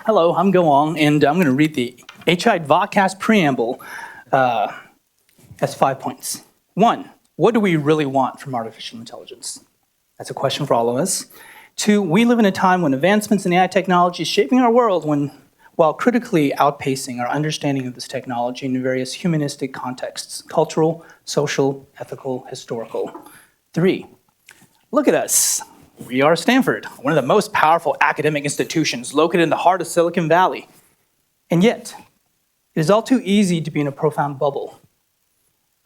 Hello, I'm Wang, and I'm going to read the HI Vodcast Preamble as 5 points. 1, what do we really want from artificial intelligence? That's a question for all of us. 2, we live in a time when advancements in AI technology is shaping our world while critically outpacing our understanding of this technology in various humanistic contexts: cultural, social, ethical, historical. 3, look at us. We are Stanford, one of the most powerful academic institutions located in the heart of Silicon Valley. And yet, it is all too easy to be in a profound bubble.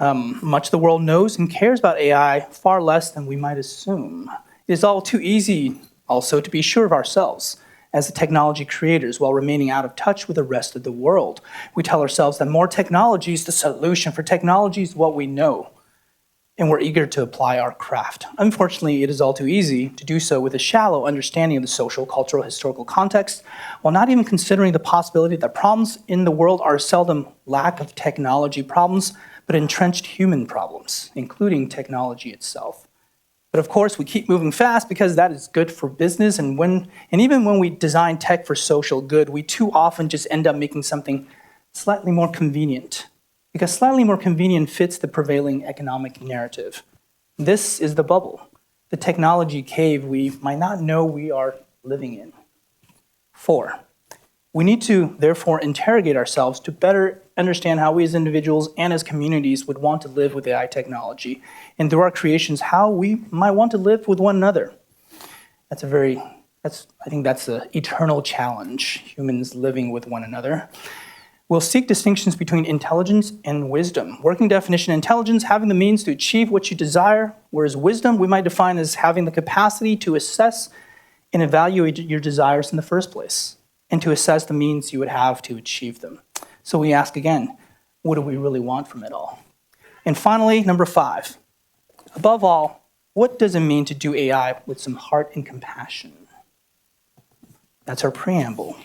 Much the world knows and cares about AI far less than we might assume. It is all too easy also to be sure of ourselves as the technology creators while remaining out of touch with the rest of the world. We tell ourselves that more technology is the solution, for technology is what we know, and we're eager to apply our craft. Unfortunately, it is all too easy to do so with a shallow understanding of the social, cultural, historical context, while not even considering the possibility that problems in the world are seldom lack of technology problems, but entrenched human problems, including technology itself. But of course, we keep moving fast because that is good for business, and even when we design tech for social good, we too often just end up making something slightly more convenient, because slightly more convenient fits the prevailing economic narrative. This is the bubble, the technology cave we might not know we are living in. 4, we need to therefore interrogate ourselves to better understand how we as individuals and as communities would want to live with AI technology, and through our creations, how we might want to live with one another. I think that's the eternal challenge, humans living with one another. We'll seek distinctions between intelligence and wisdom. Working definition: intelligence, having the means to achieve what you desire, whereas wisdom we might define as having the capacity to assess and evaluate your desires in the first place, and to assess the means you would have to achieve them. So we ask again, what do we really want from it all? And finally, number 5, above all, what does it mean to do AI with some heart and compassion? That's our preamble.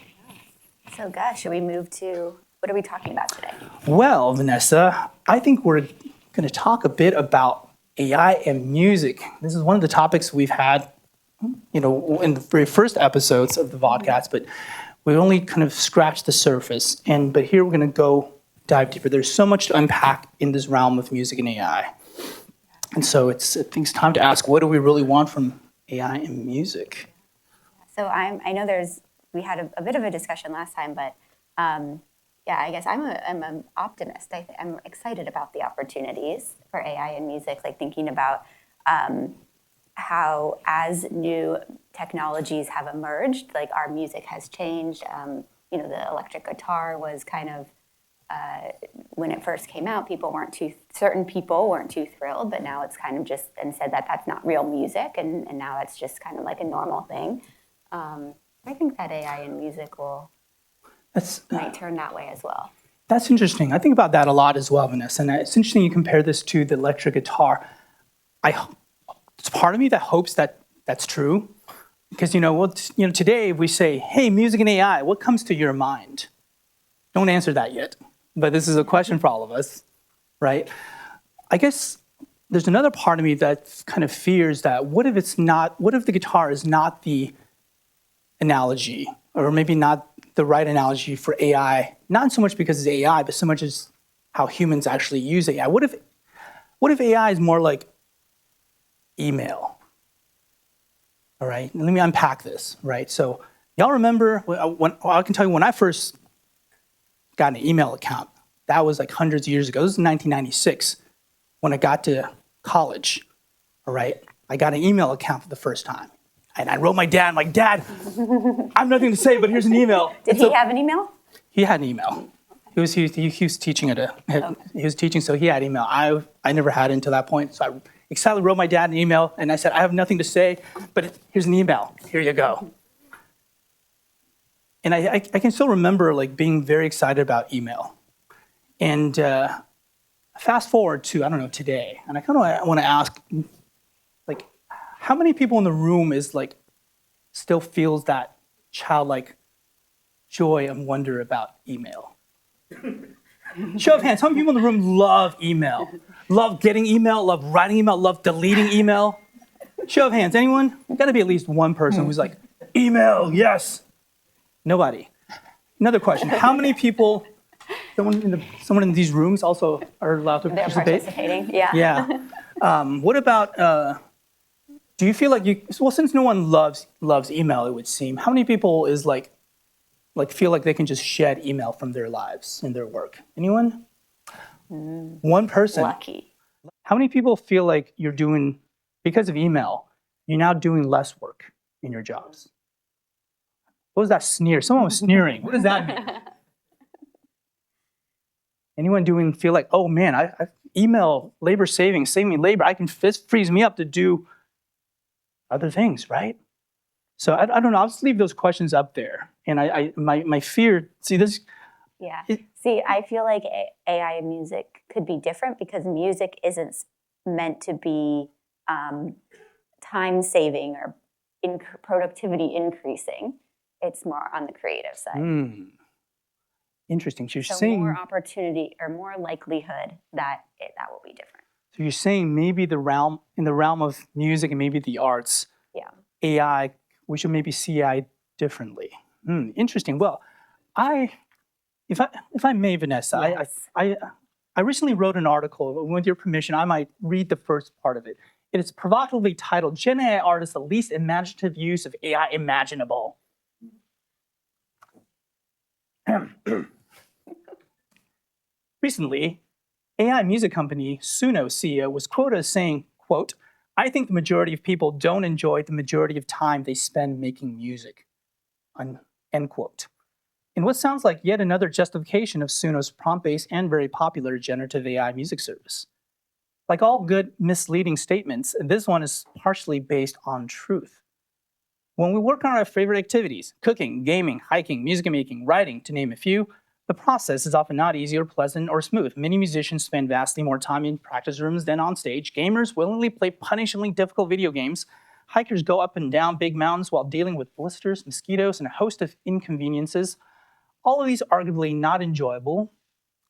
So Gus, should we move to, what are we talking about today? Well, Vanessa, I think we're going to talk a bit about AI and music. This is one of the topics we've had, in the very first episodes of the podcast, but we only kind of scratched the surface. But here we're going to go dive deeper. There's so much to unpack in this realm of music and AI. And so I think it's time to ask, what do we really want from AI and music? So I know we had a bit of a discussion last time, but I guess I'm an optimist. I'm excited about the opportunities for AI and music, like thinking about how as new technologies have emerged, like our music has changed. The electric guitar was kind of, when it first came out, certain people weren't too thrilled, but now it's kind of just been said that that's not real music, and now it's just kind of like a normal thing. I think that AI and music might turn that way as well. That's interesting. I think about that a lot as well, Vanessa. And it's interesting you compare this to the electric guitar. It's part of me that hopes that that's true. Because, today if we say, hey, music and AI, what comes to your mind? Don't answer that yet. But this is a question for all of us, right? I guess there's another part of me that kind of fears that what if the guitar is not the analogy, or maybe not the right analogy for AI, not so much because it's AI, but so much as how humans actually use AI. What if AI is more like email? All right, let me unpack this, right? So y'all remember, I can tell you when I first got an email account, that was like hundreds of years ago. This is 1996 when I got to college, all right? I got an email account for the first time. And I wrote my dad, I'm like, Dad, I have nothing to say, but here's an email. Did he have an email? He had an email. He was teaching he was teaching, so he had email. I never had it until that point. So I excitedly wrote my dad an email, and I said, I have nothing to say, but here's an email. Here you go. And I can still remember like being very excited about email. And fast forward to, today, and I kind of want to ask, like, how many people in the room still feels that childlike joy and wonder about email? Show of hands, how many people in the room love email? Love getting email, love writing email, love deleting email? Show of hands, anyone? There's got to be at least one person who's like, email, yes. Nobody. Another question. How many people, someone in these rooms also are allowed to They're participate? participating, yeah. Yeah. What about, do you feel like well, since no one loves email, it would seem, how many people is like feel like they can just shed email from their lives and their work? Anyone? One person. Lucky. How many people feel like you're doing, because of email, you're now doing less work in your jobs? What was that sneer? Someone was sneering. What does that mean? Anyone feel like, oh man, I email labor saving, save me labor. I can frees me up to do other things, right? So I don't know. I'll just leave those questions up there. And my fear, see this. Yeah. See, I feel like AI and music could be different because music isn't meant to be time saving or productivity increasing. It's more on the creative side. Interesting. So you're So saying more opportunity or more likelihood that that will be different. So you're saying maybe in the realm of music and maybe the arts, Yeah. AI, we should maybe see AI differently. Interesting. Well, if I may, Vanessa, Yes. I recently wrote an article. With your permission, I might read the first part of it. It is provocatively titled "Gen AI Art is the Least Imaginative Use of AI Imaginable." Recently, AI music company Suno CEO was quoted as saying, quote, "I think the majority of people don't enjoy the majority of time they spend making music," end quote. In what sounds like yet another justification of Suno's prompt-based and very popular generative AI music service. Like all good misleading statements, this one is partially based on truth. When we work on our favorite activities, cooking, gaming, hiking, music making, writing, to name a few, the process is often not easy or pleasant or smooth. Many musicians spend vastly more time in practice rooms than on stage. Gamers willingly play punishingly difficult video games. Hikers go up and down big mountains while dealing with blisters, mosquitoes, and a host of inconveniences. All of these arguably not enjoyable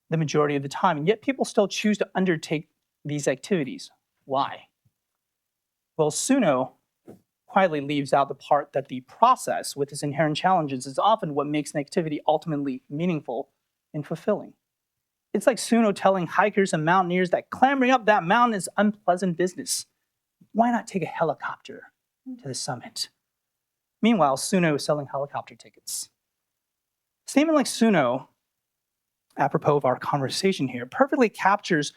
the majority of the time, and yet people still choose to undertake these activities. Why? Well, Suno quietly leaves out the part that the process with its inherent challenges is often what makes an activity ultimately meaningful and fulfilling. It's like Suno telling hikers and mountaineers that clambering up that mountain is unpleasant business. Why not take a helicopter to the summit? Meanwhile, Suno is selling helicopter tickets. A statement like Suno, apropos of our conversation here, perfectly captures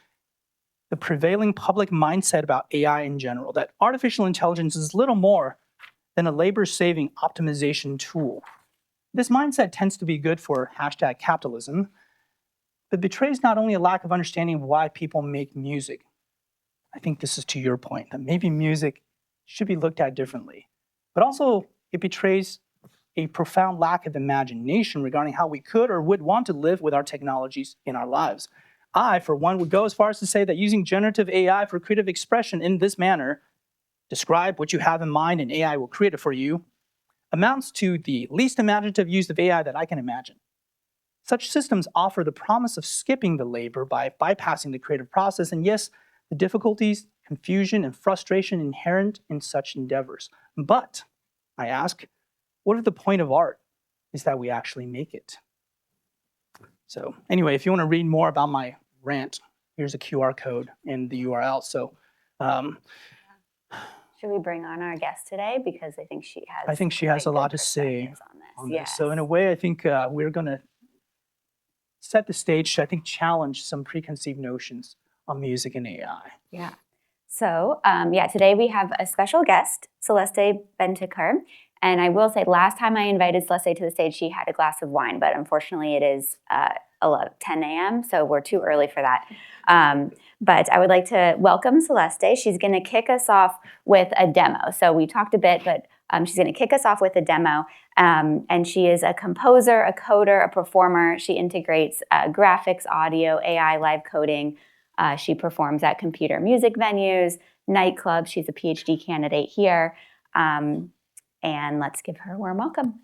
the prevailing public mindset about AI in general, that artificial intelligence is little more than a labor-saving optimization tool. This mindset tends to be good for hashtag capitalism, but betrays not only a lack of understanding of why people make music. I think this is to your point, that maybe music should be looked at differently, but also it betrays a profound lack of imagination regarding how we could or would want to live with our technologies in our lives. I, for one, would go as far as to say that using generative AI for creative expression in this manner, describe what you have in mind and AI will create it for you, amounts to the least imaginative use of AI that I can imagine. Such systems offer the promise of skipping the labor by bypassing the creative process, and yes, the difficulties, confusion, and frustration inherent in such endeavors. But, I ask, what if the point of art is that we actually make it? So anyway, if you want to read more about my rant, here's a QR code and the URL. So should we bring on our guest today? Because I think she has. I think she has a lot to say on this. So in a way, I think we're going to set the stage to, I think, challenge some preconceived notions on music and AI. Yeah. So today we have a special guest, Celeste Betancur. And I will say, last time I invited Celeste to the stage, she had a glass of wine, but unfortunately it is 10 a.m., so we're too early for that. But I would like to welcome Celeste. She's going to kick us off with a demo. So we talked a bit, but she's going to kick us off with a demo. And she is a composer, a coder, a performer. She integrates graphics, audio, AI, live coding. She performs at computer music venues, nightclubs. She's a PhD candidate here. And let's give her a warm welcome.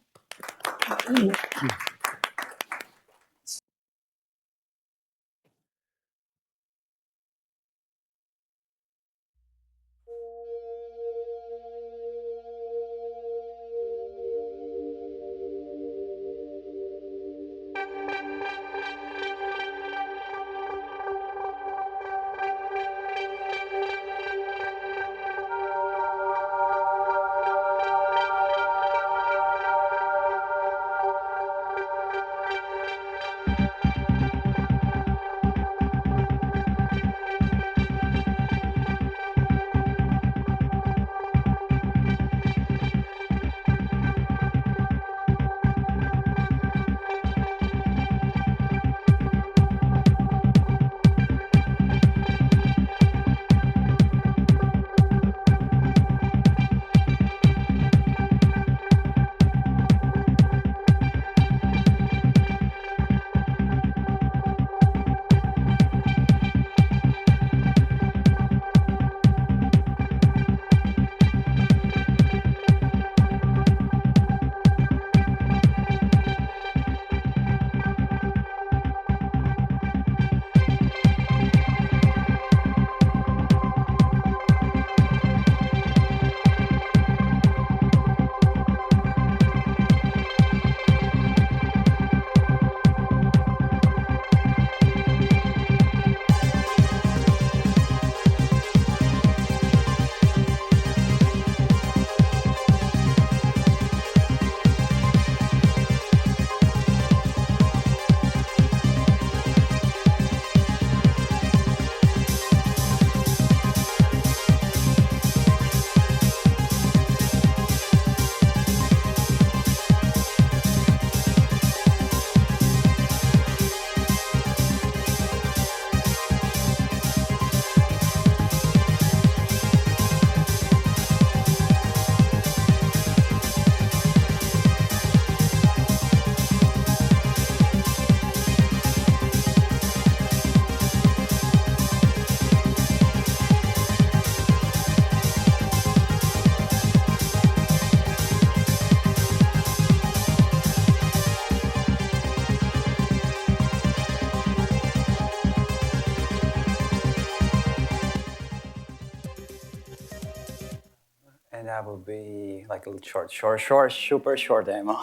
that would be like a little super short demo.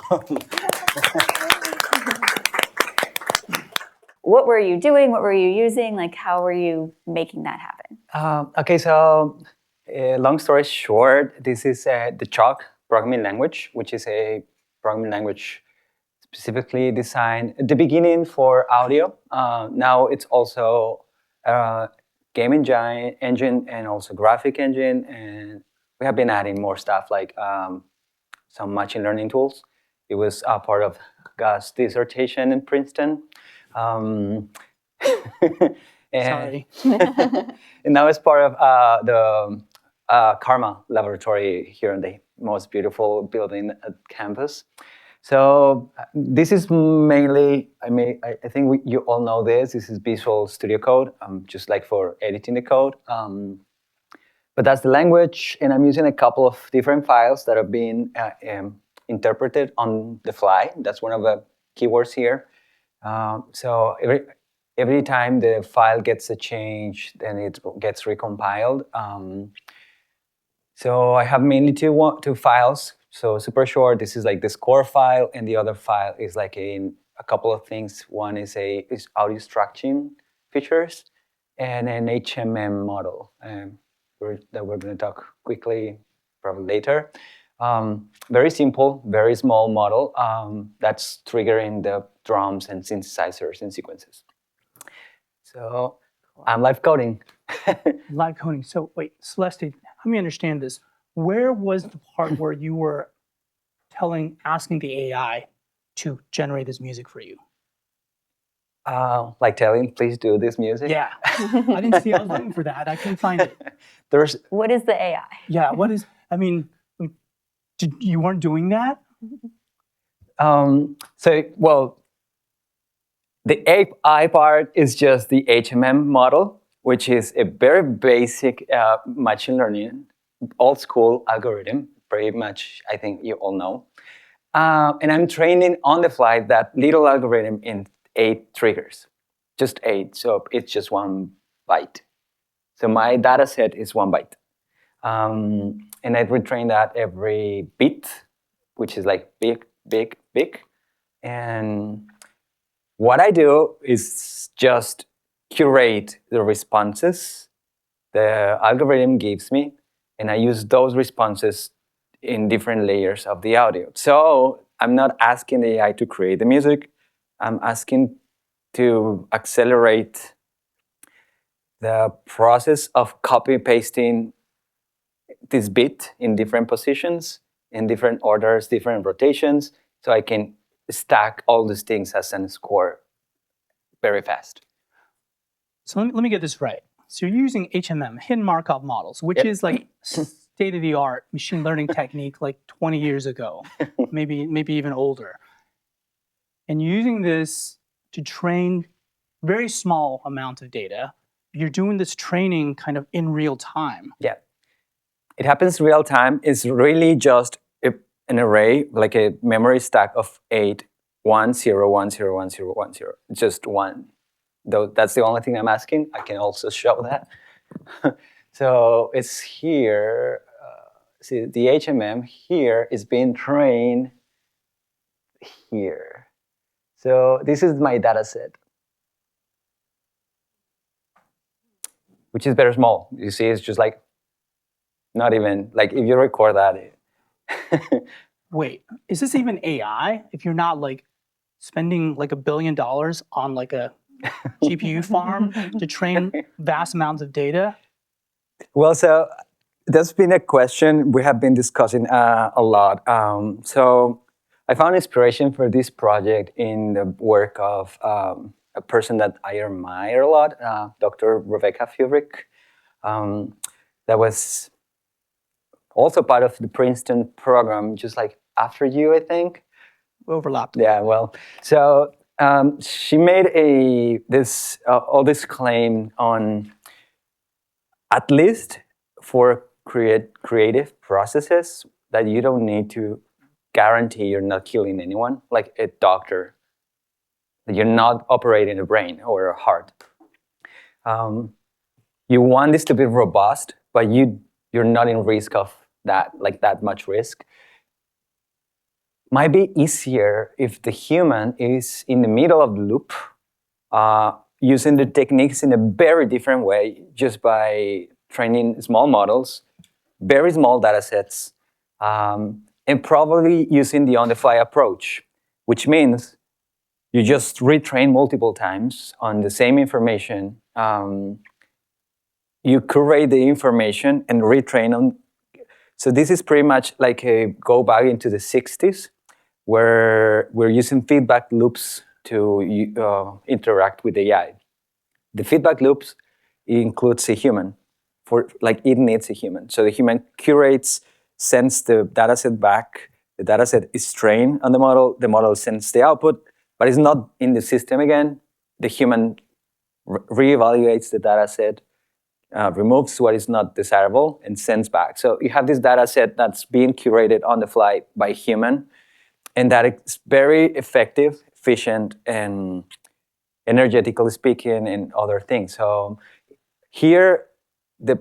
What were you doing? What were you using? Like, how were you making that happen? Okay, so long story short, this is the Chalk programming language, which is a programming language specifically designed at the beginning for audio. Now it's also a game engine and also graphic engine, and we have been adding more stuff like some machine learning tools. It was a part of Gus' dissertation in Princeton. Um, Sorry. and now it's part of the Karma laboratory here in the most beautiful building at campus. So this is mainly, I think you all know this. This is Visual Studio Code, just like for editing the code. But that's the language, and I'm using a couple of different files that are being interpreted on the fly. That's one of the keywords here. So every time the file gets a change, then it gets recompiled. So I have mainly two files. So super short, this is like the score file, and the other file is like a couple of things. One is audio structuring features, and an HMM model that we're going to talk quickly probably later. Very simple, very small model that's triggering the drums and synthesizers and sequences. So I'm live coding. Live coding. So wait, Celeste, let me understand this. Where was the part where you were asking the AI to generate this music for you? Like telling, please do this music? Yeah. I didn't see, I was looking for that. I couldn't find it. What is the AI? Yeah, you weren't doing that? The AI part is just the HMM model, which is a very basic machine learning, old school algorithm, pretty much, I think you all know. And I'm training on the fly that little algorithm in 8 triggers, just 8. So it's just 1 byte. So my data set is 1 byte. And I retrain that every bit, which is like big, big, big. And what I do is just curate the responses the algorithm gives me, and I use those responses in different layers of the audio. So I'm not asking the AI to create the music. I'm asking to accelerate the process of copy-pasting this bit in different positions, in different orders, different rotations, so I can stack all these things as a score very fast. So let me get this right. So you're using HMM, hidden Markov models, which is like state-of-the-art machine learning technique like 20 years ago, maybe even older. And you're using this to train very small amount of data. You're doing this training kind of in real time. Yeah. It happens real time. It's really just an array, like a memory stack of 8, 1, 0, 1, 0, 1, 0, 1, 0. Just 1. Though that's the only thing I'm asking. I can also show that. So it's here. See, the HMM here is being trained here. So this is my data set, which is very small. You see, it's just like, not even, like if you record that. Wait, is this even AI? If you're not like spending like $1 billion on like a GPU farm to train vast amounts of data? Well, so that's been a question we have been discussing a lot. So I found inspiration for this project in the work of a person that I admire a lot, Dr. Rebecca Fubrick. That was also part of the Princeton program, just like after you, I think. Overlapped. Yeah, well, so she made all this claim on, at least for creative processes, that you don't need to guarantee you're not killing anyone, like a doctor. You're not operating a brain or a heart. You want this to be robust, but you're not in risk of that much risk. Might be easier if the human is in the middle of the loop, using the techniques in a very different way, just by training small models, very small data sets, and probably using the on-the-fly approach, which means you just retrain multiple times on the same information. You curate the information and retrain on. So this is pretty much like a go back into the 60s, where we're using feedback loops to interact with AI. The feedback loops includes a human. It needs a human. So the human curates, sends the dataset back. The dataset is trained on the model sends the output, but it's not in the system again. The human reevaluates the dataset, removes what is not desirable, and sends back. So you have this dataset that's being curated on the fly by a human, and that is very effective, efficient, and energetically speaking, and other things. So here, the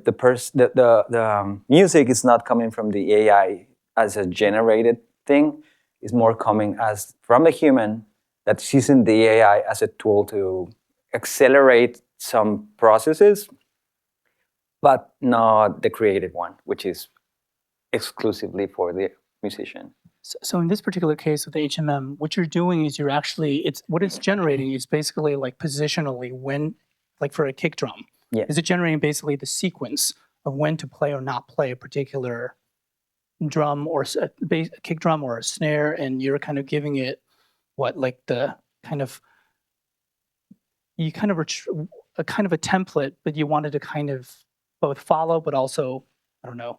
music is not coming from the AI as a generated thing. It's more coming as from the human that's using the AI as a tool to accelerate some processes, but not the creative one, which is exclusively for the musician. So in this particular case with the HMM, what you're doing is what it's generating is basically like positionally when, like for a kick drum. Yeah. Is it generating basically the sequence of when to play or not play a particular drum or a kick drum or a snare, and you're kind of giving it a kind of a template, but you wanted to kind of both follow, but also, I don't know,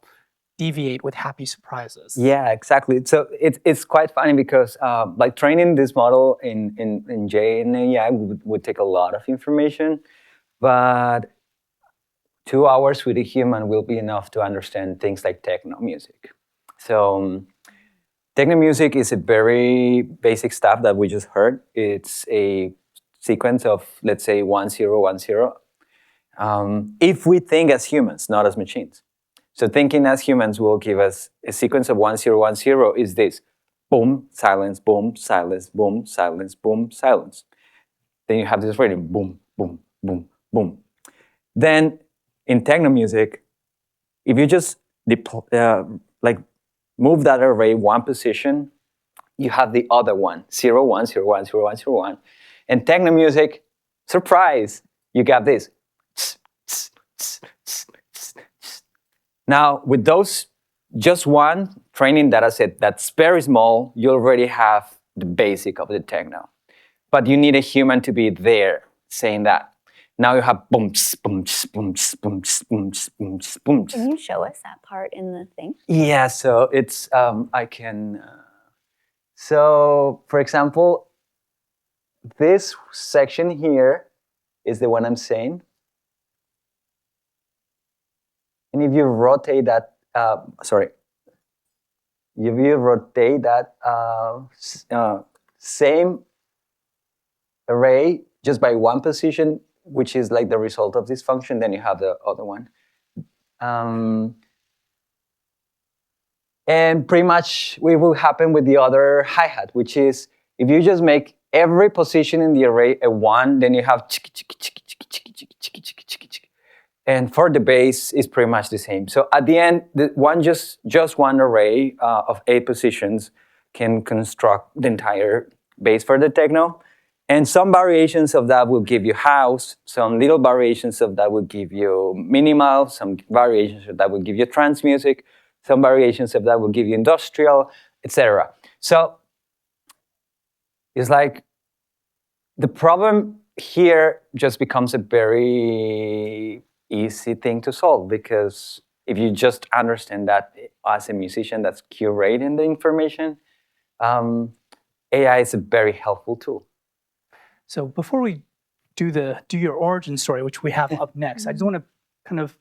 deviate with happy surprises. Yeah, exactly. So it's quite funny because like training this model in J and AI would take a lot of information, but 2 hours with a human will be enough to understand things like techno music. So techno music is a very basic stuff that we just heard. It's a sequence of, let's say, 1010. If we think as humans, not as machines. So thinking as humans will give us a sequence of 1010 is this: boom, silence, boom, silence, boom, silence, boom, silence. Then you have this rhythm: boom, boom, boom, boom. Then in techno music, if you just move that array one position, you have the other one: 0, 1, 0, 1, 0, 1, 0, 1. And techno music, surprise, you got this. Now, with those, just one training data set that's very small, you already have the basic of the techno. But you need a human to be there saying that. Now you have booms, booms, booms, booms, booms, booms, booms. Can you show us that part in the thing? Yeah, so it's, I can, so for example, this section here is the one I'm saying. And if you rotate that, same array just by one position, which is like the result of this function, then you have the other one. And pretty much it will happen with the other hi-hat, which is if you just make every position in the array a 1, then you have and for the bass, it's pretty much the same. So at the end, just one array of 8 positions can construct the entire bass for the techno. And some variations of that will give you house, some little variations of that will give you minimal, some variations of that will give you trance music, some variations of that will give you industrial, etc. So it's like the problem here just becomes a very easy thing to solve, because if you just understand that as a musician that's curating the information, AI is a very helpful tool. So before we do your origin story, which we have up next, I just want to kind of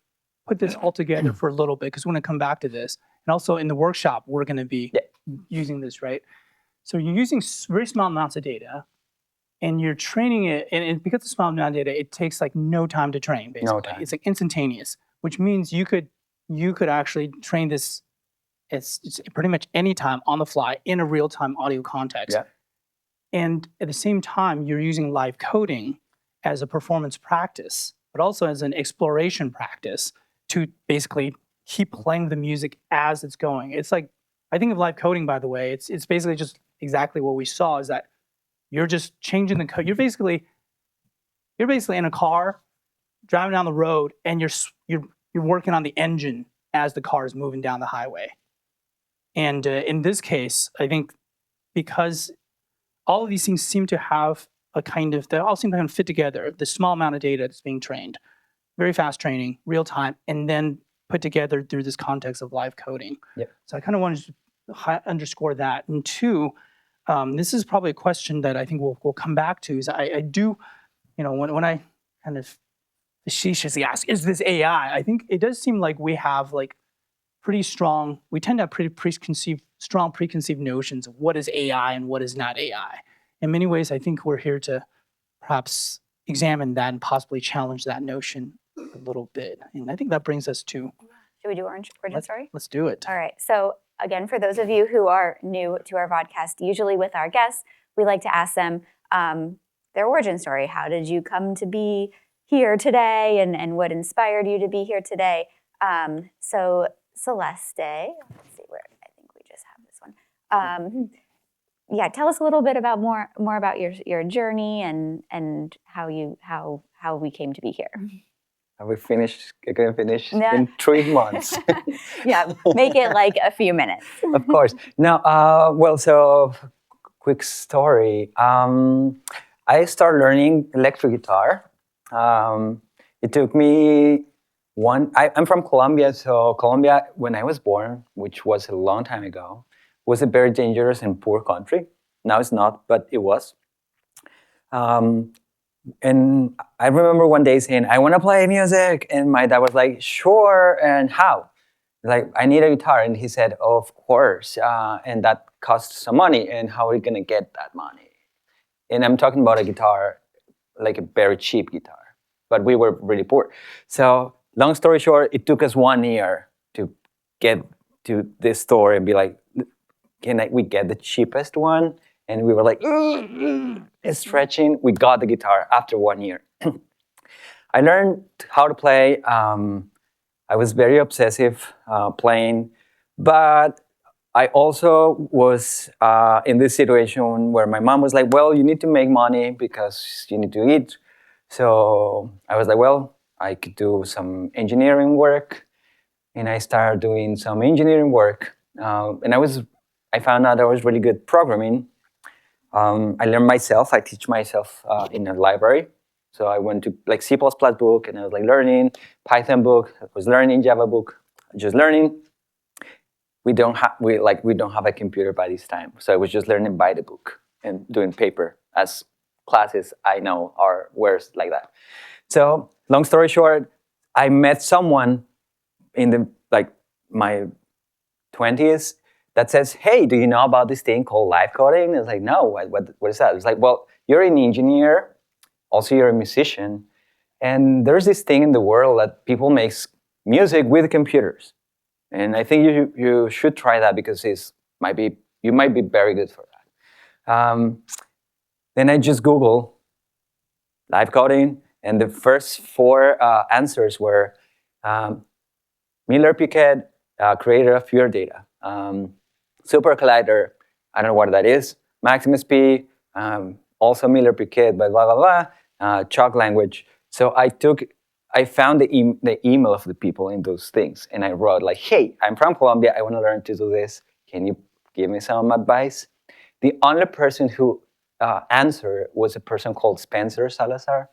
put this all together for a little bit, because we're going to come back to this. And also in the workshop, we're going to be using this, right? So you're using very small amounts of data, and you're training it, and because it's small amount of data, it takes like no time to train, basically. No time. It's like instantaneous, which means you could actually train this It's pretty much anytime on the fly in a real-time audio context. Yeah. And at the same time, you're using live coding as a performance practice, but also as an exploration practice to basically keep playing the music as it's going. It's like, I think of live coding, by the way, it's basically just exactly what we saw, is that you're just changing the code. You're basically in a car, driving down the road, and you're working on the engine as the car is moving down the highway. And in this case, I think because all of these things seem to have they all seem to kind of fit together. The small amount of data that's being trained, very fast training, real time, and then put together through this context of live coding. Yep. So I kind of wanted to underscore that. And two, this is probably a question that I think we'll come back to. Is I do, when I kind of facetiously ask, is this AI? I think it does seem like we have we tend to have pretty strong preconceived notions of what is AI and what is not AI. In many ways, I think we're here to perhaps examine that and possibly challenge that notion a little bit. And I think that brings us to... Should we do origin story? Let's do it. All right. So again, for those of you who are new to our podcast, usually with our guests, we like to ask them their origin story. How did you come to be here today, and what inspired you to be here today? So Celeste, let's see where, I think we just have this one. Yeah, tell us a little bit about more about your journey and how we came to be here. Are we finished? Going to finish in 3 months. Yeah, make it like a few minutes. Of course. Now, so quick story. I started learning electric guitar. It took me I'm from Colombia, so Colombia, when I was born, which was a long time ago, was a very dangerous and poor country. Now it's not, but it was. And I remember one day saying, I want to play music. And my dad was like, sure, and how? Like, I need a guitar. And he said, of course, and that costs some money. And how are we going to get that money? And I'm talking about a guitar, like a very cheap guitar. But we were really poor. So long story short, it took us 1 year to get to this store and be like, we get the cheapest one? And we were like, stretching. We got the guitar after 1 year. I learned how to play. I was very obsessive playing. But I also was in this situation where my mom was like, well, you need to make money because you need to eat. So I was like, well, I could do some engineering work. And I started doing some engineering work. And I found out I was really good programming. I learned myself. I teach myself in a library. So I went to like C++ book, and I was like learning Python book. I was learning Java book, just learning. We don't have a computer by this time, so I was just learning by the book and doing paper, as classes I know are worse like that. So long story short, I met someone in my 20s that says, hey, do you know about this thing called live coding? And I was like, no, what is that? It's like, well, you're an engineer, also you're a musician, and there's this thing in the world that people make music with computers. And I think you should try that because you might be very good for that. Then I just Googled live coding, and the first 4 answers were Miller-Piquet, creator of pure data. Super collider, I don't know what that is. Maximus P, also Miller-Piquet, but blah, blah, blah. Chalk language. So I found the email of the people in those things. And I wrote like, hey, I'm from Colombia. I want to learn to do this. Can you give me some advice? The only person who answered was a person called Spencer Salazar.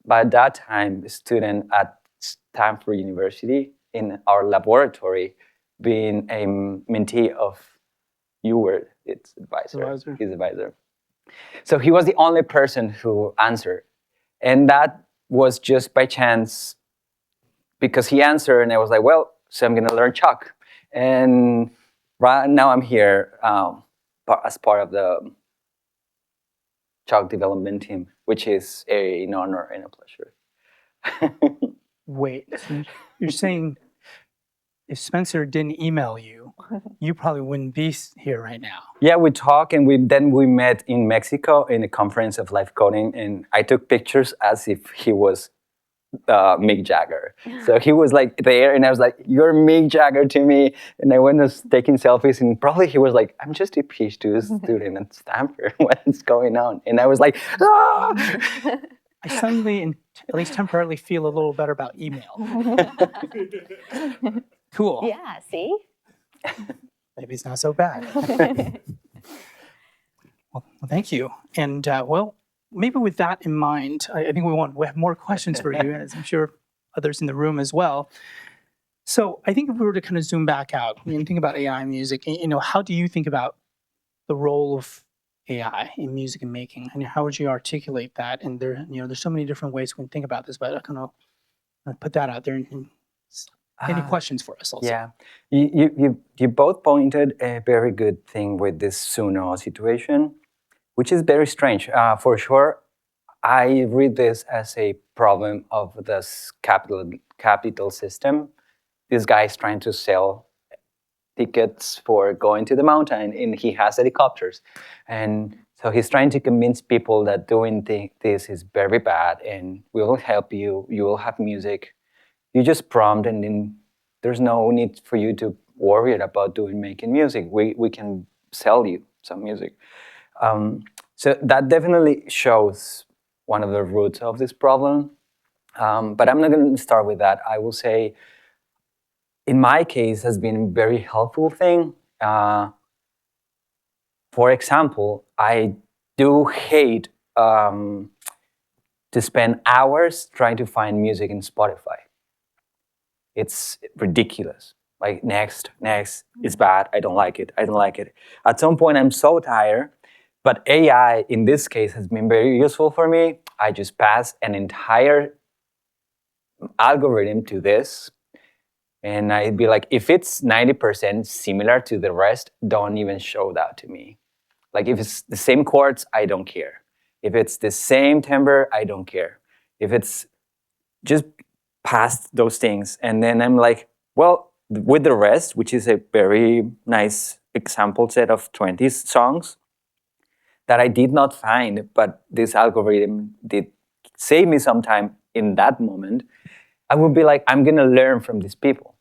By that time, a student at Stanford University in our laboratory, being a mentee of its advisor. His advisor. So he was the only person who answered. And that was just by chance because he answered, and I was like, well, so I'm going to learn Chalk. And right now I'm here as part of the Chalk development team, which is an honor and a pleasure. Wait, so you're saying if Spencer didn't email you, you probably wouldn't be here right now. Yeah, we talk, and then we met in Mexico in a conference of live coding, and I took pictures as if he was Mick Jagger. So he was like there, and I was like, "You're Mick Jagger to me." And I went and taking selfies, and probably he was like, "I'm just a PhD student at Stanford. What is going on?" And I was like, "Ah!" I suddenly, at least temporarily, feel a little better about email. Cool. Yeah, see? Maybe it's not so bad. Well, thank you. And well, maybe with that in mind, I think we have more questions for you, as I'm sure others in the room as well. So I think if we were to kind of zoom back out and think about AI in music, how do you think about the role of AI in music and making, and how would you articulate that? And there's so many different ways we can think about this, but I kind of put that out there. And any questions for us also? Yeah, you both pointed a very good thing with this Suno situation, which is very strange. For sure, I read this as a problem of this capital system. This guy is trying to sell tickets for going to the mountain, and he has helicopters. And so he's trying to convince people that doing this is very bad, and we will help you. You will have music. You just prompt, and then there's no need for you to worry about making music. We can sell you some music. So that definitely shows one of the roots of this problem. But I'm not going to start with that. I will say, in my case, has been a very helpful thing. For example, I do hate to spend hours trying to find music in Spotify. It's ridiculous. Like, next, it's bad, I don't like it. At some point, I'm so tired, but AI, in this case, has been very useful for me. I just pass an entire algorithm to this, and I'd be like, if it's 90% similar to the rest, don't even show that to me. Like, if it's the same chords, I don't care. If it's the same timbre, I don't care. If it's just past those things. And then I'm like, well, with the rest, which is a very nice example set of 20 songs that I did not find, but this algorithm did save me some time in that moment, I would be like, I'm going to learn from these people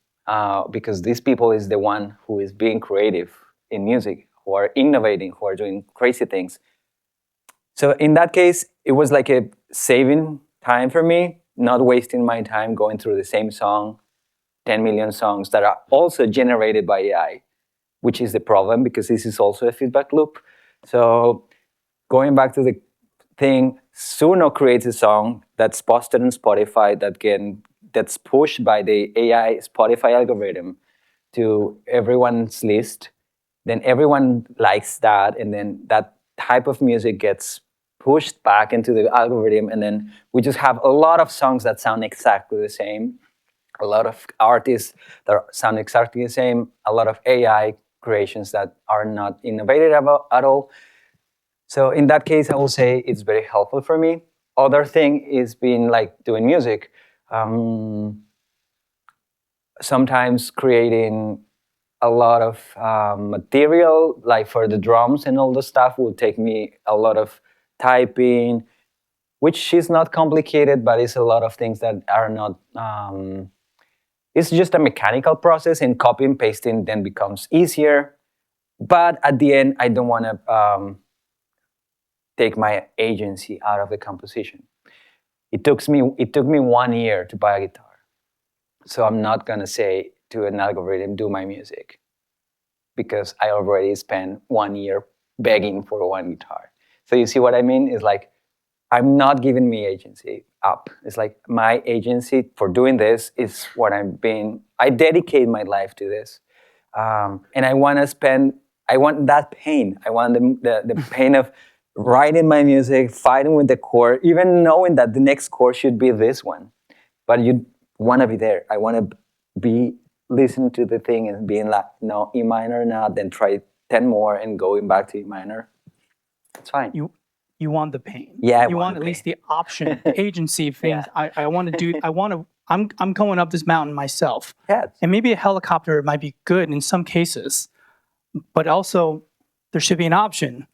because these people is the one who is being creative in music, who are innovating, who are doing crazy things. So in that case, it was like a saving time for me, not wasting my time going through the same song, 10 million songs that are also generated by AI, which is the problem because this is also a feedback loop. So going back to the thing, Suno creates a song that's posted on Spotify that's pushed by the AI Spotify algorithm to everyone's list. Then everyone likes that, and then that type of music gets pushed back into the algorithm, and then we just have a lot of songs that sound exactly the same, a lot of artists that sound exactly the same, a lot of AI creations that are not innovative at all. So in that case, I will say it's very helpful for me. Other thing is being like doing music. Sometimes creating a lot of material, like for the drums and all the stuff, will take me a lot of typing, which is not complicated, but it's a lot of things that are not. It's just a mechanical process, and copying and pasting then becomes easier. But at the end, I don't want to take my agency out of the composition. It took me 1 year to buy a guitar. So I'm not going to say to an algorithm, do my music, because I already spent 1 year begging for one guitar. So you see what I mean? It's like, I'm not giving me agency up. It's like my agency for doing this is what I dedicate my life to this. And I want that pain. I want the pain of writing my music, fighting with the chord, even knowing that the next chord should be this one. But you want to be there. I want to be listening to the thing and being like, no, E minor now, then try 10 more and going back to E minor. It's fine. You want the pain. Yeah, you want at least the option, the agency of things. Yeah. I want to I'm going up this mountain myself. Yeah. And maybe a helicopter might be good in some cases, but also there should be an option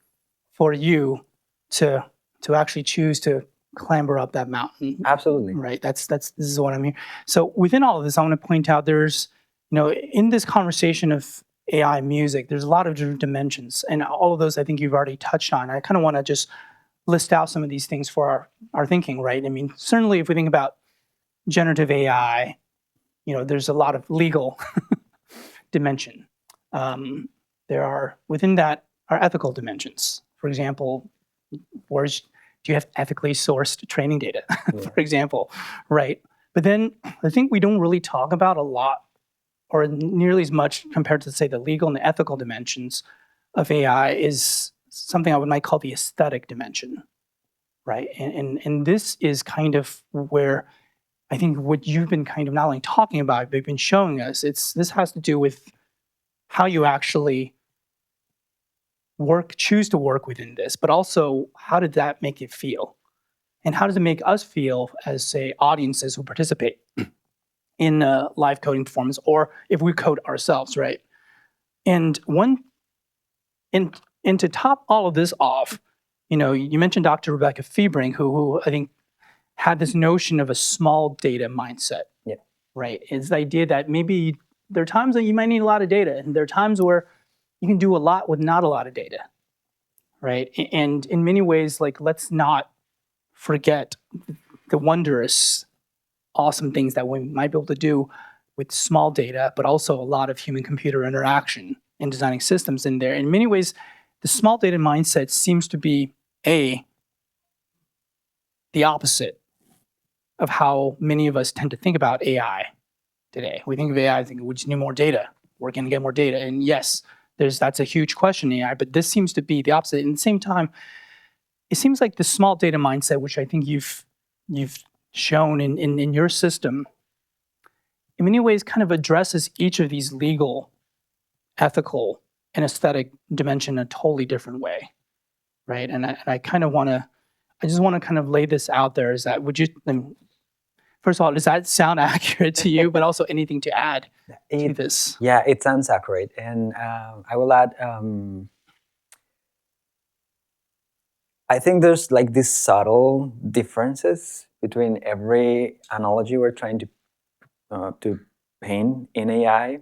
for you to actually choose to clamber up that mountain. Absolutely. Right. This is what I'm here. So within all of this, I want to point out there's, in this conversation of AI music, there's a lot of different dimensions, and all of those I think you've already touched on. I kind of want to just list out some of these things for our thinking, right? I mean, certainly if we think about generative AI, there's a lot of legal dimension. There are, within that, are ethical dimensions. For example, do you have ethically sourced training data, for example, right? But then I think we don't really talk about a lot or nearly as much compared to, say, the legal and the ethical dimensions of AI is something I might call the aesthetic dimension, right? And this is kind of where I think what you've been kind of not only talking about, but you've been showing us, this has to do with how you actually choose to work within this, but also how did that make you feel? And how does it make us feel as, say, audiences who participate in live coding performance, or if we code ourselves, right? And to top all of this off, you mentioned Dr. Rebecca Fiebring, who I think had this notion of a small data mindset. Yeah. Right? It's the idea that maybe there are times that you might need a lot of data, and there are times where you can do a lot with not a lot of data, right? And in many ways, let's not forget the wondrous, awesome things that we might be able to do with small data, but also a lot of human-computer interaction in designing systems in there. In many ways, the small data mindset seems to be the opposite of how many of us tend to think about AI today. We think of AI, thinking we just need more data. We're going to get more data. And yes, that's a huge question in AI, but this seems to be the opposite. And at the same time, it seems like the small data mindset, which I think you've shown in your system, in many ways kind of addresses each of these legal, ethical, and aesthetic dimension in a totally different way, right? And I just want to kind of lay this out there, is that first of all, does that sound accurate to you? But also anything to add to this? Yeah, it sounds accurate. And I will add, I think there's these subtle differences between every analogy we're trying to paint in AI.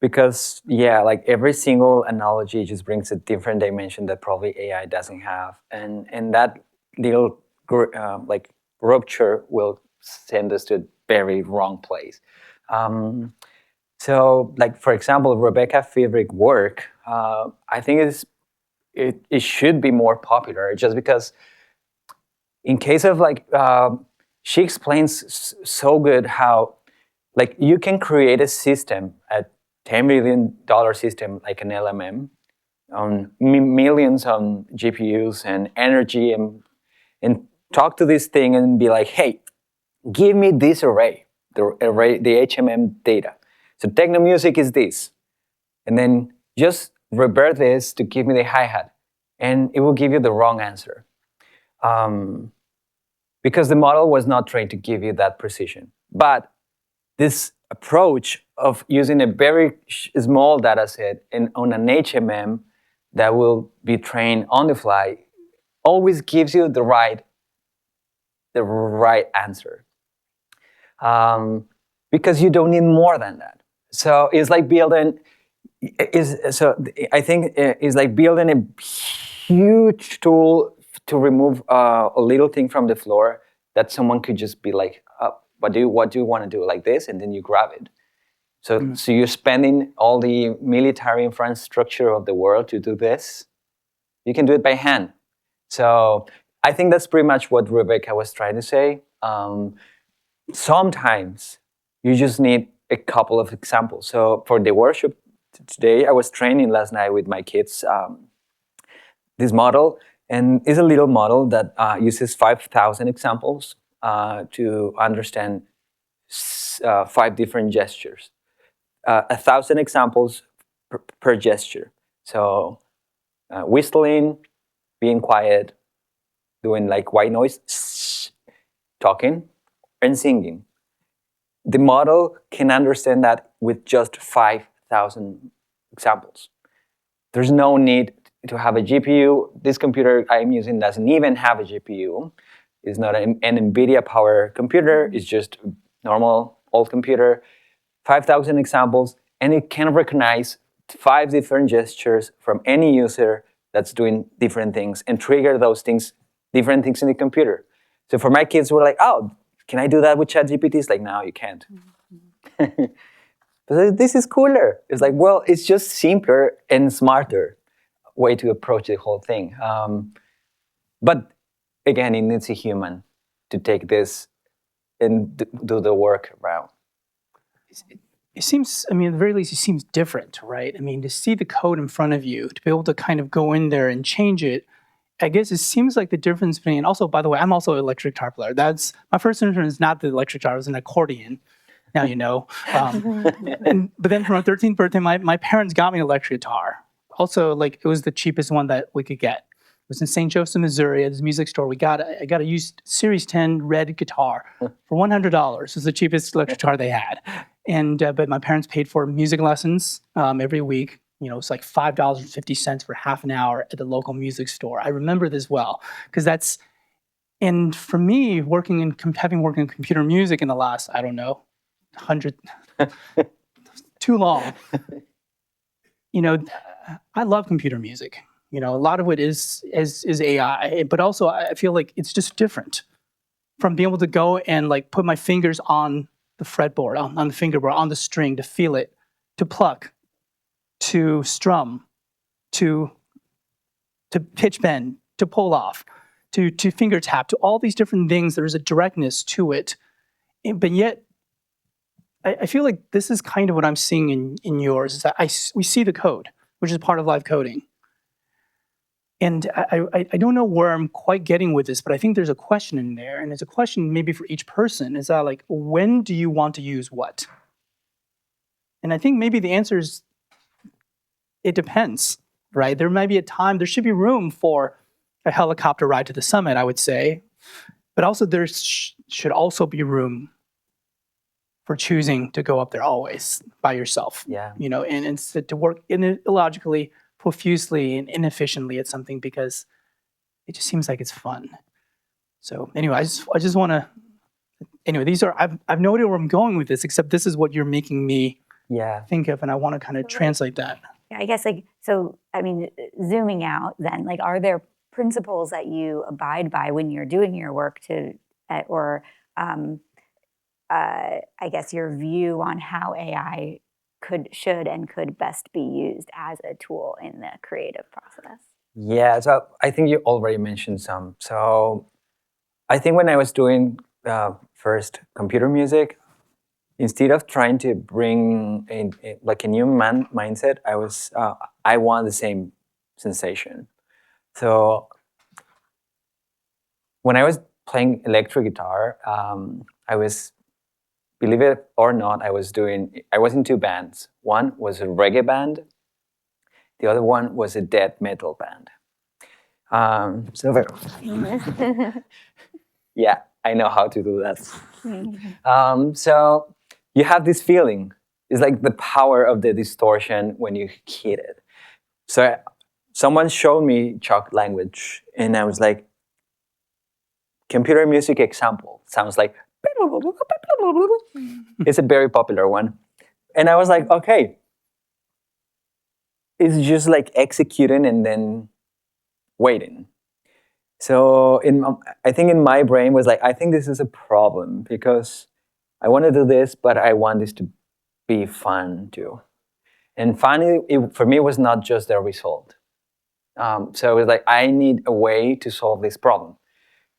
Because every single analogy just brings a different dimension that probably AI doesn't have. And that little rupture will send us to a very wrong place. So, for example, Rebecca Fiebrig work, I think it should be more popular, just because in case of she explains so good how you can create a system, a $10 million system like an LMM, on millions on GPUs and energy, and talk to this thing and be like, hey, give me this array, the HMM data. So techno music is this. And then just revert this to give me the hi-hat. And it will give you the wrong answer. Because the model was not trained to give you that precision. But this approach of using a very small data set on an HMM that will be trained on the fly always gives you the right answer. Because you don't need more than that. So it's like building, I think it's like building a huge tool to remove a little thing from the floor that someone could just be like, what do you want to do, like this, and then you grab it. So you're spending all the military infrastructure of the world to do this. You can do it by hand. So I think that's pretty much what Rebecca was trying to say. Sometimes you just need a couple of examples. So for the workshop today, I was training last night with my kids this model, and it's a little model that uses 5,000 examples to understand 5 different gestures. 1,000 examples per gesture. So whistling, being quiet, doing white noise, talking, and singing. the model can understand that with just 5,000 examples. There's no need to have a GPU. This computer I'm using doesn't even have a GPU. It's not an NVIDIA power computer. It's just a normal old computer. 5,000 examples, and it can recognize 5 different gestures from any user that's doing different things and trigger those things, different things in the computer. So for my kids, we're like, oh, can I do that with ChatGPT? It's like, no, you can't. But this is cooler. It's like, well, it's just simpler and smarter way to approach the whole thing. But again, it needs a human to take this and do the work around. It seems, I mean, at the very least, it seems different, right? I mean, to see the code in front of you, to be able to kind of go in there and change it, I guess it seems like the difference between, and also, by the way, I'm also an electric guitar player. That's, my first instrument is not the electric guitar, it was an accordion. Now you know. But then for my 13th birthday, my parents got me an electric guitar. Also, like, it was the cheapest one that we could get. It was in St. Joseph, Missouri, at this music store. I got a used Series 10 red guitar for $100. It was the cheapest electric guitar they had. And but my parents paid for music lessons every week. You know, it's like $5.50 for half an hour at the local music store. I remember this well because that's, and for me, having worked in computer music in the last, I don't know, 100, too long. You know, I love computer music. You know, a lot of it is AI, but also I feel like it's just different from being able to go and like put my fingers on the fretboard, on the fingerboard, on the string, to feel it, to pluck, to strum, to pitch bend, to pull off, to finger tap, to all these different things. There's a directness to it, but yet I feel like this is kind of what I'm seeing in yours. Is that we see the code, which is part of live coding. And I don't know where I'm quite getting with this, but I think there's a question in there, and it's a question maybe for each person. Is that like, when do you want to use what? And I think maybe the answer is, it depends, right? There might be a time, there should be room for a helicopter ride to the summit, I would say, but also there should also be room for choosing to go up there always by yourself. Yeah. You know, and instead to work illogically, profusely, and inefficiently at something because it just seems like it's fun. So anyway, I just want to. Anyway, these are I've no idea where I'm going with this, except this is what you're making me think of, and I want to kind of translate that. Yeah, I guess so. I mean, zooming out, then, are there principles that you abide by when you're doing your work or I guess your view on how AI should and could best be used as a tool in the creative process? Yeah, so I think you already mentioned some. So I think when I was doing first computer music, instead of trying to bring a new mindset, I want the same sensation. So when I was playing electric guitar, I was, believe it or not, I was in 2 bands. One was a reggae band. The other one was a death metal band. Yeah, I know how to do that. So you have this feeling. It's like the power of the distortion when you hit it. So someone showed me chalk language, and I was like, computer music example sounds like, it's a very popular one. And I was like, okay, it's just like executing and then waiting. So I think in my brain was like, I think this is a problem because I want to do this, but I want this to be fun too. And finally, for me, it was not just the result. So it was like, I need a way to solve this problem.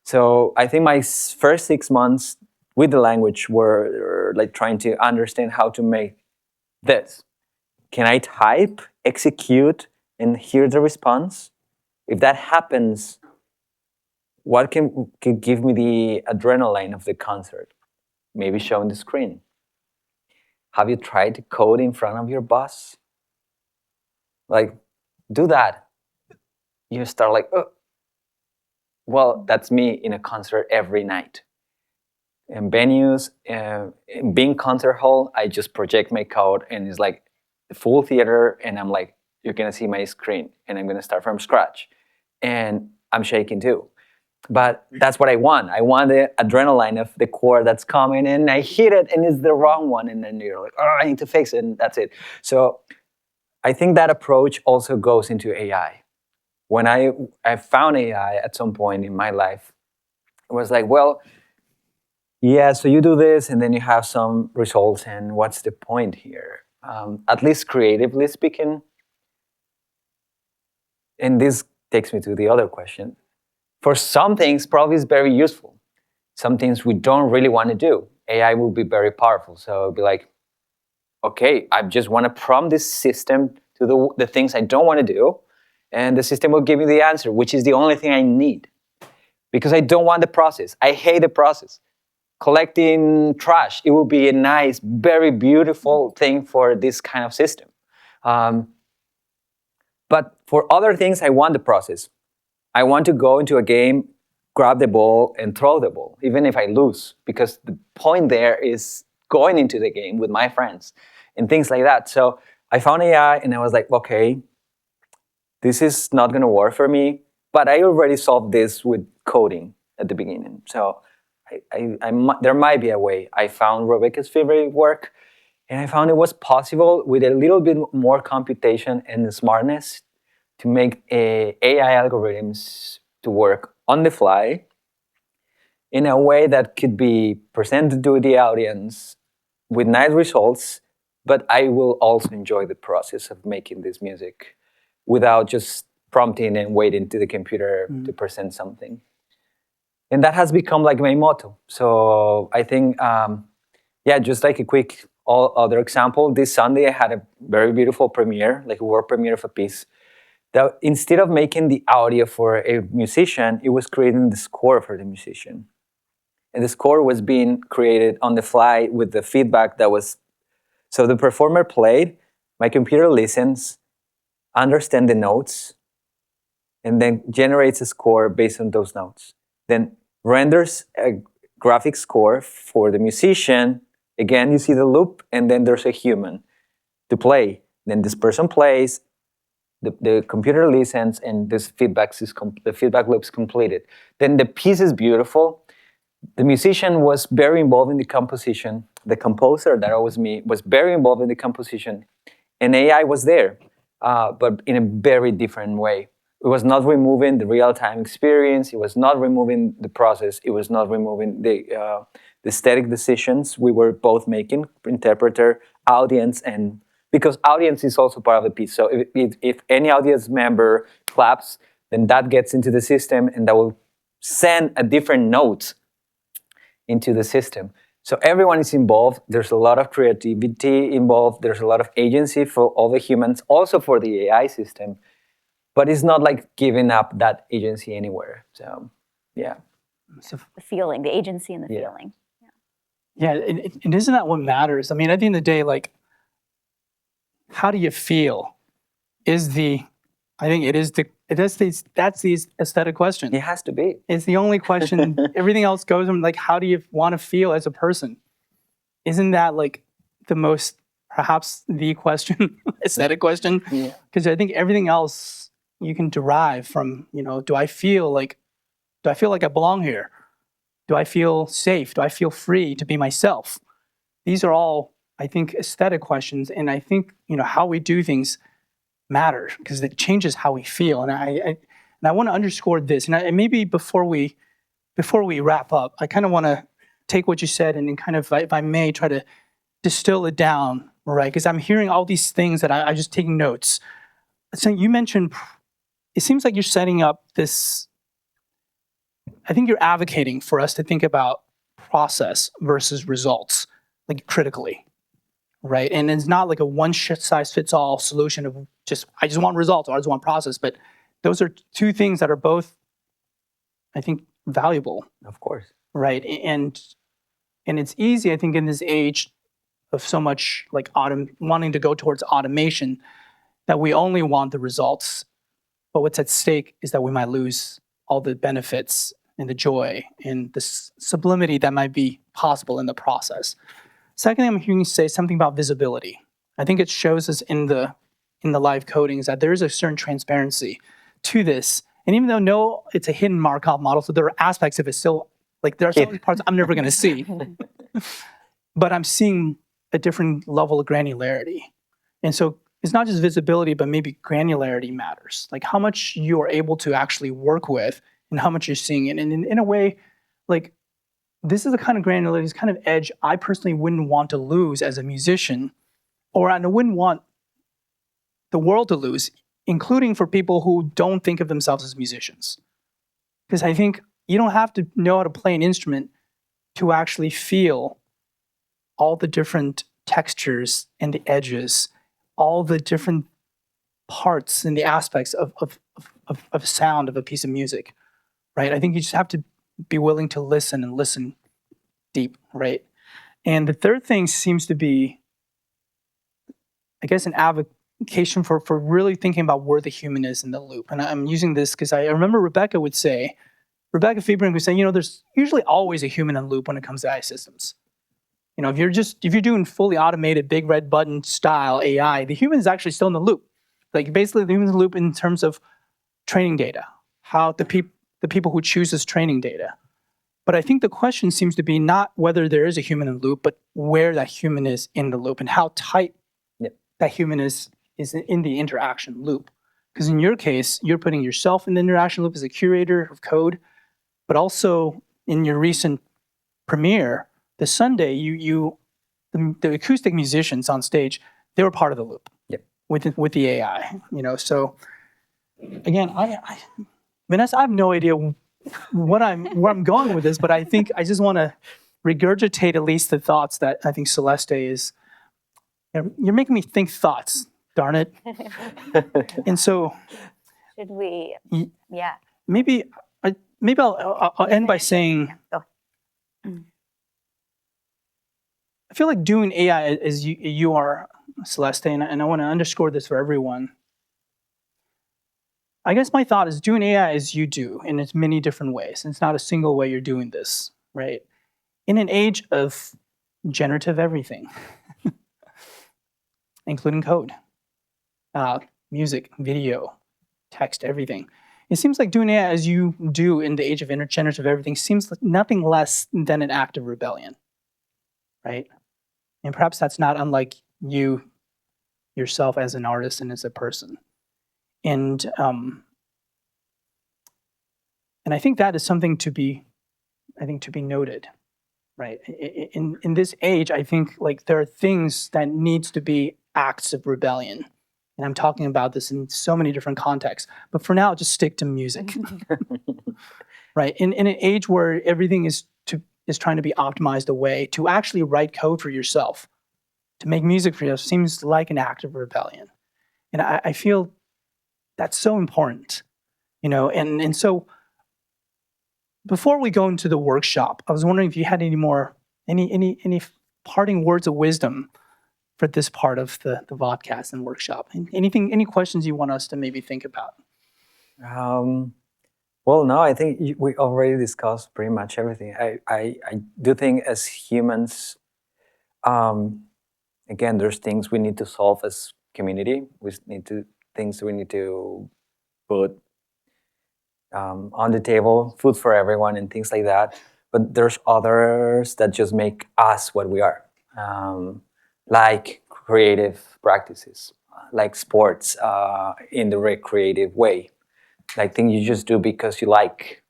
So I think my first 6 months with the language were like trying to understand how to make this. Can I type, execute, and hear the response? If that happens, what can give me the adrenaline of the concert? Maybe showing the screen. Have you tried to code in front of your boss? Like, do that. You start like, oh. Well, that's me in a concert every night. in venues, in being concert hall, I just project my code and it's like the full theater, and I'm like, you're gonna see my screen, and I'm gonna start from scratch, and I'm shaking too. But that's what I want. I want the adrenaline of the chord that's coming, and I hit it, and it's the wrong one, and then you're like, oh, I need to fix it, and that's it. So I think that approach also goes into AI. When I found AI at some point in my life, it was like, well, yeah, so you do this, and then you have some results, and what's the point here? At least creatively speaking. And this takes me to the other question. For some things, probably it's very useful. Some things we don't really want to do. AI will be very powerful. So it'll be like, okay, I just want to prompt this system to the things I don't want to do, and the system will give me the answer, which is the only thing I need. Because I don't want the process. I hate the process. Collecting trash, it will be a nice, very beautiful thing for this kind of system. But for other things, I want the process. I want to go into a game, grab the ball, and throw the ball, even if I lose, because the point there is going into the game with my friends and things like that. So I found AI, and I was like, okay, this is not going to work for me, but I already solved this with coding at the beginning. So there might be a way. I found Rebecca's favorite work, and I found it was possible with a little bit more computation and smartness to make AI algorithms to work on the fly in a way that could be presented to the audience with nice results, but I will also enjoy the process of making this music without just prompting and waiting to the computer to present something. And that has become like my motto. So I think, just like a quick other example, this Sunday I had a very beautiful premiere, like a world premiere of a piece. That instead of making the audio for a musician, it was creating the score for the musician. And the score was being created on the fly with the feedback that was... So the performer played, my computer listens, understands the notes, and then generates a score based on those notes. Then renders a graphic score for the musician. Again, you see the loop, and then there's a human to play. Then this person plays, the computer listens, and the feedback loop is completed. Then the piece is beautiful. The musician was very involved in the composition. The composer, that was me, was very involved in the composition. And AI was there, but in a very different way. It was not removing the real-time experience. It was not removing the process. It was not removing the aesthetic decisions we were both making, interpreter, audience, and because audience is also part of the piece. So if any audience member claps, then that gets into the system, and that will send a different note into the system. So everyone is involved. There's a lot of creativity involved. There's a lot of agency for all the humans, also for the AI system. But it's not like giving up that agency anywhere. So, yeah. The feeling, the agency and the feeling. Yeah, and isn't that what matters? I mean, at the end of the day, like, how do you feel? That's the aesthetic question. It has to be. It's the only question. Everything else goes from like, how do you want to feel as a person? Isn't that like the most, perhaps the question, aesthetic question? Yeah. Because I think everything else you can derive from, do I feel like I belong here? Do I feel safe? Do I feel free to be myself? These are all, I think, aesthetic questions. And I think, how we do things matter because it changes how we feel. And I want to underscore this. And maybe before we wrap up, I kind of want to take what you said and kind of, if I may, try to distill it down, right? Because I'm hearing all these things that I just taking notes. So you mentioned, it seems like you're setting up this, I think you're advocating for us to think about process versus results, like critically, right? And it's not like a one-size-fits-all solution of I just want results or I just want process, but those are two things that are both, I think, valuable. Of course. Right, and it's easy, I think, in this age of so much like wanting to go towards automation, that we only want the results, but what's at stake is that we might lose all the benefits and the joy and the sublimity that might be possible in the process. Secondly, I'm hearing you say something about visibility. I think it shows us in the live coding is that there is a certain transparency to this. And even though no, it's a hidden Markov model, so there are aspects of it still, like there are some parts I'm never going to see. But I'm seeing a different level of granularity. And so it's not just visibility, but maybe granularity matters. Like how much you are able to actually work with and how much you're seeing it. And in a way, like this is the kind of granularity, this kind of edge I personally wouldn't want to lose as a musician, or I wouldn't want the world to lose, including for people who don't think of themselves as musicians. Because I think you don't have to know how to play an instrument to actually feel all the different textures and the edges, all the different parts and the aspects of sound of a piece of music, right? I think you just have to be willing to listen and listen deep, right? And the third thing seems to be, I guess, an advocation for really thinking about where the human is in the loop. And I'm using this because I remember Rebecca Fiebrink would say, there's usually always a human in the loop when it comes to AI systems. If you're doing fully automated big red button style AI, the human is actually still in the loop. Like basically the human in the loop in terms of training data, how the people who choose this training data. But I think the question seems to be not whether there is a human in the loop, but where that human is in the loop and how tight that human is in the interaction loop. Because in your case, you're putting yourself in the interaction loop as a curator of code, but also in your recent premiere, the Sunday, the acoustic musicians on stage, they were part of the loop with the AI. So again, Vanessa, I have no idea where I'm going with this, but I think I just want to regurgitate at least the thoughts that I think Celeste is. You're making me think thoughts, darn it. And so, Should we? Yeah. Maybe I'll end by saying, I feel like doing AI as you are, Celeste, and I want to underscore this for everyone. I guess my thought is doing AI as you do in its many different ways. And it's not a single way you're doing this, right? In an age of generative everything, including code, music, video, text, everything. It seems like doing AI as you do in the age of generative everything seems like nothing less than an act of rebellion, right? And perhaps that's not unlike you yourself as an artist and as a person. And I think that is something to be noted, right? In this age, I think like there are things that needs to be acts of rebellion. And I'm talking about this in so many different contexts. But for now, just stick to music, right? In an age where everything is trying to be optimized away, to actually write code for yourself, to make music for yourself seems like an act of rebellion. And I feel that's so important, and so before we go into the workshop, I was wondering if you had any parting words of wisdom for this part of the podcast and workshop. Any questions you want us to maybe think about? Well, no, I think we already discussed pretty much everything. I do think as humans, again, there's things we need to solve as community. Things we need to put on the table, food for everyone and things like that. But there's others that just make us what we are, like creative practices, like sports in the recreative way, like things you just do because you like,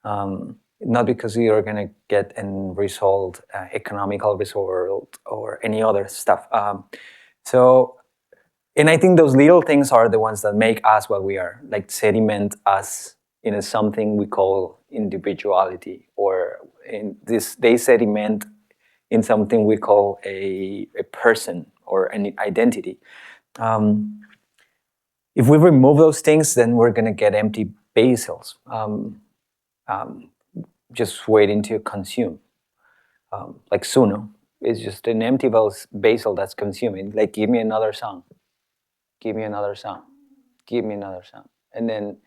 not because you're going to get an result, economical result or any other stuff. And I think those little things are the ones that make us what we are, like sediment us in something we call individuality, or they sediment in something we call a person or an identity. If we remove those things, then we're going to get empty basils, just waiting to consume. Like Suno is just an empty basil that's consuming. Like, give me another song. Give me another song. Give me another song. And then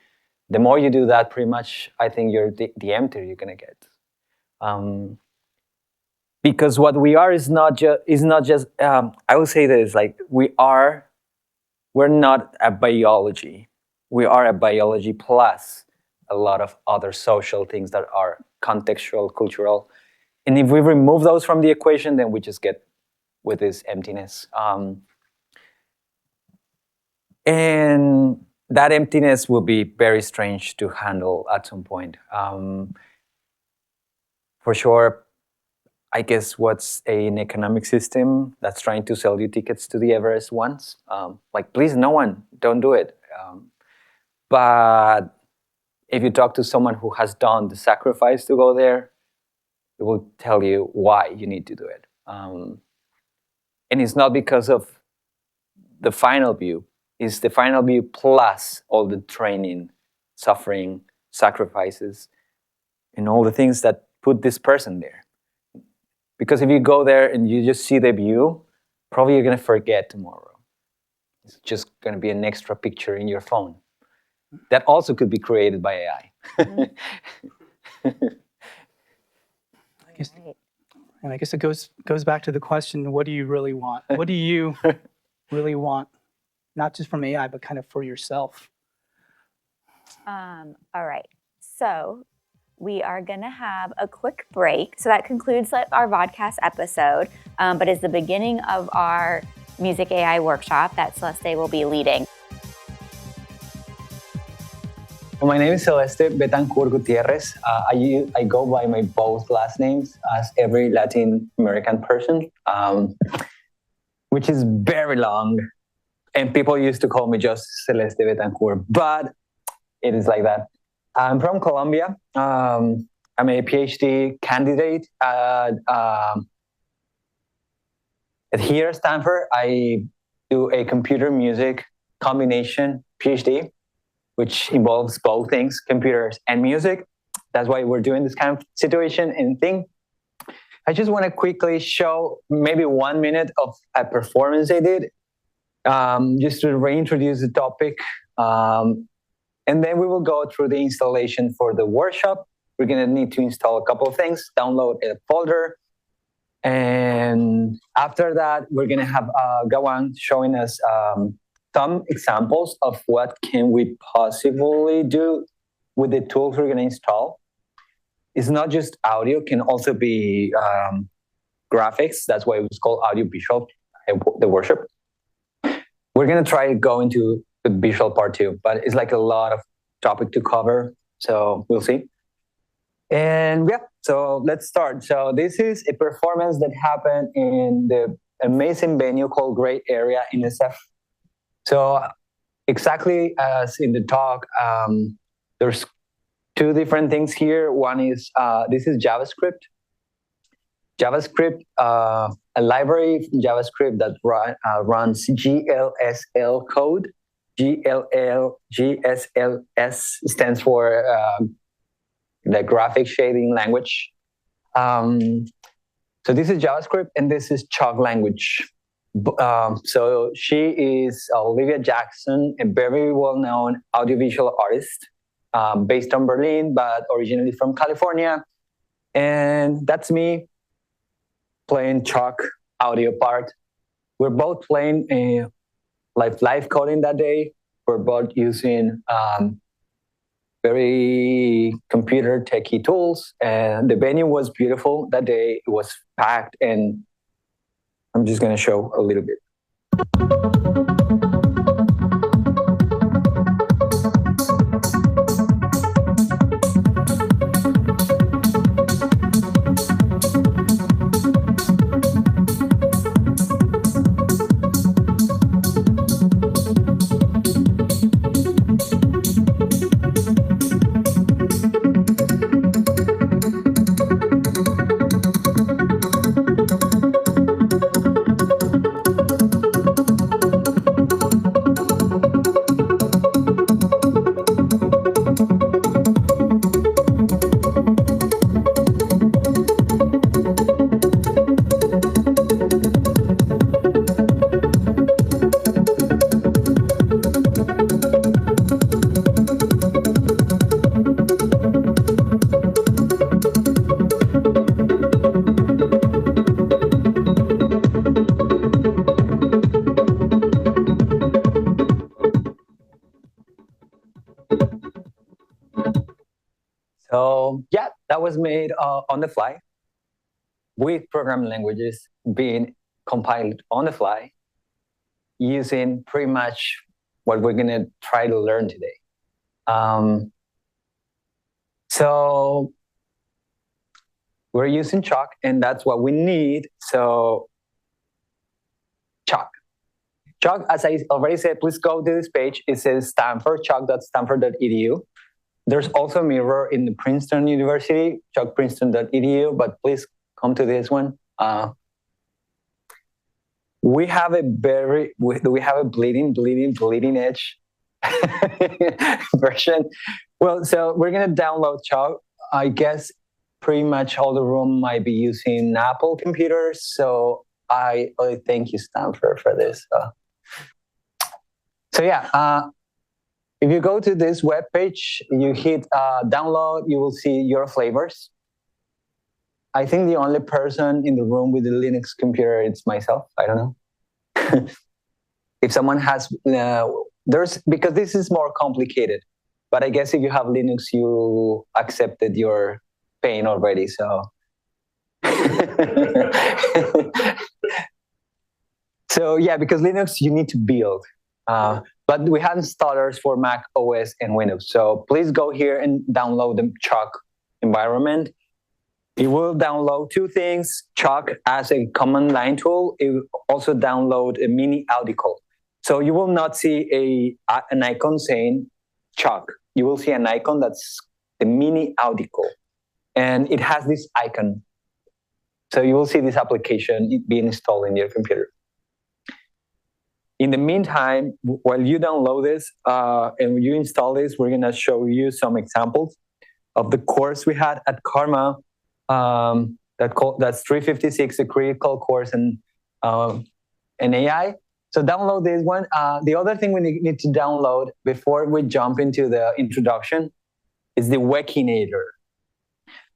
The more you do that, pretty much, I think the emptier you're gonna get. Because what we are is not just. I would say this, like we're not a biology. We are a biology plus a lot of other social things that are contextual, cultural. And if we remove those from the equation, then we just get with this emptiness. And that emptiness will be very strange to handle at some point. For sure, I guess what's an economic system that's trying to sell you tickets to the Everest once? Like, please, no one, don't do it. But if you talk to someone who has done the sacrifice to go there, it will tell you why you need to do it. And it's not because of the final view. It's the final view plus all the training, suffering, sacrifices, and all the things that put this person there. Because if you go there and you just see the view, probably you're going to forget tomorrow. It's just going to be an extra picture in your phone. That also could be created by AI. And I guess it goes back to the question, what do you really want? What do you really want? Not just from AI, but kind of for yourself. All right. So we are going to have a quick break. So that concludes our vodcast episode, but is the beginning of our Music AI workshop that Celeste will be leading. My name is Celeste Betancur Gutierrez. I go by my both last names as every Latin American person, which is very long. And people used to call me just Celeste Betancur, but it is like that. I'm from Colombia. I'm a PhD candidate here at Stanford. I do a computer music combination PhD, which involves both things, computers and music. That's why we're doing this kind of situation and thing. I just want to quickly show maybe 1 minute of a performance I did, just to reintroduce the topic. And then we will go through the installation for the workshop. We're going to need to install a couple of things, download a folder. And after that, we're going to have Wang showing us some examples of what can we possibly do with the tools we're going to install. It's not just audio, can also be graphics. That's why it's called Audiovisual, the workshop. We're going to try to go into the visual part too, but it's like a lot of topic to cover. So we'll see. And yeah, so let's start. So this is a performance that happened in the amazing venue called Gray Area in SF. So exactly as in the talk, there's two different things here. One is, this is JavaScript. JavaScript, a library from JavaScript that runs GLSL code. GSLS stands for the graphic shading language. So this is JavaScript and this is Chalk language. So she is Olivia Jackson, a very well-known audiovisual artist based on Berlin, but originally from California. And that's me playing Chalk audio part. We're both playing live coding that day. We're both using very computer techie tools, and the venue was beautiful that day. It was packed, and I'm just going to show a little bit. So yeah, that was made on the fly with programming languages being compiled on the fly using pretty much what we're going to try to learn today. So we're using Chalk, and that's what we need. So Chalk. Chalk, as I already said, please go to this page. It says Stanford, chalk.stanford.edu. There's also a mirror in the Princeton University, chalkprinceton.edu, but please come to this one. We have a bleeding edge version. Well, so we're gonna download Chalk. I guess pretty much all the room might be using Apple computers, so I thank you, Stanford, for this. So yeah, if you go to this web page, you hit download, you will see your flavors. I think the only person in the room with a Linux computer is myself. I don't know. If someone has, because this is more complicated. But I guess if you have Linux, you accepted your pain already. So, so yeah, because Linux you need to build. But we have installers for Mac OS and Windows. So please go here and download the Chalk environment. It will download two things, Chalk as a command line tool. It will also download a mini article. So you will not see an icon saying Chalk. You will see an icon that's the mini article. And it has this icon. So you will see this application being installed in your computer. In the meantime, while you download this and you install this, we're going to show you some examples of the course we had at Karma. That's 356, a critical course in AI. So download this one. The other thing we need to download before we jump into the introduction is the Wekinator.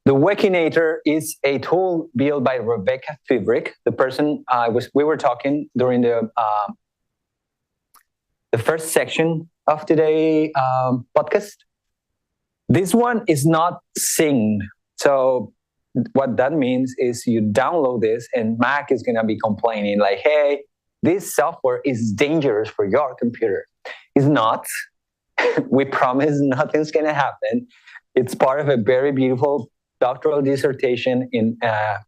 The Wekinator is a tool built by Rebecca Fibrick, the person we were talking during the first section of today's podcast. This one is not synced. So what that means is you download this and Mac is going to be complaining like, hey, this software is dangerous for your computer. It's not. We promise nothing's going to happen. It's part of a very beautiful doctoral dissertation in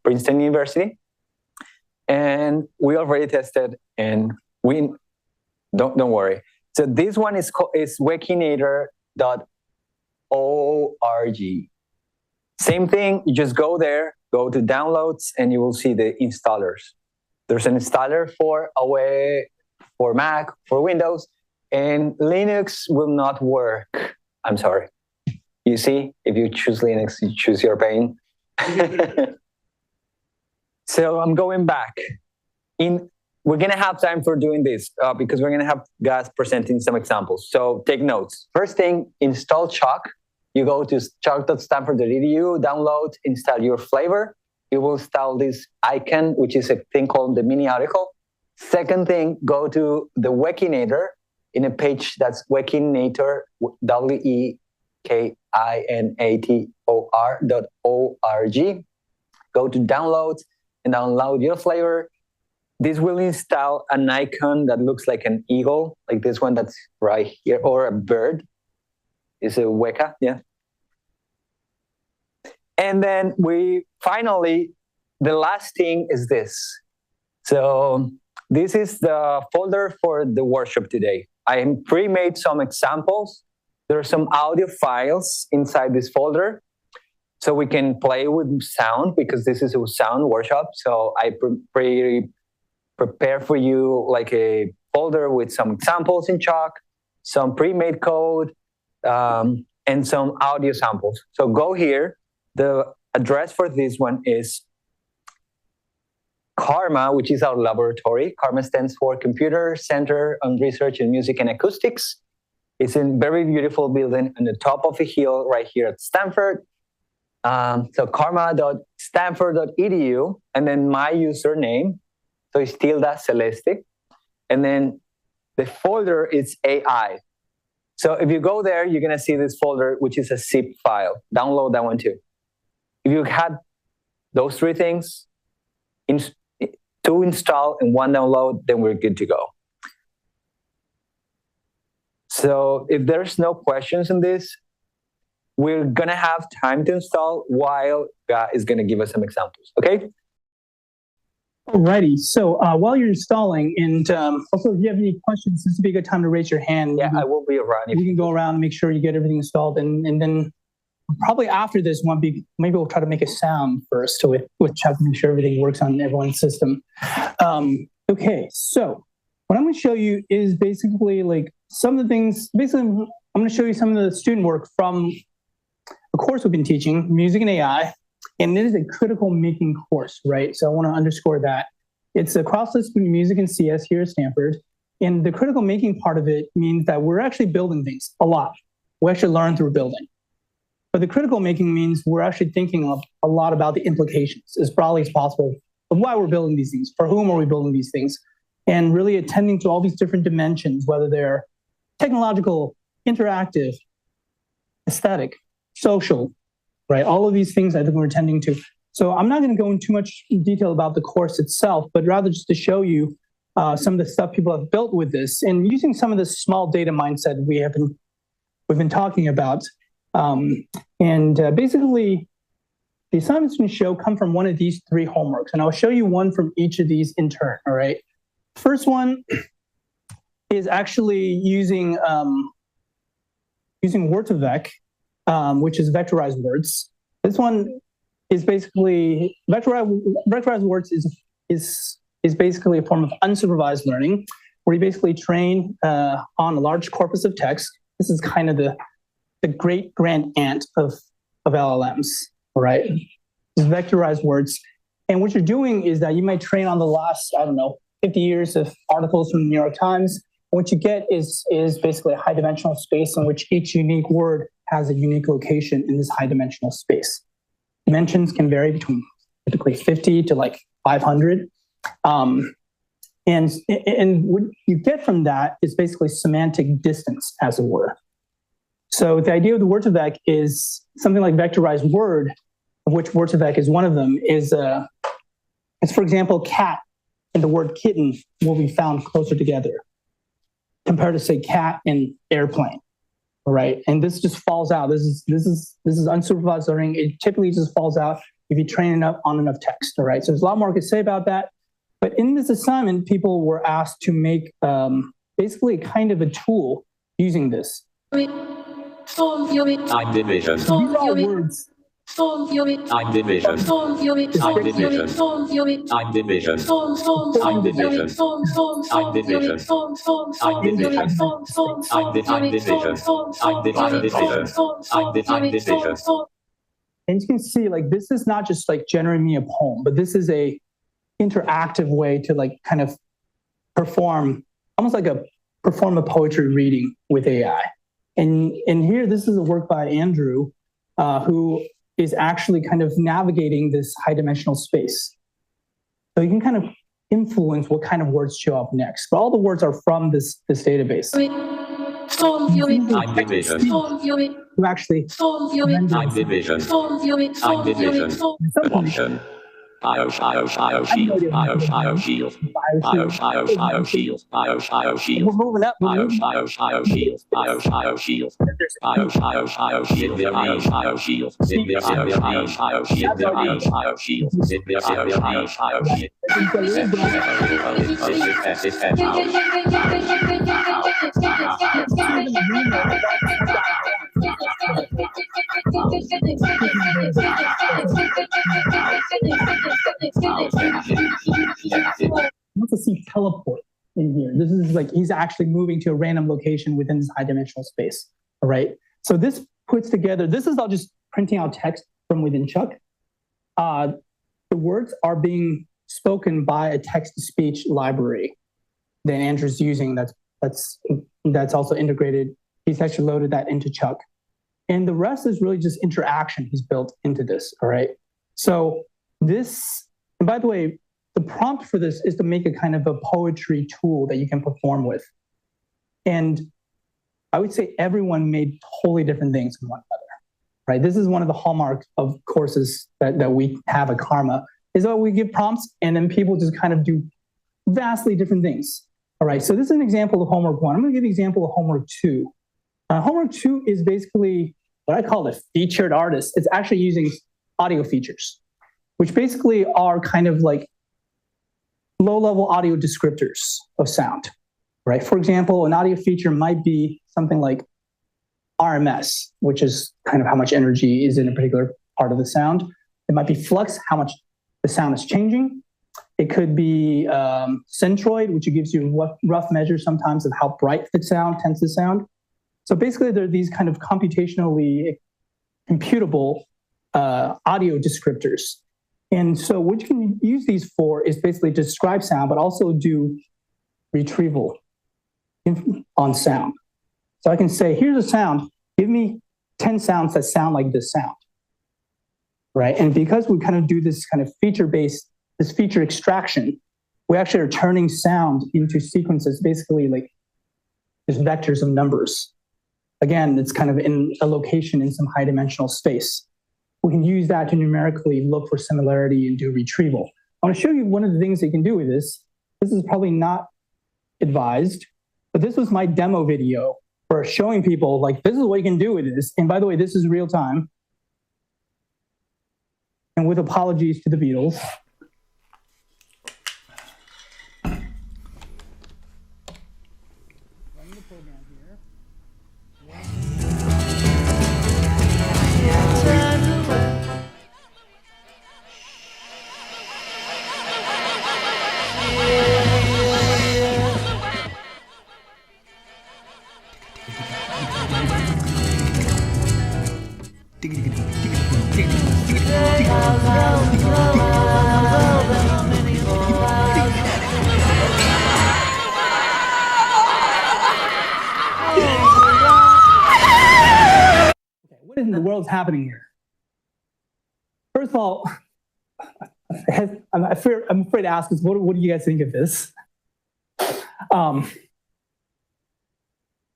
Princeton University. And we already tested and we don't worry. So this one is Wekinator.org. Same thing, you just go there, go to downloads, and you will see the installers. There's an installer for Mac, for Windows, and Linux will not work. I'm sorry. You see, if you choose Linux, you choose your pain. So I'm going back. We're going to have time for doing this because we're going to have guys presenting some examples. So take notes. First thing, install Chalk. You go to chalk.stanford.edu, download, install your flavor. You will install this icon, which is a thing called the mini article. Second thing, go to the Wekinator in a page that's Wekinator, Wekinator.org. Go to downloads and download your flavor. This will install an icon that looks like an eagle, like this one that's right here, or a bird. It's a Weka, yeah. And then the last thing is this. So this is the folder for the workshop today. I pre-made some examples. There are some audio files inside this folder. So we can play with sound because this is a sound workshop. So I prepare for you like a folder with some examples in Chalk, some pre-made code, and some audio samples. So go here. The address for this one is Karma, which is our laboratory. Karma stands for Computer Center on Research in Music and Acoustics. It's a very beautiful building on the top of a hill right here at Stanford. So karma.stanford.edu, and then my username. So it's tilde Celeste. And then the folder is AI. So if you go there, you're going to see this folder, which is a zip file. Download that one too. If you had those three things, two install and one download, then we're good to go. So if there's no questions on this, we're going to have time to install while Ga is going to give us some examples, okay? Alrighty, so while you're installing, and also if you have any questions, this would be a good time to raise your hand. Yeah, I will be around. We can go around and make sure you get everything installed, and then probably after this one, maybe we'll try to make a sound first with Chuck to make sure everything works on everyone's system. Okay, so what I'm going to show you is basically like some of the things. Basically, I'm going to show you some of the student work from a course we've been teaching, Music and AI. And it is a critical making course, right? So I want to underscore that. It's a cross-disciplinary music and CS here at Stanford. And the critical making part of it means that we're actually building things a lot. We actually learn through building. But the critical making means we're actually thinking a lot about the implications as broadly as possible of why we're building these things, for whom are we building these things, and really attending to all these different dimensions, whether they're technological, interactive, aesthetic, social, right? All of these things I think we're attending to. So I'm not going to go into too much detail about the course itself, but rather just to show you some of the stuff people have built with this and using some of the small data mindset we've been talking about. Basically, the assignments we show come from one of these three homeworks, and I'll show you one from each of these in turn. All right. First one is actually using Word2Vec. Which is vectorized words. This one is basically vectorized words is basically a form of unsupervised learning, where you basically train on a large corpus of text. This is kind of the great grand aunt of LLMs, right? Vectorized words, and what you're doing is that you might train on the last 50 years of articles from the New York Times. What you get is basically a high dimensional space in which each unique word has a unique location in this high dimensional space. Dimensions can vary between typically 50 to like 500. And what you get from that is basically semantic distance, as it were. So the idea of the Word2Vec is something like vectorized word, of which Word2Vec is one of them, is for example, cat and the word kitten will be found closer together compared to, say, cat and airplane. Right, and this just falls out. This is unsupervised learning. It typically just falls out if you train it up on enough text. All right, so there's a lot more I could say about that. But in this assignment, people were asked to make basically kind of a tool using this. These are words. I'm division. I'm division. I'm division. I'm division. I'm division. I'm division. I'm division. I'm division. And you can see, like, this is not just like generating me a poem, but this is a interactive way to like kind of perform a poetry reading with AI. And here, this is a work by Andrew, who is actually kind of navigating this high dimensional space. So you can kind of influence what kind of words show up next. But all the words are from this database. I'm division. You actually I'm division. I'm division. Option. We're moving up. Want to see teleport in here. This is like he's actually moving to a random location within this high dimensional space. All right. So this puts together, this is all just printing out text from within Chuck. The words are being spoken by a text-to-speech library that Andrew's using that's also integrated. He's actually loaded that into Chuck. And the rest is really just interaction he's built into this. All right. So this, and by the way, the prompt for this is to make a kind of a poetry tool that you can perform with. And I would say everyone made totally different things from one another, right? This is one of the hallmarks of courses that we have at Karma, is that we give prompts and then people just kind of do vastly different things. All right, so this is an example of homework 1. I'm going to give you an example of homework 2. Homework 2 is basically what I call a featured artist. It's actually using audio features, which basically are kind of like low-level audio descriptors of sound, right? For example, an audio feature might be something like RMS, which is kind of how much energy is in a particular part of the sound. It might be flux, how much the sound is changing. It could be centroid, which gives you rough measure sometimes of how bright the sound tends to sound. So basically, there are these kind of computationally computable audio descriptors. And so what you can use these for is basically to describe sound, but also do retrieval on sound. So I can say, here's a sound, give me 10 sounds that sound like this sound, right? And because we kind of do this kind of feature-based, this feature extraction, we actually are turning sound into sequences, basically like just vectors of numbers. Again, it's kind of in a location in some high-dimensional space. We can use that to numerically look for similarity and do retrieval. I want to show you one of the things that you can do with this. This is probably not advised, but this was my demo video for showing people, like, this is what you can do with this. And by the way, this is real time. And with apologies to the Beatles. What in the world's happening here? First of all, I'm afraid to ask this, what do you guys think of this?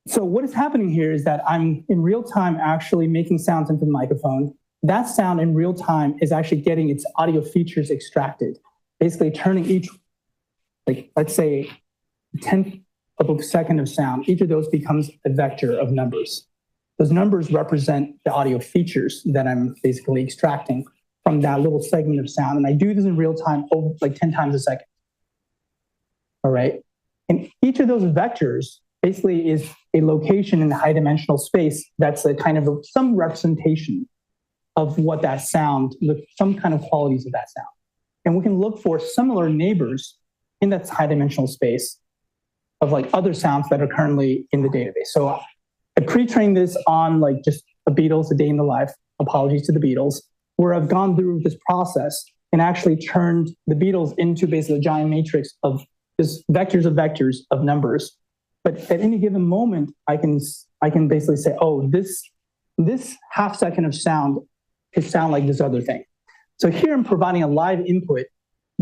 So what is happening here is that I'm in real time actually making sounds into the microphone. That sound in real time is actually getting its audio features extracted, basically turning each, like, let's say, 10th of a second of sound. Each of those becomes a vector of numbers. Those numbers represent the audio features that I'm basically extracting from that little segment of sound. And I do this in real time, like 10 times a second. All right. And each of those vectors basically is a location in the high dimensional space that's a kind of some representation of what that sound, some kind of qualities of that sound. And we can look for similar neighbors in that high dimensional space of like other sounds that are currently in the database. So I pre-trained this on like just the Beatles, A Day in the Life, apologies to the Beatles, where I've gone through this process and actually turned the Beatles into basically a giant matrix of just vectors of numbers. But at any given moment, I can basically say, oh, this half second of sound could sound like this other thing. So here I'm providing a live input,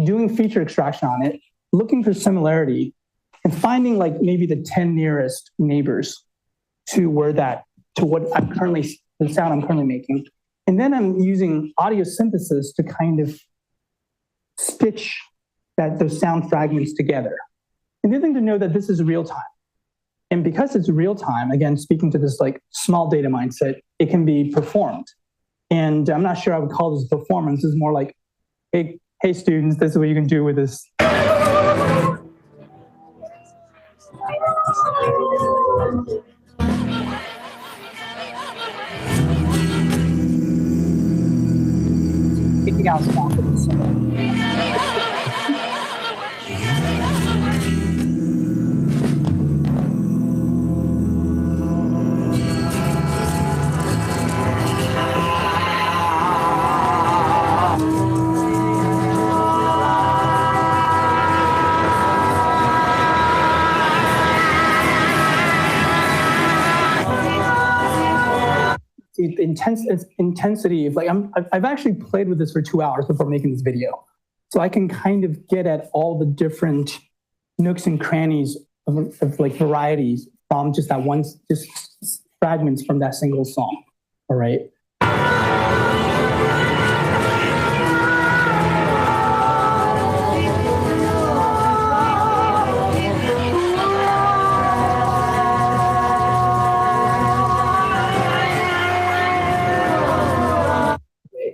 doing feature extraction on it, looking for similarity, and finding like maybe the 10 nearest neighbors to what the sound I'm currently making. And then I'm using audio synthesis to kind of stitch those sound fragments together. And the other thing to know that this is real time. And because it's real time, again, speaking to this like small data mindset, it can be performed. And I'm not sure I would call this performance. It's more like, hey students, this is what you can do with this. Picking out sound. Intensity of like I've actually played with this for 2 hours before making this video, so I can kind of get at all the different nooks and crannies of like varieties from just that one, just fragments from that single song. All right.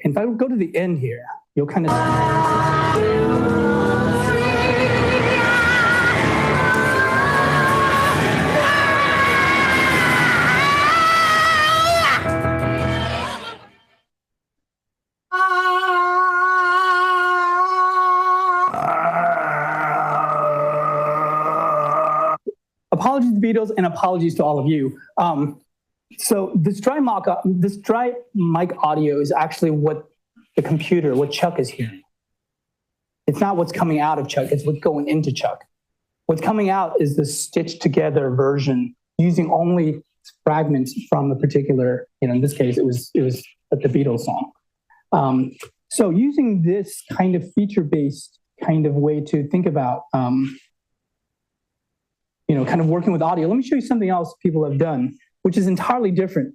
And if I go to the end here, you'll kind of. Apologies to the Beatles and apologies to all of you. So this dry mic audio is actually what Chuck is hearing. It's not what's coming out of Chuck, it's what's going into Chuck. What's coming out is the stitched together version using only fragments from a particular, in this case, it was the Beatles song. So using this kind of feature-based kind of way to think about, kind of working with audio, let me show you something else people have done, which is entirely different,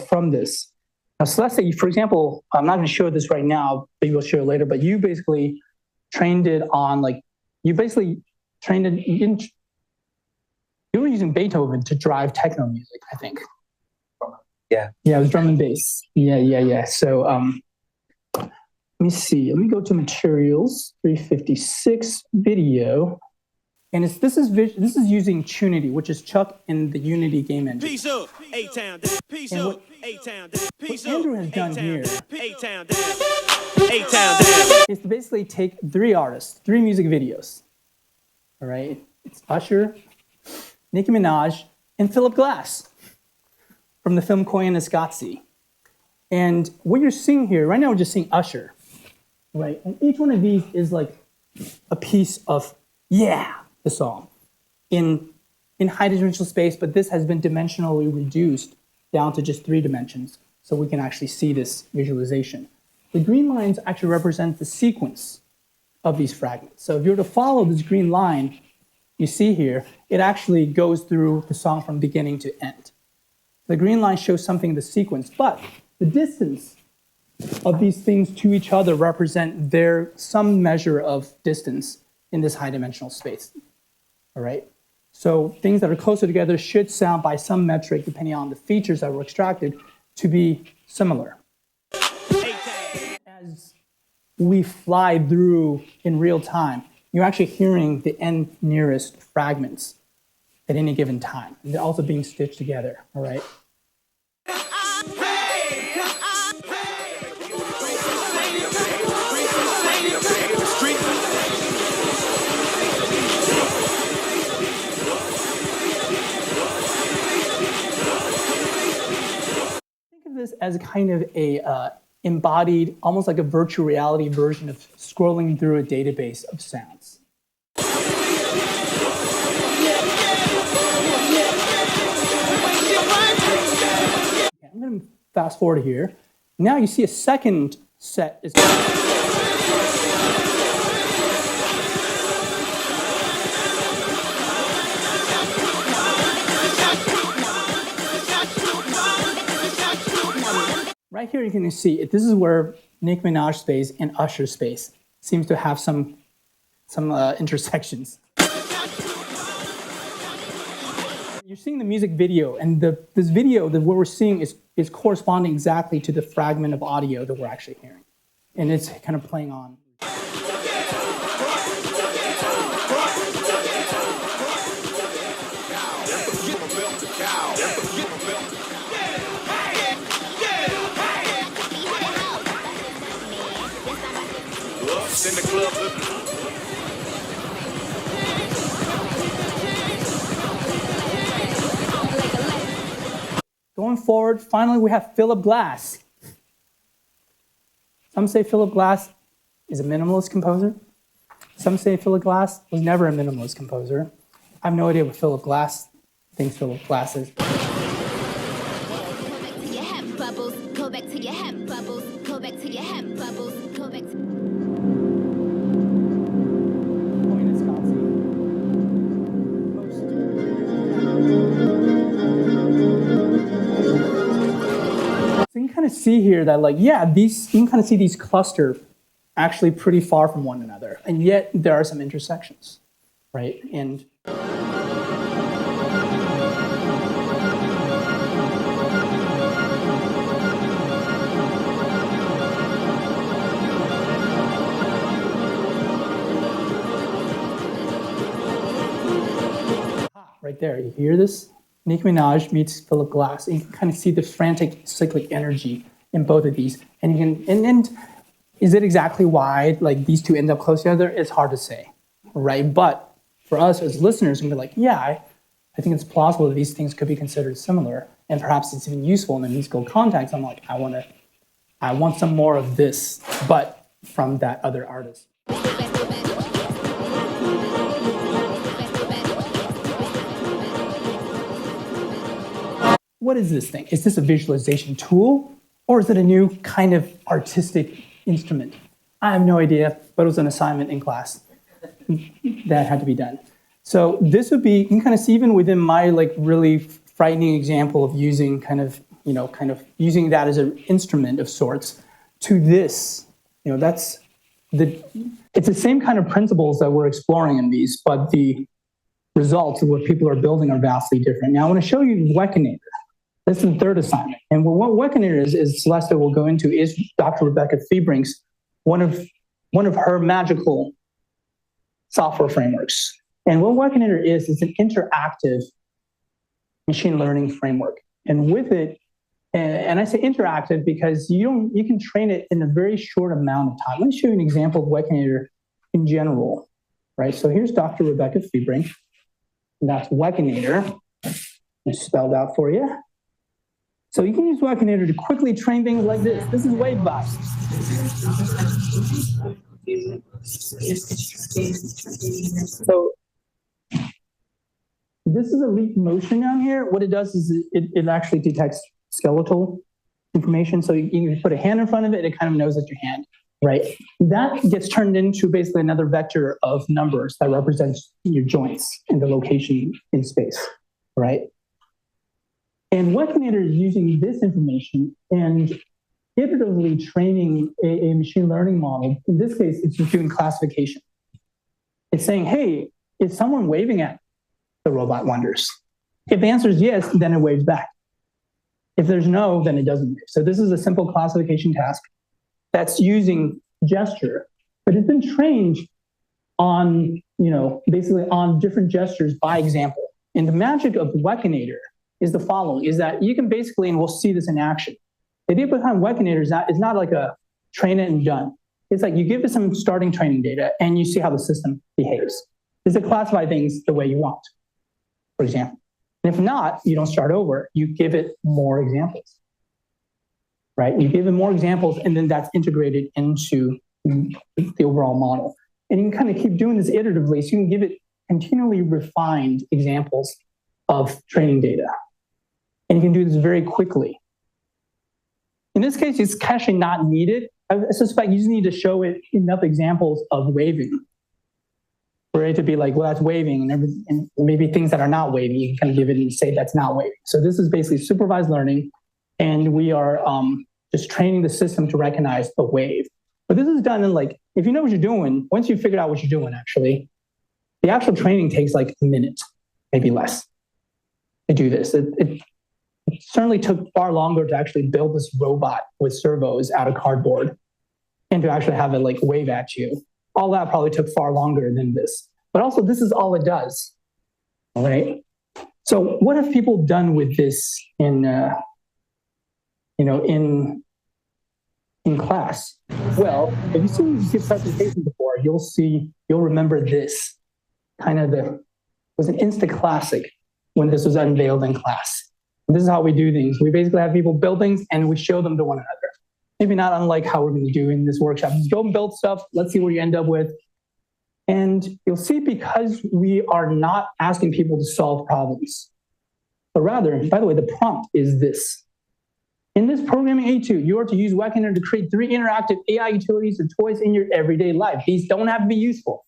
from this. Now, Celeste, for example, I'm not going to show this right now, maybe we'll show it later, but you basically trained it on, you were using Beethoven to drive techno music, I think. Yeah. Yeah, it was drum and bass. Yeah. So let me see. Let me go to materials, 356 video. And this is using Tunity, which is Chuck in the Unity game engine. Peace up, A-Town down. Peace up, A-Town down. Peace What Andrew has done here A-Town down. A-Town down. is to basically take 3 artists, 3 music videos. All right, it's Usher, Nicki Minaj, and Philip Glass from the film Coy and Escazzi. And what you're seeing here, right now we're just seeing Usher, right? And each one of these is like a piece of, the song in high dimensional space, but this has been dimensionally reduced down to just 3 dimensions, so we can actually see this visualization. The green lines actually represent the sequence of these fragments. So if you were to follow this green line you see here, it actually goes through the song from beginning to end. The green line shows something in the sequence, but the distance of these things to each other represent some measure of distance in this high dimensional space. All right? So things that are closer together should sound by some metric, depending on the features that were extracted, to be similar. As we fly through in real time, you're actually hearing the end nearest fragments at any given time. And they're also being stitched together, all right? This as kind of a embodied, almost like a virtual reality version of scrolling through a database of sounds. Okay, I'm going to fast forward here. Now you see a second set is. Right here you can see this is where Nicki Minaj space and Usher space seems to have some intersections. You're seeing the music video, and this video that what we're seeing is corresponding exactly to the fragment of audio that we're actually hearing, and it's kind of playing on. In the club. Going forward, finally we have Philip Glass. Some say Philip Glass is a minimalist composer. Some say Philip Glass was never a minimalist composer. I have no idea what Philip Glass thinks Philip Glass is. Go back to your hemp bubbles. Go back to your hemp bubbles. Go back to. Most see here that like, yeah, these, you can kind of see these cluster actually pretty far from one another. And yet there are some intersections, right? And right there, you hear this? Nicki Minaj meets Philip Glass, and you can kind of see the frantic cyclic energy in both of these. And you can, and is it exactly why like these two end up close together? It's hard to say, right? But for us as listeners, we can be like, yeah, I think it's plausible that these things could be considered similar, and perhaps it's even useful in a musical context. I'm like, I want some more of this, but from that other artist. What is this thing? Is this a visualization tool, or is it a new kind of artistic instrument? I have no idea, but it was an assignment in class that had to be done. So this would be, you can kind of see even within my like really frightening example of using kind of using that as an instrument of sorts to this, it's the same kind of principles that we're exploring in these, but the results of what people are building are vastly different. Now I want to show you Wekinator. This is the third assignment. And what Wekinator is Celeste will go into, is Dr. Rebecca Fiebring's one of her magical software frameworks. And what Wekinator is an interactive machine learning framework. And with it, and I say interactive because you can train it in a very short amount of time. Let me show you an example of Wekinator in general, right? So here's Dr. Rebecca Fiebring, and that's Wekinator. I spelled out for you. So you can use Wekinator to quickly train things like this. This is Wavebot. So this is a leap motion down here. What it does is it actually detects skeletal information. So you can put a hand in front of it, it kind of knows it's your hand, right? That gets turned into basically another vector of numbers that represents your joints and the location in space, right? And Wekinator is using this information and iteratively training a machine learning model. In this case, it's just doing classification. It's saying, hey, is someone waving at the robot wonders? If the answer is yes, then it waves back. If there's no, then it doesn't wave. So this is a simple classification task that's using gesture, but it's been trained on, basically on different gestures by example. And the magic of Wekinator is the following, is that you can basically, and we'll see this in action. The idea behind Wekinator is not like a train it and done. It's like you give it some starting training data and you see how the system behaves. Does it classify things the way you want, for example? And if not, you don't start over, you give it more examples, right? You give it more examples and then that's integrated into the overall model. And you can kind of keep doing this iteratively, so you can give it continually refined examples of training data. And you can do this very quickly. In this case, it's actually not needed. I suspect you just need to show it enough examples of waving for it to be like, well, that's waving, and maybe things that are not waving, you can kind of give it and say that's not waving. So this is basically supervised learning, and we are just training the system to recognize the wave. But this is done in like, if you know what you're doing, once you've figured out what you're doing, actually, the actual training takes like a minute, maybe less, to do this. It certainly took far longer to actually build this robot with servos out of cardboard and to actually have it like wave at you. All that probably took far longer than this. But also, this is all it does, all right? So what have people done with this in class? Well, if you've seen this presentation before, you'll remember this kind of was an instant classic when this was unveiled in class. And this is how we do things. We basically have people build things and we show them to one another. Maybe not unlike how we're going to do in this workshop. Just go and build stuff. Let's see what you end up with. And you'll see, because we are not asking people to solve problems, but rather, by the way, the prompt is this. In this programming A2, you are to use Wekinator to create 3 interactive AI utilities or toys in your everyday life. These don't have to be useful.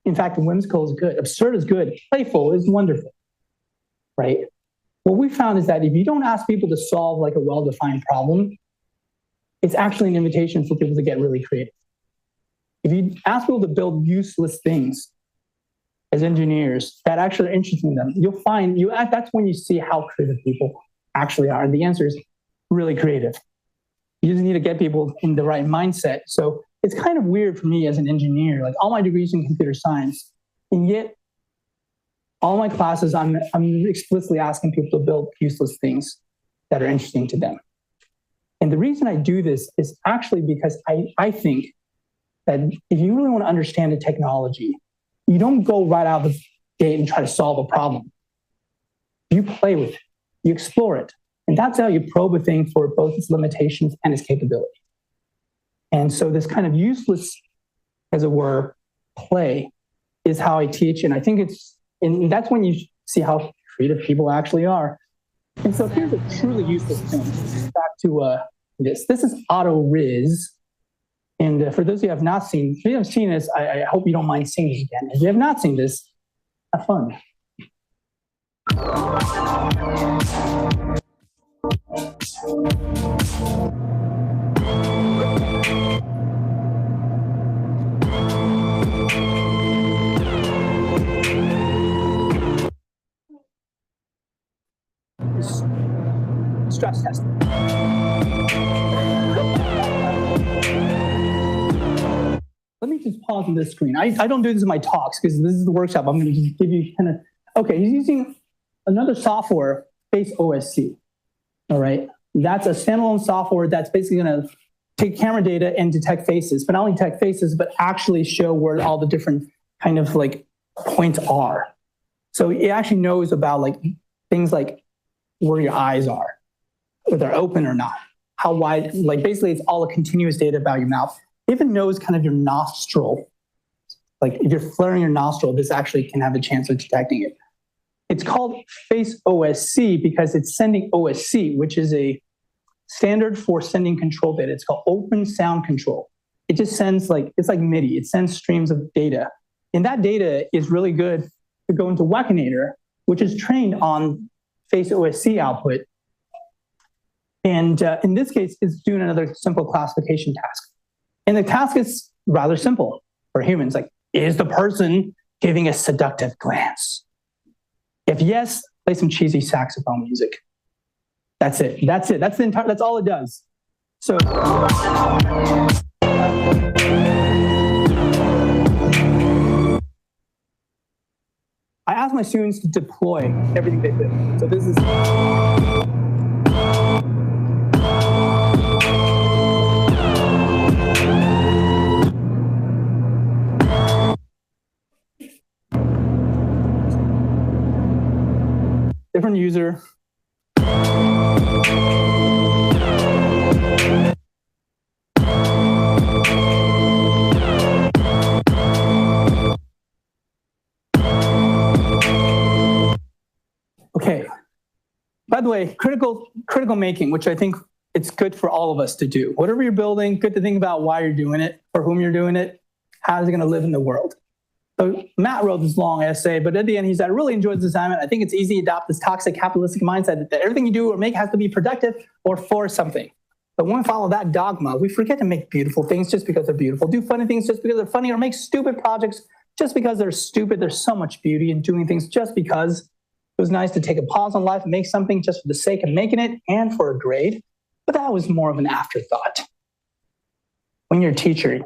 In fact, whimsical is good. Absurd is good. Playful is wonderful, right? What we found is that if you don't ask people to solve like a well-defined problem, it's actually an invitation for people to get really creative. If you ask people to build useless things as engineers that actually are interesting to them, you'll find that's when you see how creative people actually are. And the answer is really creative. You just need to get people in the right mindset. So it's kind of weird for me as an engineer, like all my degrees in computer science, and yet all my classes, I'm explicitly asking people to build useless things that are interesting to them. And the reason I do this is actually because I think that if you really want to understand a technology, you don't go right out of the gate and try to solve a problem. You play with it, you explore it. And that's how you probe a thing for both its limitations and its capability. And so this kind of useless, as it were, play is how I teach. And I think and that's when you see how creative people actually are. And so here's a truly useless thing. Back to this. This is AutoRis. And for those of you who have not seen, if you haven't seen this, I hope you don't mind seeing it again. If you have not seen this, have fun. Stress test. Let me just pause on this screen. I don't do this in my talks because this is the workshop. I'm going to just give you kind of, okay, he's using another software, Face OSC. All right. That's a standalone software that's basically going to take camera data and detect faces, but not only detect faces, but actually show where all the different kind of like points are. So it actually knows about like things like where your eyes are, whether they're open or not, how wide, like basically it's all a continuous data about your mouth. It even knows kind of your nostril. Like if you're flaring your nostril, this actually can have a chance of detecting it. It's called Face OSC because it's sending OSC, which is a standard for sending control data. It's called Open Sound Control. It just sends it's like MIDI. It sends streams of data. And that data is really good to go into Wekinator, which is trained on Face OSC output. And in this case, it's doing another simple classification task. And the task is rather simple for humans. Like, is the person giving a seductive glance? If yes, play some cheesy saxophone music. That's it. That's it. That's all it does. So I ask my students to deploy everything they did. So this is different user. Okay. By the way, critical making, which I think it's good for all of us to do. Whatever you're building, good to think about why you're doing it, for whom you're doing it, how is it going to live in the world. So Matt wrote this long essay, but at the end he said, I really enjoyed this assignment. I think it's easy to adopt this toxic capitalistic mindset that everything you do or make has to be productive or for something. But when we follow that dogma, we forget to make beautiful things just because they're beautiful, do funny things just because they're funny, or make stupid projects just because they're stupid. There's so much beauty in doing things just because it was nice to take a pause on life and make something just for the sake of making it and for a grade. But that was more of an afterthought. When you're a teacher,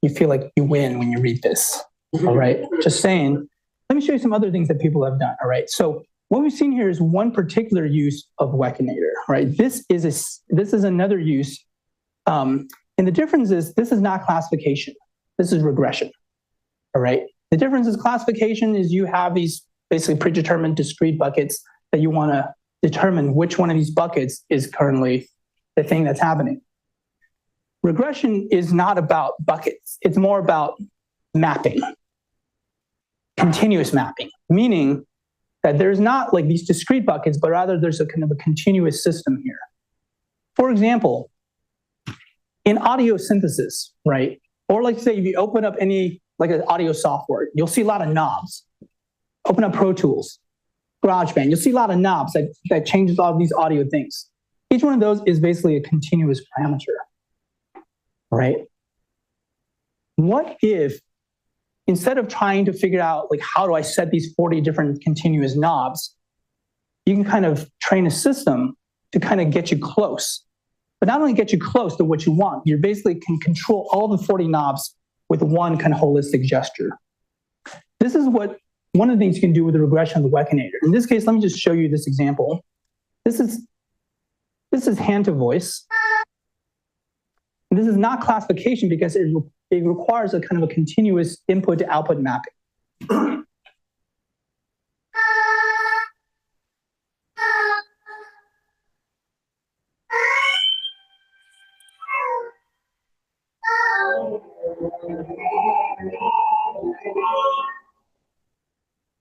you feel like you win when you read this. All right, just saying. Let me show you some other things that people have done. All right, so what we've seen here is one particular use of Wekinator. Right, this is another use, and the difference is this is not classification. This is regression. All right, the difference is classification is you have these basically predetermined discrete buckets that you want to determine which one of these buckets is currently the thing that's happening. Regression is not about buckets. It's more about mapping. Continuous mapping, meaning that there's not like these discrete buckets, but rather there's a kind of a continuous system here. For example, in audio synthesis, right? Or like say, if you open up any, like an audio software, you'll see a lot of knobs. Open up Pro Tools, GarageBand, you'll see a lot of knobs that changes all of these audio things. Each one of those is basically a continuous parameter. right? What if, instead of trying to figure out, like, how do I set these 40 different continuous knobs, you can kind of train a system to kind of get you close. But not only get you close to what you want, you basically can control all the 40 knobs with one kind of holistic gesture. This is what one of the things you can do with the regression of the Wekinator. In this case, let me just show you this example. This is hand to voice. And this is not classification because it requires a kind of a continuous input to output mapping.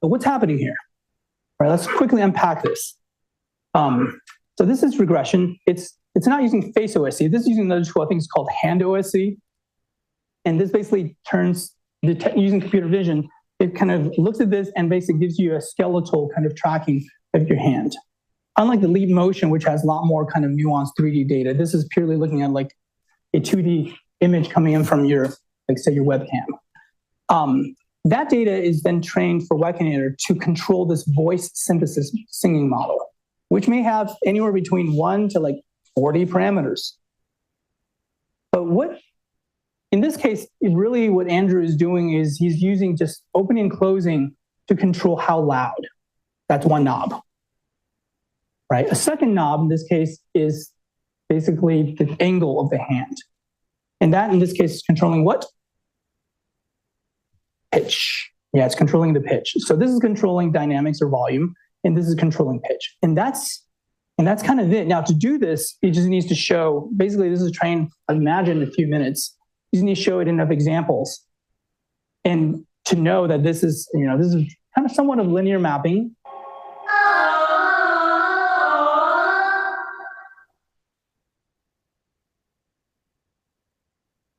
So what's happening here? All right, let's quickly unpack this. So this is regression. It's not using face OSC. This is using another tool, I think it's called hand OSC. And this basically turns, using computer vision, it kind of looks at this and basically gives you a skeletal kind of tracking of your hand. Unlike the leap motion, which has a lot more kind of nuanced 3D data, this is purely looking at like a 2D image coming in from your, like say your webcam. That data is then trained for Wekinator to control this voice synthesis singing model, which may have anywhere between 1 to like 40 parameters. But in this case, really what Andrew is doing is he's using just opening and closing to control how loud. That's one knob, right? A second knob in this case is basically the angle of the hand. And that in this case is controlling what? Pitch. Yeah, it's controlling the pitch. So this is controlling dynamics or volume, and this is controlling pitch. And that's kind of it. Now to do this, it just needs to show, basically this is trained, imagine a few minutes. You just need to show it enough examples. And to know that this is kind of somewhat of linear mapping.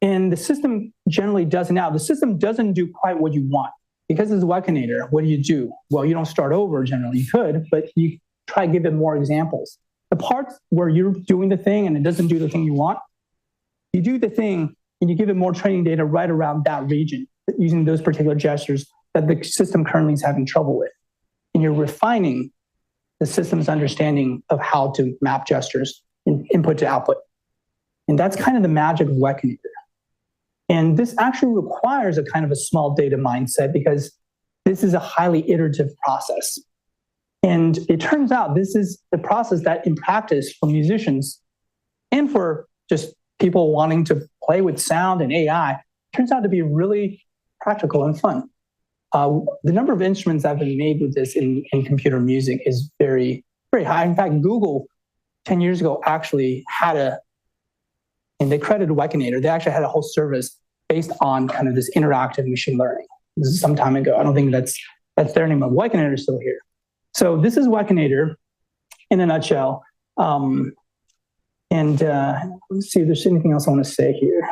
And the system generally doesn't. Now, the system doesn't do quite what you want. Because it's Wekinator, what do? Well, you don't start over generally. You could, but you try to give it more examples. The parts where you're doing the thing and it doesn't do the thing you want, you do the thing and you give it more training data right around that region using those particular gestures that the system currently is having trouble with. And you're refining the system's understanding of how to map gestures in input to output. And that's kind of the magic of Wekinator. And this actually requires a kind of a small data mindset because this is a highly iterative process. And it turns out this is the process that in practice for musicians and for just people wanting to play with sound and AI, turns out to be really practical and fun. The number of instruments that have been made with this in computer music is very, very high. In fact, Google 10 years ago actually had and they credited Wekinator. They actually had a whole service based on kind of this interactive machine learning. This is some time ago. I don't think that's there anymore. Wekinator is still here. So this is Wekinator in a nutshell. Let's see if there's anything else I want to say here.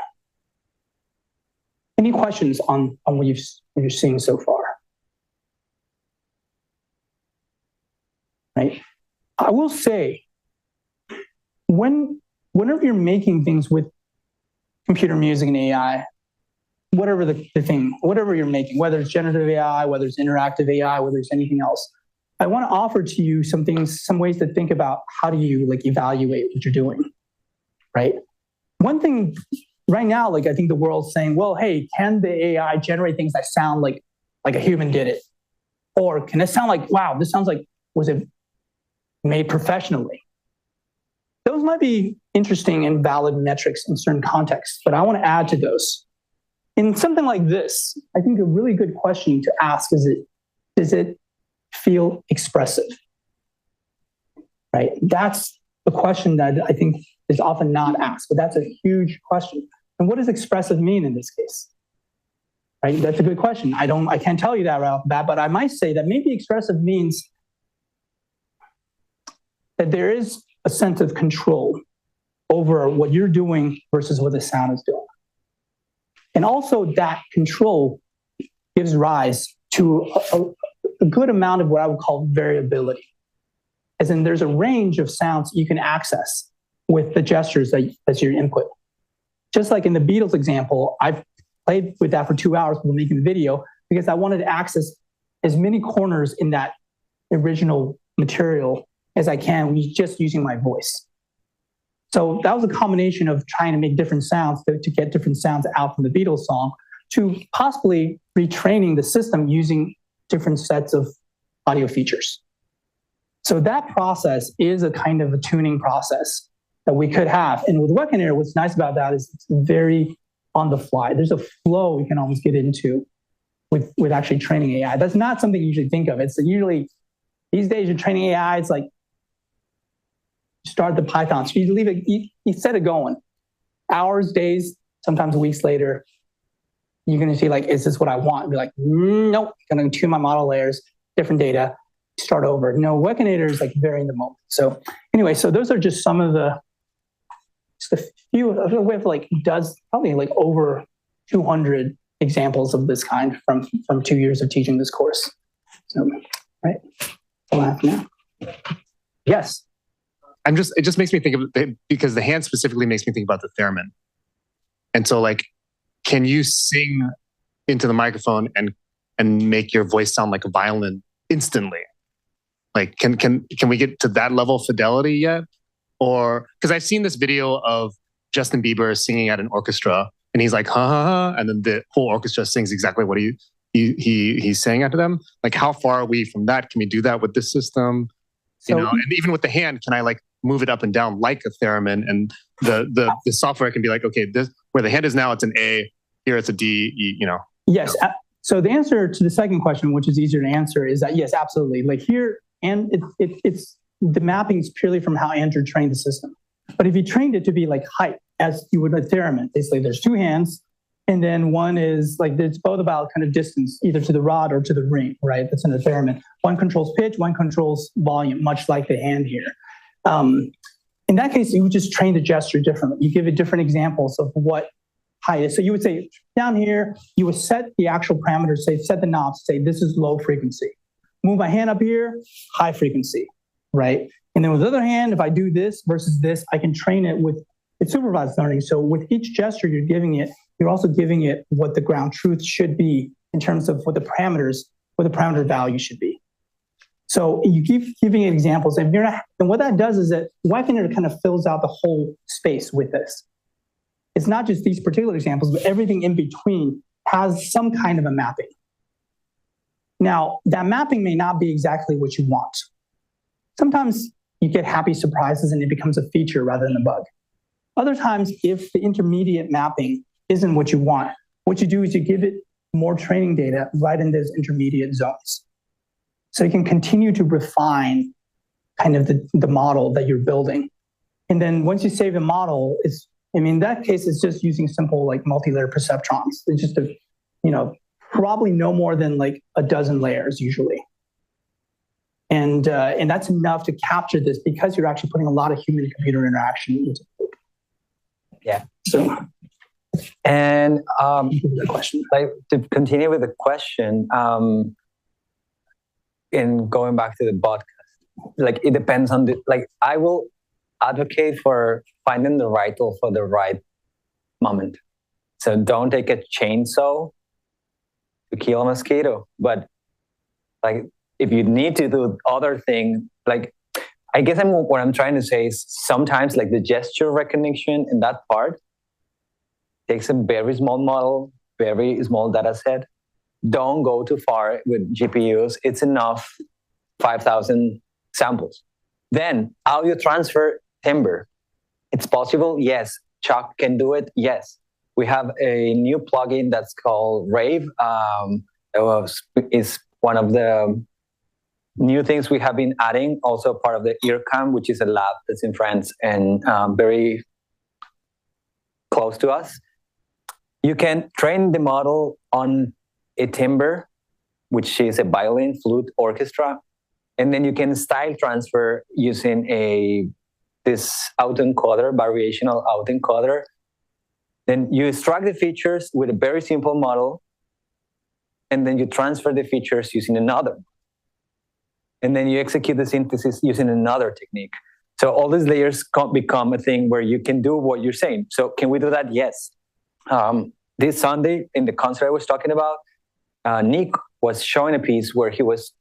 Any questions on what you're seeing so far? Right. I will say, whenever you're making things with computer music and AI, whatever the thing, whatever you're making, whether it's generative AI, whether it's interactive AI, whether it's anything else, I want to offer to you some ways to think about how do you like evaluate what you're doing, right? One thing right now, like I think the world's saying, well, hey, can the AI generate things that sound like a human did it? Or can it sound like, wow, this sounds like, was it made professionally? Those might be interesting and valid metrics in certain contexts, but I want to add to those. In something like this, I think a really good question to ask is, does it feel expressive? Right? That's a question that I think is often not asked, but that's a huge question. And what does expressive mean in this case? Right? That's a good question. I can't tell you that right off the bat, but I might say that maybe expressive means that there is a sense of control over what you're doing versus what the sound is doing. And also that control gives rise to a good amount of what I would call variability. As in there's a range of sounds you can access with the gestures that's your input. just like in the Beatles example, I've played with that for 2 hours while making the video because I wanted to access as many corners in that original material as I can, just using my voice. So that was a combination of trying to make different sounds to get different sounds out from the Beatles song to possibly retraining the system using different sets of audio features. So that process is a kind of a tuning process that we could have. And with Wekinator, what's nice about that is it's very on the fly. There's a flow we can almost get into with actually training AI. That's not something you usually think of. It's usually, these days you're training AI, it's like, start the Python. So you leave it, you set it going. Hours, days, sometimes weeks later, you're gonna see like, is this what I want? Be like, nope, I'm gonna tune my model layers, different data, start over. No, Wekinator is like very in the moment. So anyway, so those are just some of just a few, we have like probably like over 200 examples of this kind from 2 years of teaching this course. So, right, I'll laugh now. Yes. It just makes me think of it because the hand specifically makes me think about the theremin. And so like, can you sing into the microphone and make your voice sound like a violin instantly? Like, can we get to that level of fidelity yet? Or, because I've seen this video of Justin Bieber singing at an orchestra and he's like, ha ha ha, and then the whole orchestra sings exactly what he's saying after them. Like, how far are we from that? Can we do that with this system? So, and even with the hand, can I like move it up and down like a theremin? And the software can be like, okay, this where the hand is now, it's an A, here it's a D, Yes. So the answer to the second question, which is easier to answer, is that yes, absolutely. Like here, and it's the mapping is purely from how Andrew trained the system. But if you trained it to be like height, as you would a theremin, basically there's two hands, and then one is like, it's both about kind of distance, either to the rod or to the ring, right? That's in a theremin. One controls pitch, one controls volume, much like the hand here. In that case, you would just train the gesture differently. You give it different examples of what height is. So you would say down here, you would set the actual parameters, set the knobs, say this is low frequency. Move my hand up here, high frequency, right? And then with the other hand, if I do this versus this, I can train it with it's supervised learning. So with each gesture you're giving it, you're also giving it what the ground truth should be in terms of what the parameter value should be. So you keep giving it examples, and what that does is that Wekinator kind of fills out the whole space with this. It's not just these particular examples, but everything in between has some kind of a mapping. Now, that mapping may not be exactly what you want. Sometimes you get happy surprises and it becomes a feature rather than a bug. Other times, if the intermediate mapping isn't what you want, what you do is you give it more training data right in those intermediate zones. So you can continue to refine kind of the model that you're building. And then once you save the model, in that case, it's just using simple like multi-layer perceptrons. It's just probably no more than like a dozen layers usually. And that's enough to capture this because you're actually putting a lot of human-computer interaction into it. Yeah. So, and question. like to continue with the question, in going back to the podcast, like it depends on I will advocate for finding the right tool for the right moment. So don't take a chainsaw to kill a mosquito, but like if you need to do other thing, like I guess what I'm trying to say is sometimes like the gesture recognition in that part takes a very small model, very small data set. Don't go too far with GPUs. It's enough 5,000 samples. Then audio transfer timbre. It's possible, yes. Chuck can do it, yes. We have a new plugin that's called Rave. Is one of the new things we have been adding, also part of the EarCam, which is a lab that's in France and very close to us. You can train the model on a timbre, which is a violin, flute, orchestra, and then you can style transfer using this autoencoder, variational autoencoder. Then you extract the features with a very simple model, and then you transfer the features using another. And then you execute the synthesis using another technique. So all these layers become a thing where you can do what you're saying. So can we do that? Yes. This Sunday in the concert I was talking about, Nick was showing a piece where he was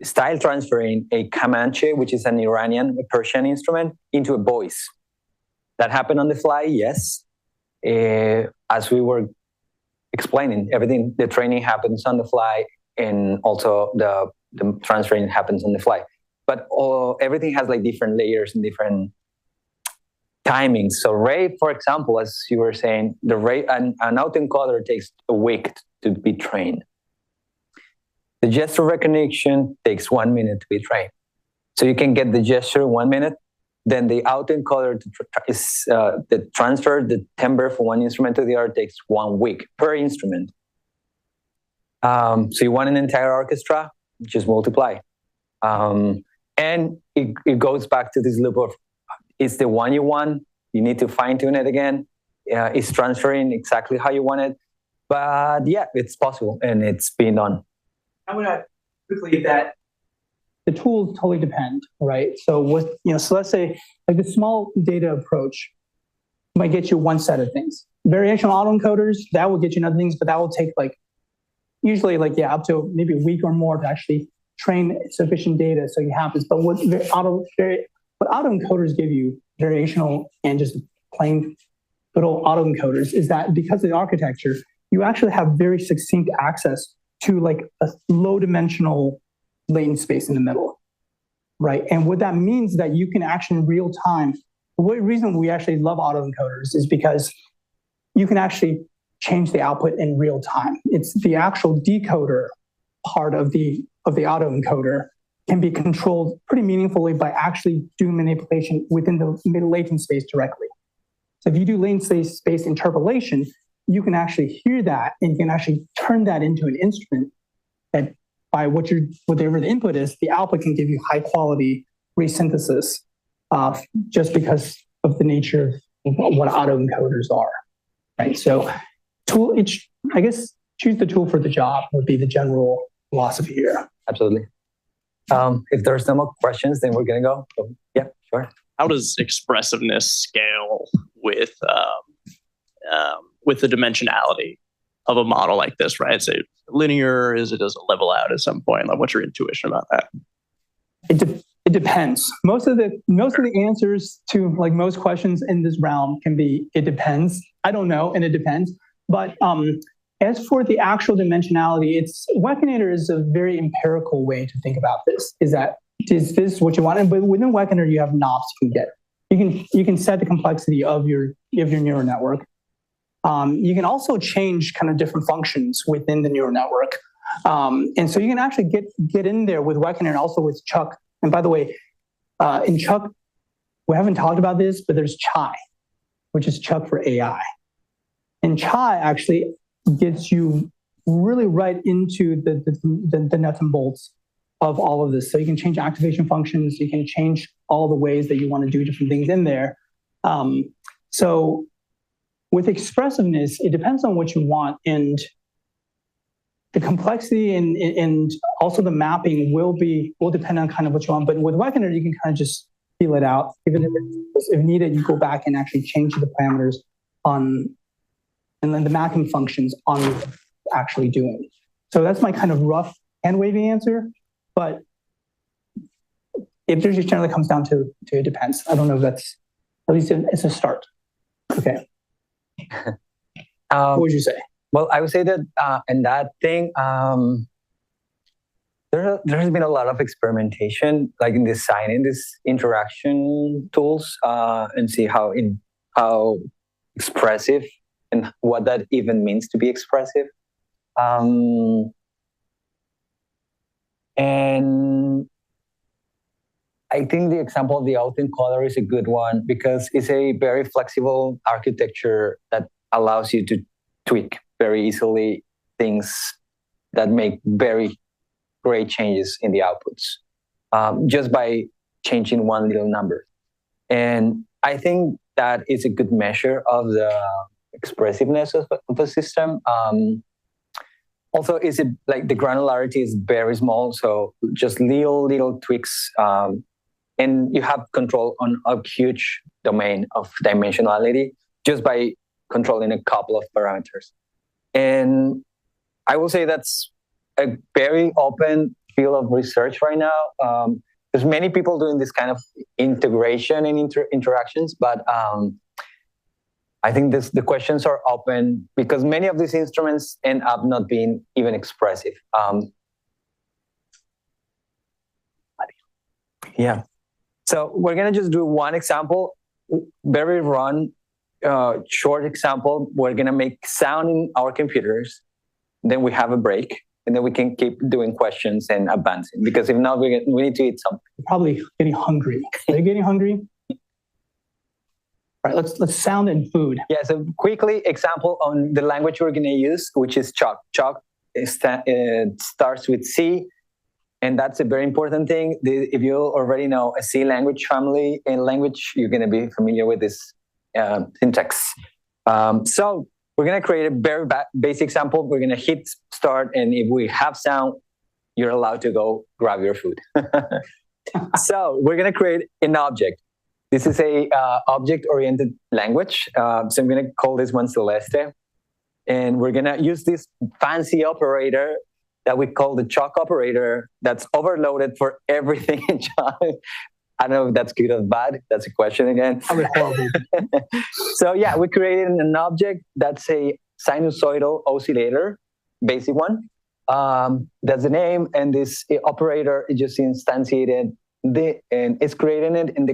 style transferring a Comanche, which is an Iranian Persian instrument, into a voice. That happened on the fly, yes. As we were explaining, everything, the training happens on the fly, and also the transferring happens on the fly. But everything has like different layers and different timings. So Ray, for example, as you were saying, an autoencoder takes a week to be trained. The gesture recognition takes 1 minute to be trained. So you can get the gesture 1 minute, then the autoencoder the transfer, the timbre from one instrument to the other takes 1 week per instrument. So you want an entire orchestra, just multiply. And it goes back to this loop of, it's the one you want, you need to fine tune it again. It's transferring exactly how you want it. But yeah, it's possible and it's being done. I'm going to quickly that the tools totally depend, right? So so let's say like the small data approach might get you one set of things. Variational autoencoders, that will get you other things, but that will take usually up to maybe a week or more to actually train sufficient data so you have this. But what autoencoders give you, variational and just plain good old autoencoders, is that because of the architecture, you actually have very succinct access to a low dimensional latent space in the middle, right? And what that means is that you can actually in real time, the reason we actually love autoencoders is because you can actually change the output in real time. It's the actual decoder part of the autoencoder can be controlled pretty meaningfully by actually doing manipulation within the latent space directly. So if you do latent space interpolation, you can actually hear that and you can actually turn that into an instrument that by whatever the input is, the output can give you high quality resynthesis just because of the nature of what autoencoders are, right? So I guess choose the tool for the job would be the general philosophy here. Absolutely. If there's no more questions, then we're going to go. Yeah, sure. How does expressiveness scale with the dimensionality of a model like this, right? Is it linear? Does it level out at some point? What's your intuition about that? It depends. Most of the answers to most questions in this realm can be, it depends. I don't know, and it depends. But as for the actual dimensionality, Wekinator is a very empirical way to think about this. Is this what you want? But within Wekinator, you have knobs you can get. You can set the complexity of your neural network. You can also change kind of different functions within the neural network. And so you can actually get in there with Wekinator and also with Chuck. And by the way, in Chuck, we haven't talked about this, but there's Chai, which is Chuck for AI. And Chai actually gets you really right into the nuts and bolts of all of this. So you can change activation functions. You can change all the ways that you want to do different things in there. So with expressiveness, it depends on what you want, and the complexity and also the mapping will depend on kind of what you want. But with Wekinator, you can kind of just feel it out. Even if needed, you go back and actually change the parameters and then the mapping functions on what it's actually doing. So that's my kind of rough hand-waving answer. But it just generally comes down to it depends. I don't know if that's, at least it's a start. Okay. What would you say? Well, I would say that in that thing, there has been a lot of experimentation, in designing these interaction tools and see how expressive and what that even means to be expressive. And I think the example of the autoencoder is a good one because it's a very flexible architecture that allows you to tweak very easily things that make very great changes in the outputs just by changing one little number. And I think that is a good measure of the expressiveness of a system. Also, the granularity is very small, so just little tweaks. and you have control on a huge domain of dimensionality just by controlling a couple of parameters. And I will say that's a very open field of research right now. There's many people doing this kind of integration and interactions, but I think the questions are open because many of these instruments end up not being even expressive. Yeah. So we're gonna just do one example, very short example. We're gonna make sound in our computers, then we have a break, and then we can keep doing questions and advancing. Because if not, we need to eat something. You're probably getting hungry. Are you getting hungry? All right, let's sound and food. Yeah. So quickly, example on the language we're gonna use, which is Chalk. Chalk starts with C. And that's a very important thing. If you already know a C language family and language, you're going to be familiar with this syntax. So we're going to create a very basic example. We're going to hit start. And if we have sound, you're allowed to go grab your food. So we're going to create an object. This is a object-oriented language. So I'm going to call this one Celeste. And we're going to use this fancy operator that we call the Chalk operator that's overloaded for everything in Chalk. I don't know if that's good or bad. That's a question again. Probably horrible. So yeah, we created an object that's a sinusoidal oscillator, basic one. That's the name, and this operator is just instantiated and it's creating it and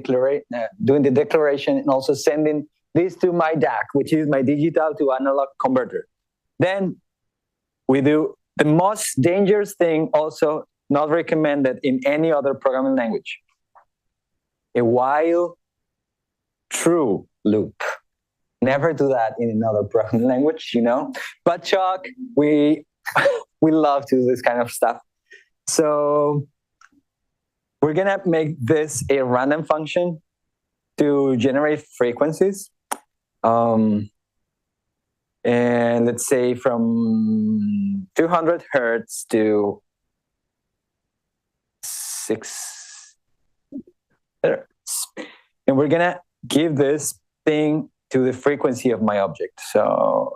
doing the declaration and also sending this to my DAC, which is my digital to analog converter. Then we do the most dangerous thing, also not recommended in any other programming language, a while true loop. Never do that in another programming language, you know. But Chalk, we love to do this kind of stuff. So we're gonna make this a random function to generate frequencies. And let's say from 200 hertz to 6 hertz. And we're gonna give this thing to the frequency of my object. So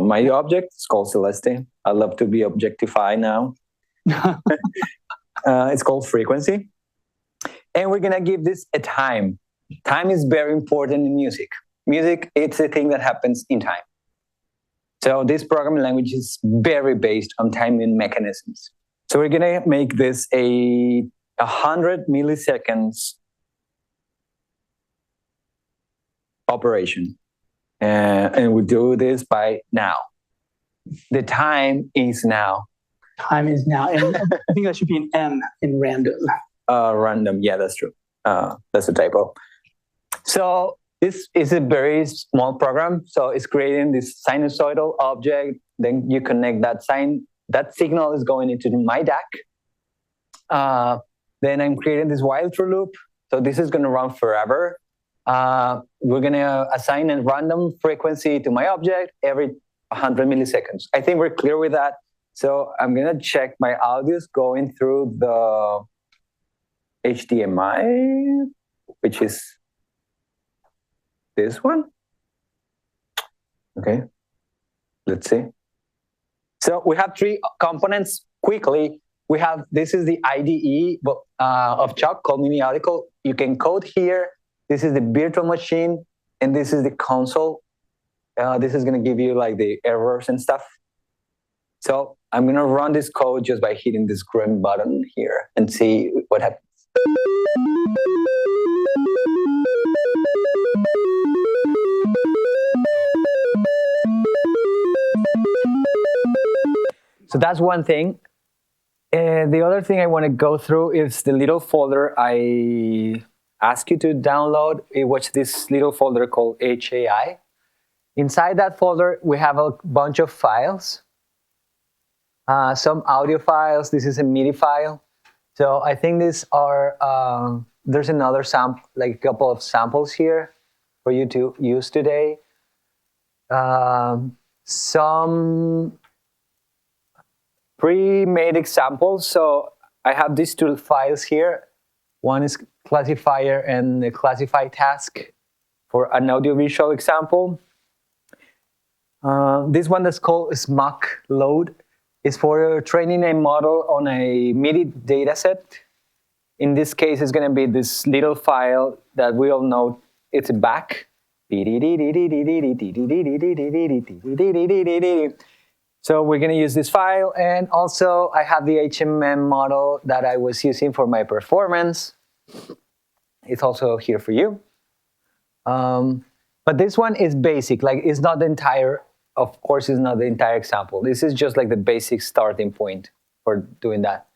my object is called Celeste. I love to be objectified now. It's called frequency. And we're gonna give this a time. Time is very important in music. Music, it's a thing that happens in time. So this programming language is very based on timing mechanisms. So we're gonna make this a 100 milliseconds operation. And we do this by now. The time is now. Time is now. And I think that should be an M in random. Random, yeah, that's true. That's a typo. So this is a very small program. So it's creating this sinusoidal object. Then you connect that signal is going into my DAC. Then I'm creating this while true loop. So this is going to run forever. We're going to assign a random frequency to my object every 100 milliseconds. I think we're clear with that. So I'm going to check my audios going through the HDMI, which is this one. Okay, let's see. So we have three components quickly. This is the IDE of Chalk called Mini Audical. You can code here. This is the virtual machine, and this is the console. This is going to give you like the errors and stuff. So I'm going to run this code just by hitting this green button here and see what happens. So that's one thing. And the other thing I want to go through is the little folder I asked you to download. It was this little folder called HAI. Inside that folder, we have a bunch of files. Some audio files. This is a MIDI file. So I think these are, there's another sample, like a couple of samples here for you to use today. Some pre-made examples. So I have these two files here. One is classifier and the classify task for an audiovisual example. This one that's called smock load is for training a model on a MIDI data set. In this case, it's going to be this little file that we all know it's a back. So we're going to use this file, and also I have the HMM model that I was using for my performance. It's also here for you. But this one is basic, like it's not the entire, of course it's not the entire example. This is just like the basic starting point for doing that.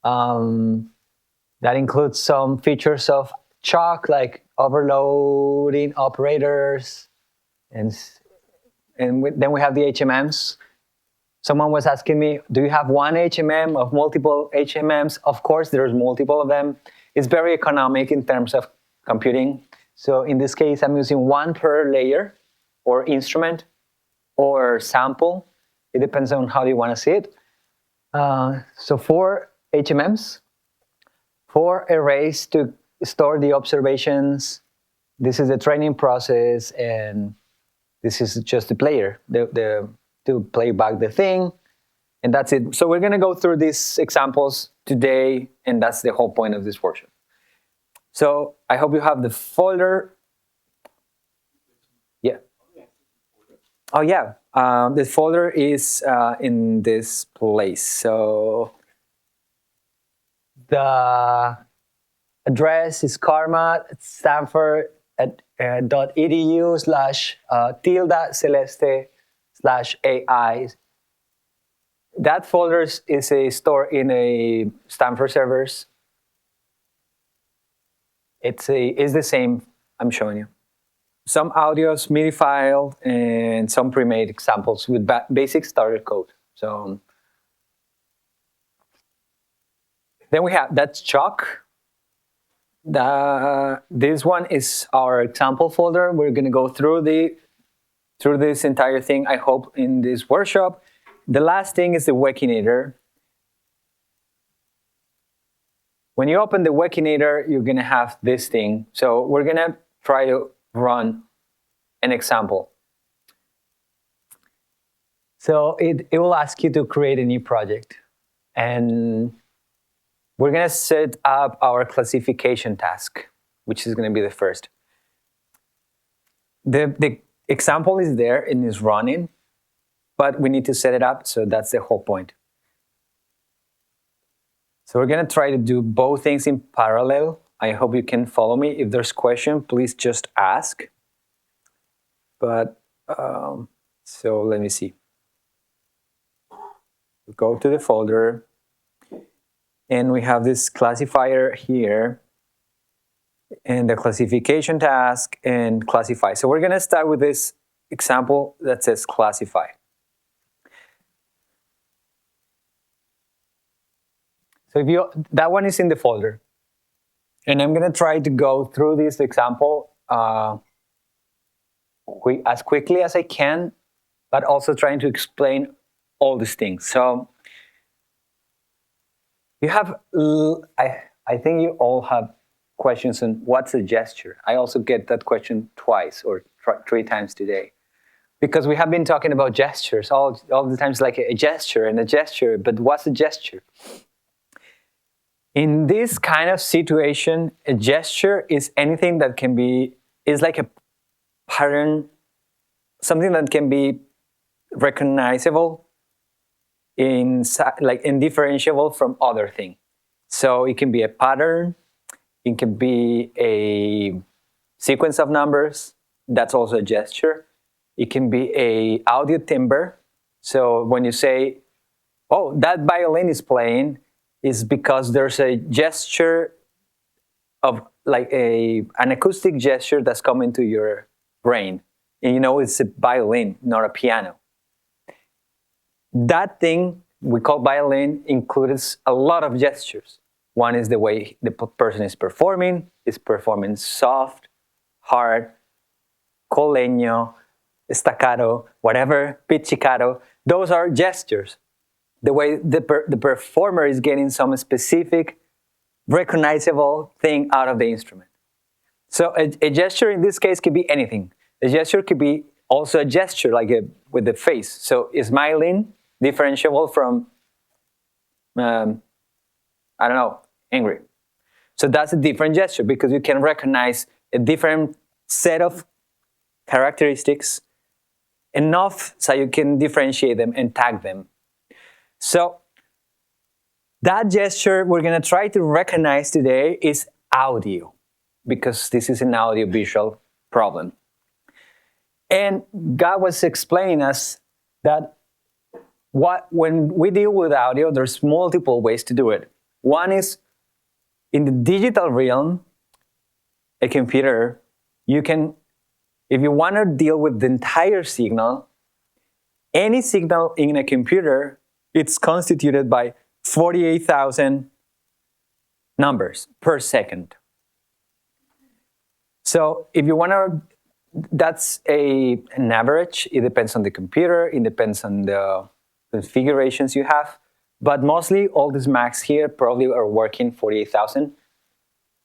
That includes some features of Chalk, like overloading operators, and then we have the HMMs. Someone was asking me, do you have one HMM of multiple HMMs? Of course, there's multiple of them. It's very economic in terms of computing. So in this case, I'm using one per layer or instrument or sample. It depends on how you want to see it. So 4 HMMs, 4 arrays to store the observations. This is the training process, and this is just the player to play back the thing, and that's it. So we're going to go through these examples today, and that's the whole point of this workshop. So I hope you have the folder. Yeah. Oh yeah, this folder is in this place. So the address is karma@stanford.edu/tilde celeste/AI. That folder is a store in a Stanford servers. It's the same I'm showing you. Some audios, MIDI file, and some pre-made examples with basic starter code. So then we have, that's Chalk. This one is our example folder. We're going to go through this entire thing, I hope, in this workshop. The last thing is the Wekinator. When you open the Wekinator, you're going to have this thing. So we're going to try to run an example. So it will ask you to create a new project. And we're going to set up our classification task, which is going to be the first. The example is there and is running, but we need to set it up, so that's the whole point. So we're going to try to do both things in parallel. I hope you can follow me. If there's question, please just ask. But, so let me see. Go to the folder. And we have this classifier here, and the classification task, and classify. So we're going to start with this example that says classify. So that one is in the folder. And I'm going to try to go through this example as quickly as I can, but also trying to explain all these things. So you have, I think you all have questions on what's a gesture. I also get that question twice or 3 times today, because we have been talking about gestures all the times, like a gesture and a gesture, but what's a gesture? In this kind of situation, a gesture is anything that is like a pattern, something that can be recognizable, indifferentiable from other thing. So it can be a pattern, it can be a sequence of numbers, that's also a gesture. It can be a audio timbre. So when you say, oh, that violin is playing, is because there's a gesture of like an acoustic gesture that's coming to your brain. And you know it's a violin, not a piano. That thing we call violin includes a lot of gestures. One is the way the person is performing soft, hard, con legno, staccato, whatever, pizzicato. Those are gestures. The way the performer is getting some specific recognizable thing out of the instrument. So a gesture in this case could be anything. A gesture could be also a gesture like with the face. So is smiling differentiable from, I don't know, angry? So that's a different gesture because you can recognize a different set of characteristics enough so you can differentiate them and tag them. So that gesture we're going to try to recognize today is audio, because this is an audiovisual problem. And God was explaining us that when we deal with audio, there's multiple ways to do it. One is in the digital realm, a computer, you can, if you want to deal with the entire signal, any signal in a computer, it's constituted by 48,000 numbers per second. So if you want to, that's an average. It depends on the computer. It depends on the configurations you have. But mostly all these Macs here probably are working 48,000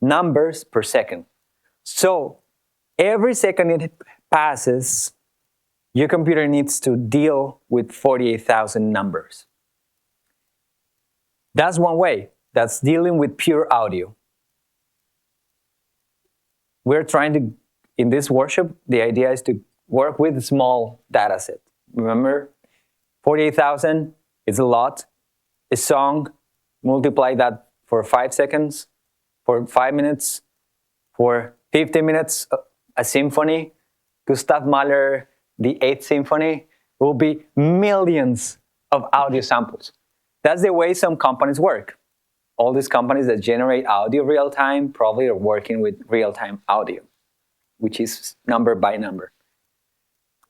numbers per second. So every second it passes, your computer needs to deal with 48,000 numbers. That's one way. That's dealing with pure audio. We're trying to, in this workshop, the idea is to work with a small data set. Remember, 48,000 is a lot. A song, multiply that for 5 seconds, for 5 minutes, for 50 minutes, a symphony. Gustav Mahler, the 8th Symphony, will be millions of audio samples. That's the way some companies work. All these companies that generate audio real time probably are working with real-time audio, which is number by number.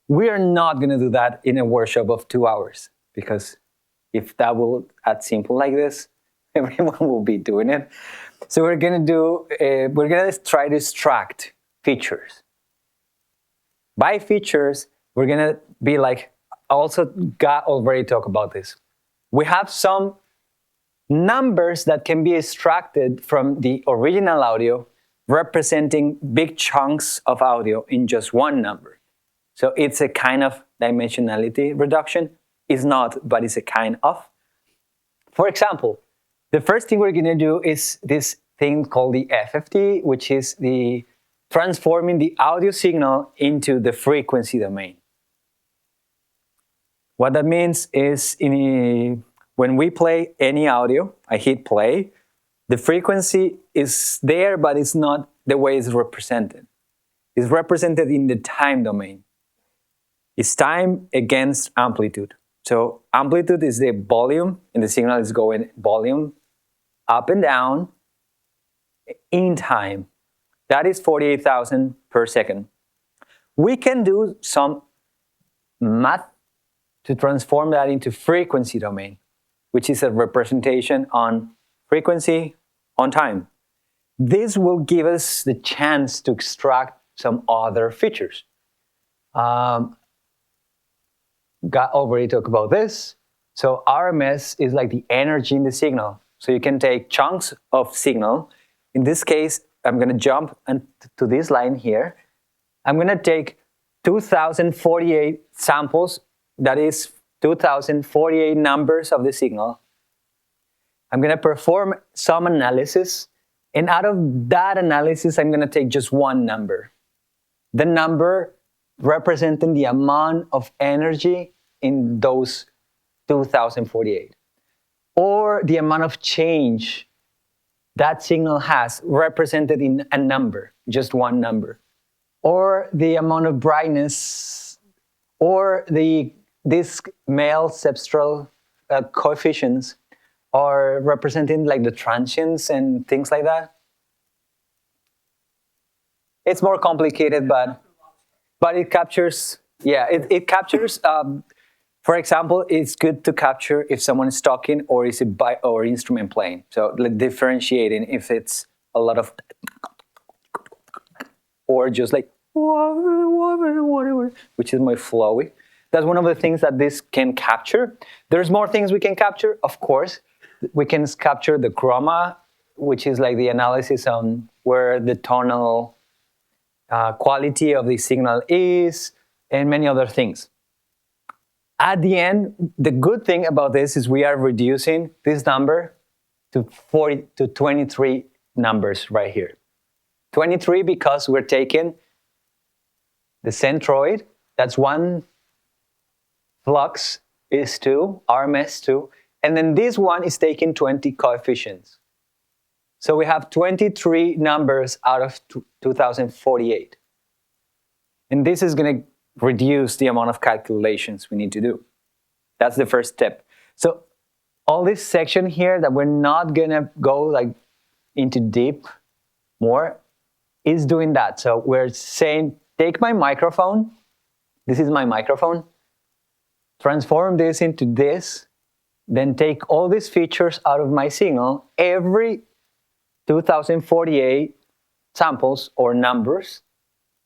We are not going to do that in a workshop of 2 hours, because if that will add simple like this, everyone will be doing it. So we're going to try to extract features. By features, we're going to be like, also God already talked about this. We have some numbers that can be extracted from the original audio, representing big chunks of audio in just one number. So it's a kind of dimensionality reduction. It's not, but it's a kind of. For example, the first thing we're going to do is this thing called the FFT, which is the transforming the audio signal into the frequency domain. What that means is when we play any audio, I hit play, the frequency is there, but it's not the way it's represented. It's represented in the time domain. It's time against amplitude. So amplitude is the volume, and the signal is going volume up and down in time. That is 48,000 per second. We can do some math to transform that into frequency domain, which is a representation on frequency on time. This will give us the chance to extract some other features. God already talked about this. So RMS is like the energy in the signal. So you can take chunks of signal. In this case, I'm going to jump to this line here. I'm going to take 2,048 samples. That is 2,048 numbers of the signal. I'm going to perform some analysis. And out of that analysis, I'm going to take just one number. The number representing the amount of energy in those 2,048. Or the amount of change that signal has represented in a number, just one number. Or the amount of brightness, or these male cepstral coefficients are representing like the transients and things like that. It's more complicated, but it captures, it captures, for example, it's good to capture if someone is talking or is it or instrument playing. So like differentiating if it's a lot of, or just like, which is more flowy. That's one of the things that this can capture. There's more things we can capture, of course. We can capture the chroma which is like the analysis on where the tonal quality of the signal is, and many other things. At the end, the good thing about this is we are reducing this number to 23 numbers right here. 23 because we're taking the centroid, that's 1, flux is 2, RMS 2, and then this one is taking 20 coefficients. So we have 23 numbers out of 2048. And this is going to reduce the amount of calculations we need to do. That's the first step. So all this section here that we're not going to go like into deep more is doing that. So we're saying, take my microphone. This is my microphone. Transform this into this. Then take all these features out of my signal. Every 2048 samples or numbers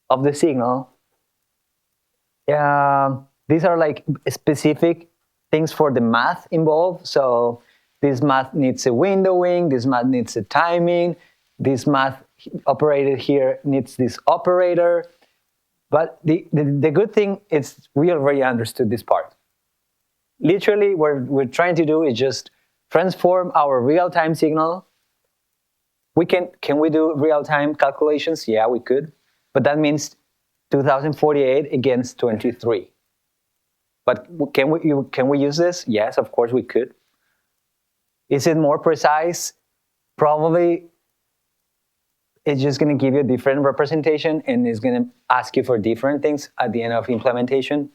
of the signal. These are like specific things for the math involved. So this math needs a windowing, this math needs a timing, this math operator here needs this operator. But the good thing is we already understood this part. Literally, what we're trying to do is just transform our real-time signal. Can we do real-time calculations? Yeah, we could. But that means 2048 against 23. But can we use this? Yes, of course we could. Is it more precise? Probably. It's just going to give you a different representation and it's going to ask you for different things at the end of implementation.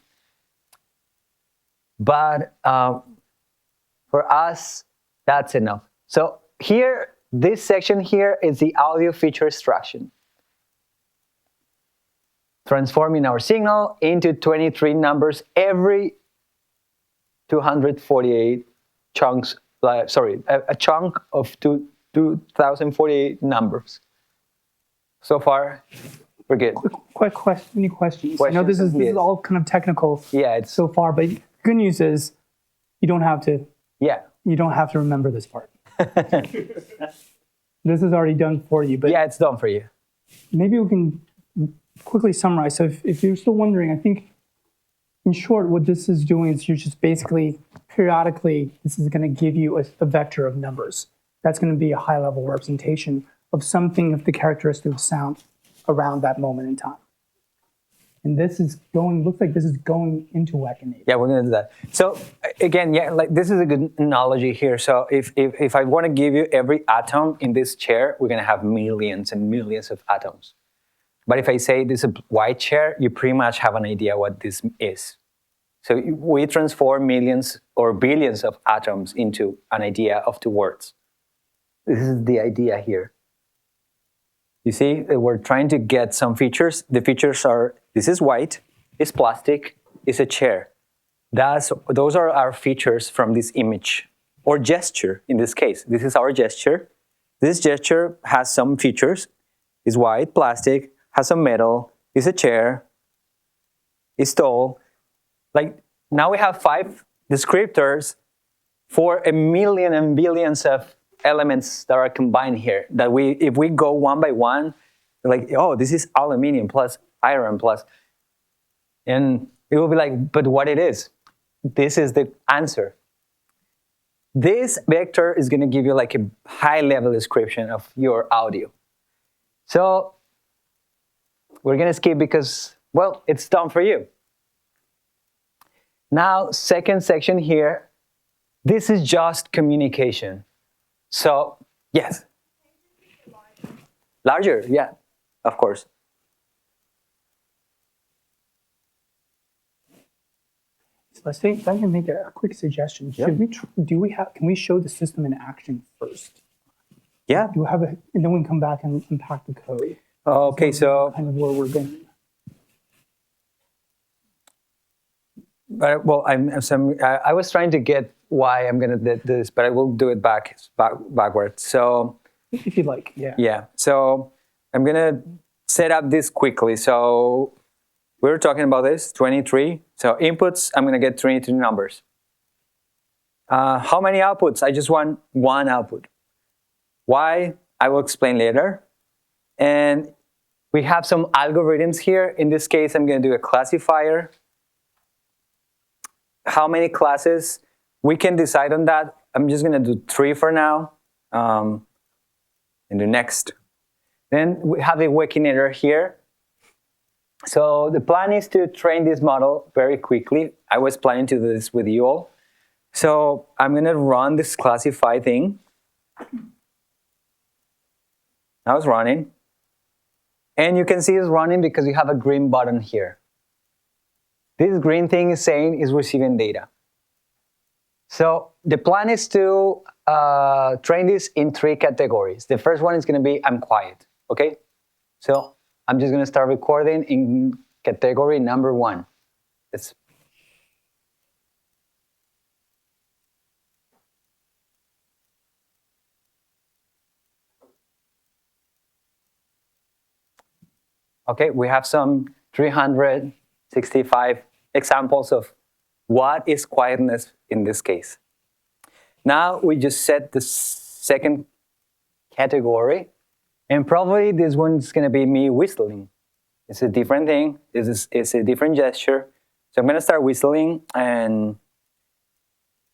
But for us, that's enough. So here, this section here is the audio feature extraction. Transforming our signal into 23 numbers every 248 chunks, a chunk of 2048 numbers. So far, we're good. Quick question, any questions? I know this is all kind of technical so far, but good news is you don't have to remember this part. This is already done for you. But yeah, it's done for you. Maybe we can quickly summarize. So if you're still wondering, I think in short, what this is doing is you're just basically periodically, this is going to give you a vector of numbers. That's going to be a high level representation of something of the characteristic of sound around that moment in time. And this is looks like this is going into Wekinator. Yeah, we're going to do that. So again, like this is a good analogy here. So if I want to give you every atom in this chair, we're going to have millions and millions of atoms. But if I say this is a white chair, you pretty much have an idea what this is. So we transform millions or billions of atoms into an idea of 2 words. This is the idea here. You see, we're trying to get some features. The features are, this is white, it's plastic, it's a chair. Those are our features from this image, or gesture in this case. This is our gesture. This gesture has some features. It's white, plastic, has some metal, it's a chair, it's tall. Like, now we have 5 descriptors for a million and billions of elements that are combined here, that if we go one by one, like, oh, this is aluminum plus iron plus, and it will be like, but what it is? This is the answer. This vector is going to give you like a high-level description of your audio. So we're going to skip because, well, it's done for you. Now, second section here, this is just communication. So, yes. Larger, yeah, of course. Let's see if I can make a quick suggestion. Yep. Can we show the system in action first? Yeah. Do we have and then we can come back and unpack the code. Okay, so kind of where we're going. Well, I was trying to get why I'm going to do this, but I will do it backwards. So, if you'd like, yeah. Yeah. So I'm going to set up this quickly. So we were talking about this 23. So inputs, I'm going to get 22 numbers. How many outputs? I just want one output. Why? I will explain later. And we have some algorithms here. In this case, I'm going to do a classifier. How many classes? We can decide on that. I'm just going to do 3 for now. And do next. Then we have a Wekinator here. So the plan is to train this model very quickly. I was planning to do this with you all. So I'm going to run this classify thing. Now it's running. And you can see it's running because you have a green button here. This green thing is saying is receiving data. So the plan is to train this in 3 categories. The first one is going to be I'm quiet. Okay? So I'm just going to start recording in category number 1. It's okay, we have some 365 examples of what is quietness in this case. Now we just set the second category, and probably this one's going to be me whistling. It's a different thing. It's a different gesture. So I'm going to start whistling, and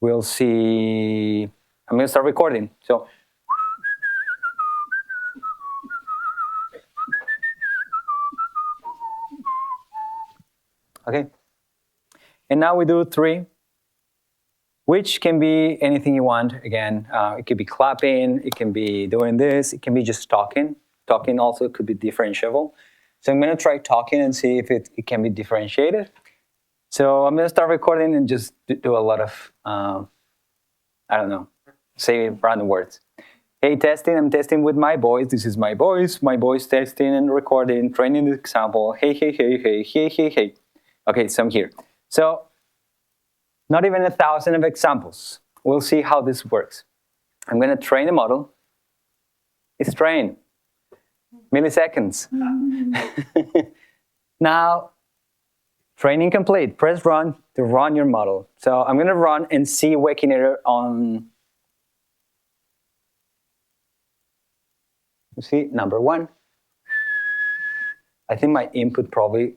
we'll see. I'm going to start recording. So okay. And now we do 3, which can be anything you want. Again, it could be clapping, it can be doing this, it can be just talking. Talking also could be differentiable. So I'm going to try talking and see if it can be differentiated. So I'm going to start recording and just do a lot of, I don't know, say random words. Hey, testing, I'm testing with my voice. This is my voice testing and recording, training the example. Hey, hey, hey, hey, hey, hey, hey. Okay, so I'm here. So not even 1,000 of examples. We'll see how this works. I'm going to train the model. It's trained. Milliseconds. Now, training complete. Press run to run your model. So I'm going to run and see Wekinator on, you see, number 1. I think my input probably,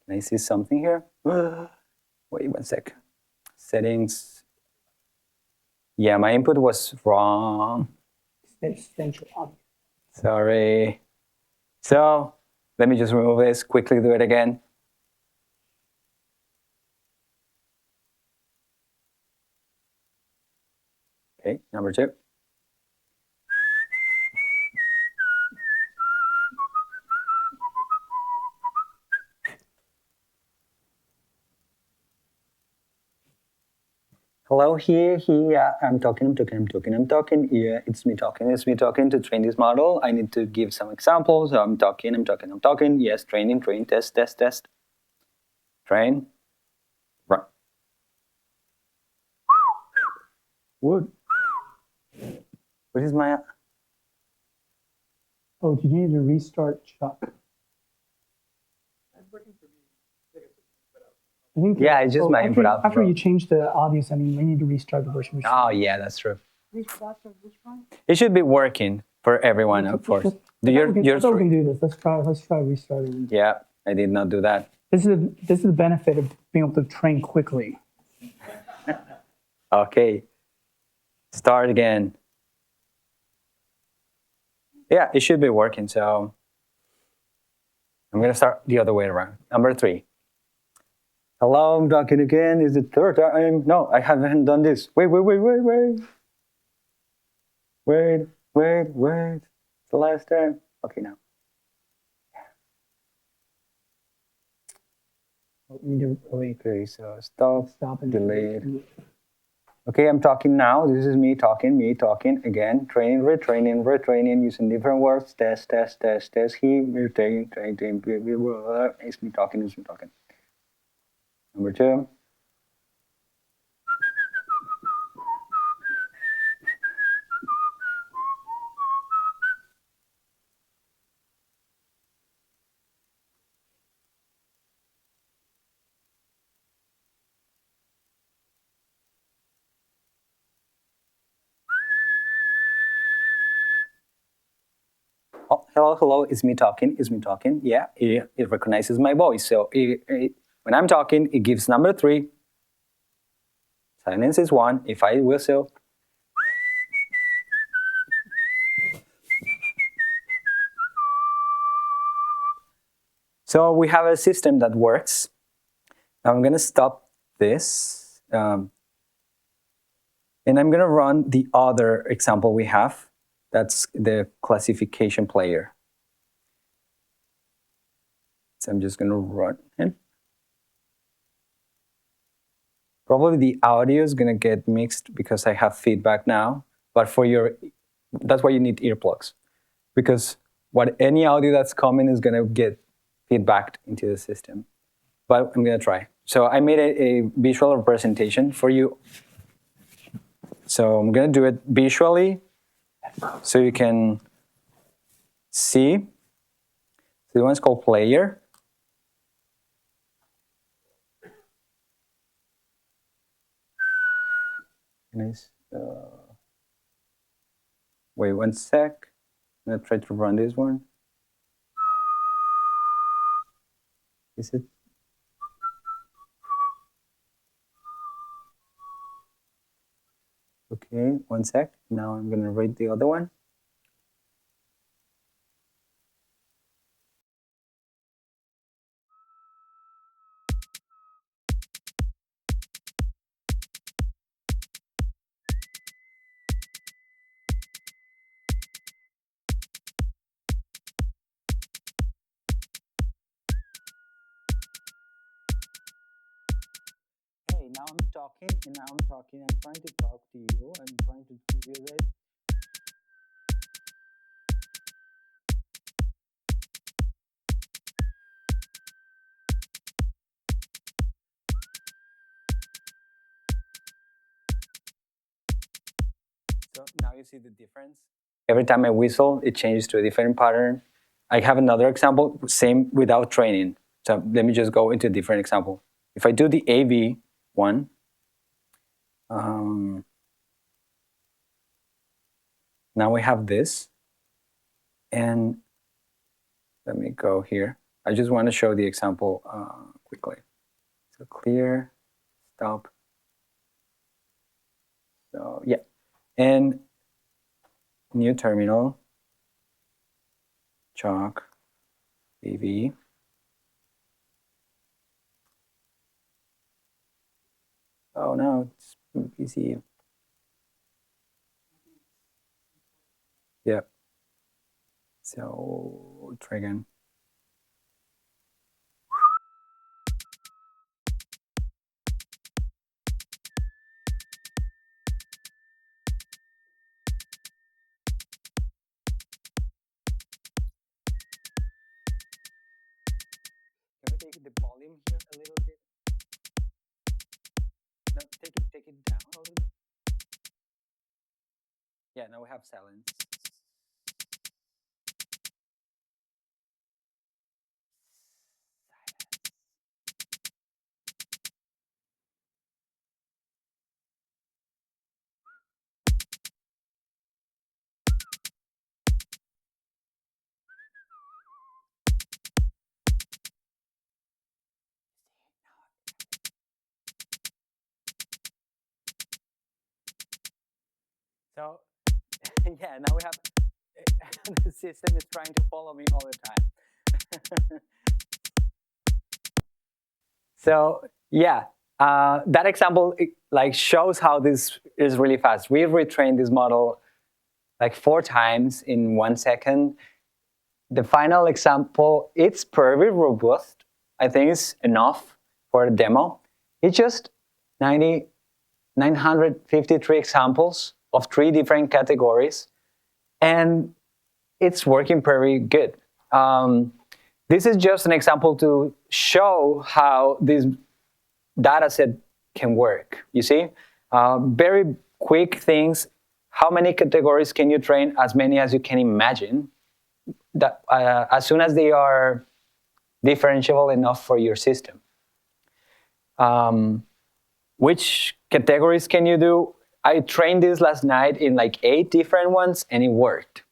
can I see something here? Wait 1 sec. Settings. Yeah, my input was wrong. Sorry. So let me just remove this, quickly do it again. Okay, number 2. Hello, here, I'm talking. Yeah, it's me talking to train this model. I need to give some examples. I'm talking. Yes, train, test. Train. Run. What? What is my... Oh, did you need to restart Chuck? I think Yeah, it's just my input output. After you change the audio setting, we need to restart the virtual machine. Oh, yeah, that's true. It should be working for everyone, of course. I thought we can do this. Let's try restarting. Yeah, I did not do that. This is the benefit of being able to train quickly. Okay. Start again. Yeah, it should be working, so I'm going to start the other way around. Number 3. Hello, I'm talking again. Is it 3rd time? No, I haven't done this. Wait. It's the last time. Okay, now. Okay, so stop and delete. Okay, I'm talking now. This is me talking again. Training, retraining, using different words. Test. He, training. It's me talking. Number 2. hello, it's me talking, yeah, it recognizes my voice. So when I'm talking, it gives number 3. Silence is 1. If I whistle, so we have a system that works. I'm going to stop this. And I'm going to run the other example we have. That's the classification player. So I'm just going to run it. Probably the audio is going to get mixed because I have feedback now. But that's why you need earplugs. Because any audio that's coming is going to get feedbacked into the system. But I'm going to try. So I made a visual representation for you. So I'm going to do it visually so you can see. So the one's called player. Nice. Wait 1 sec. I'm going to try to run this one. Is it? Okay, 1 sec. Now I'm going to rate the other one. Hey, now I'm talking, and now I'm talking. I'm trying to talk to you. I'm trying to give you this. So now you see the difference. Every time I whistle, it changes to a different pattern. I have another example, same without training. So let me just go into a different example. If I do the AV one, now we have this. And let me go here. I just want to show the example quickly. So clear, stop. So yeah, and new terminal, chalk, AV. Oh no, it's PC. Yeah. So try again. Can we take the volume here a little bit? No, take it down a little bit. Yeah, now we have silence. So yeah, now we have the system is trying to follow me all the time. So yeah, that example shows how this is really fast. We've retrained this model like 4 times in 1 second. The final example, it's very robust. I think it's enough for a demo. It's just 953 examples of 3 different categories, and it's working very good. This is just an example to show how this data set can work. You see, very quick things. How many categories can you train? As many as you can imagine. That as soon as they are differentiable enough for your system. Which categories can you do? I trained this last night in like 8 different ones, and it worked.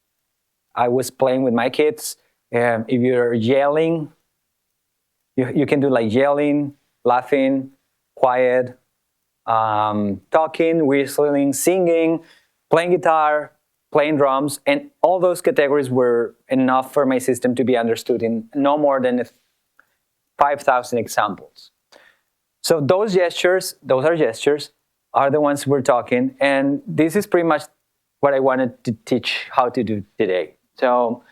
I was playing with my kids. If you're yelling, you can do like yelling, laughing, quiet, talking, whistling, singing, playing guitar, playing drums, and all those categories were enough for my system to be understood in no more than 5,000 examples. So those are gestures, are the ones we're talking, and this is pretty much what I wanted to teach how to do today. So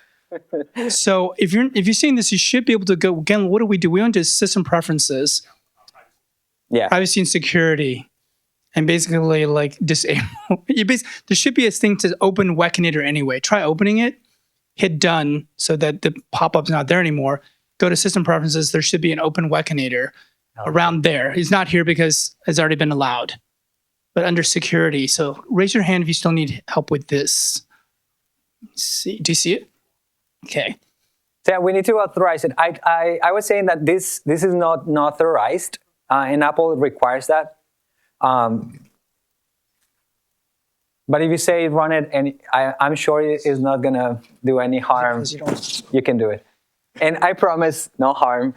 if you're seeing this, you should be able to go again. What do? We went to system preferences, yeah, privacy and security, and basically like disable. There should be a thing to open Wekinator anyway. Try opening it, hit done so that the pop-up's not there anymore. Go to system preferences. There should be an open Wekinator around there. He's not here because it's already been allowed. But under security, so raise your hand if you still need help with this. Let's see, do you see it? Okay. So yeah, we need to authorize it. I was saying that this is not authorized, and Apple requires that. But if you say run it, and I'm sure it is not gonna do any harm. You can do it, and I promise no harm.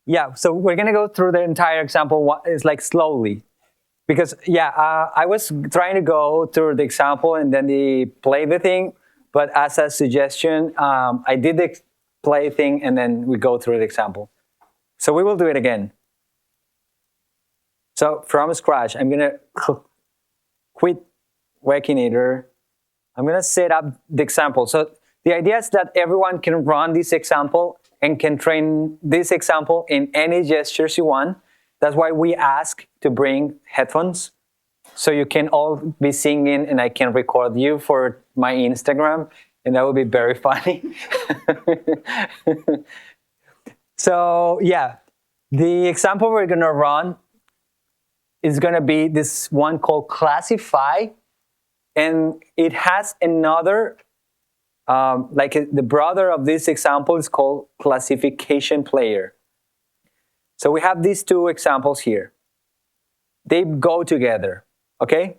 Yeah. So we're gonna go through the entire example. It's like slowly. Because, I was trying to go through the example and then play the thing, but as a suggestion, I did the play thing and then we go through the example. So we will do it again. So from scratch, I'm going to quit Wekinator. I'm going to set up the example. So the idea is that everyone can run this example and can train this example in any gestures you want. That's why we ask to bring headphones, so you can all be singing and I can record you for my Instagram, and that would be very funny. So yeah, the example we're gonna run is gonna be this one called Classify, and it has another, the brother of this example is called Classification Player. So we have these two examples here. They go together, okay?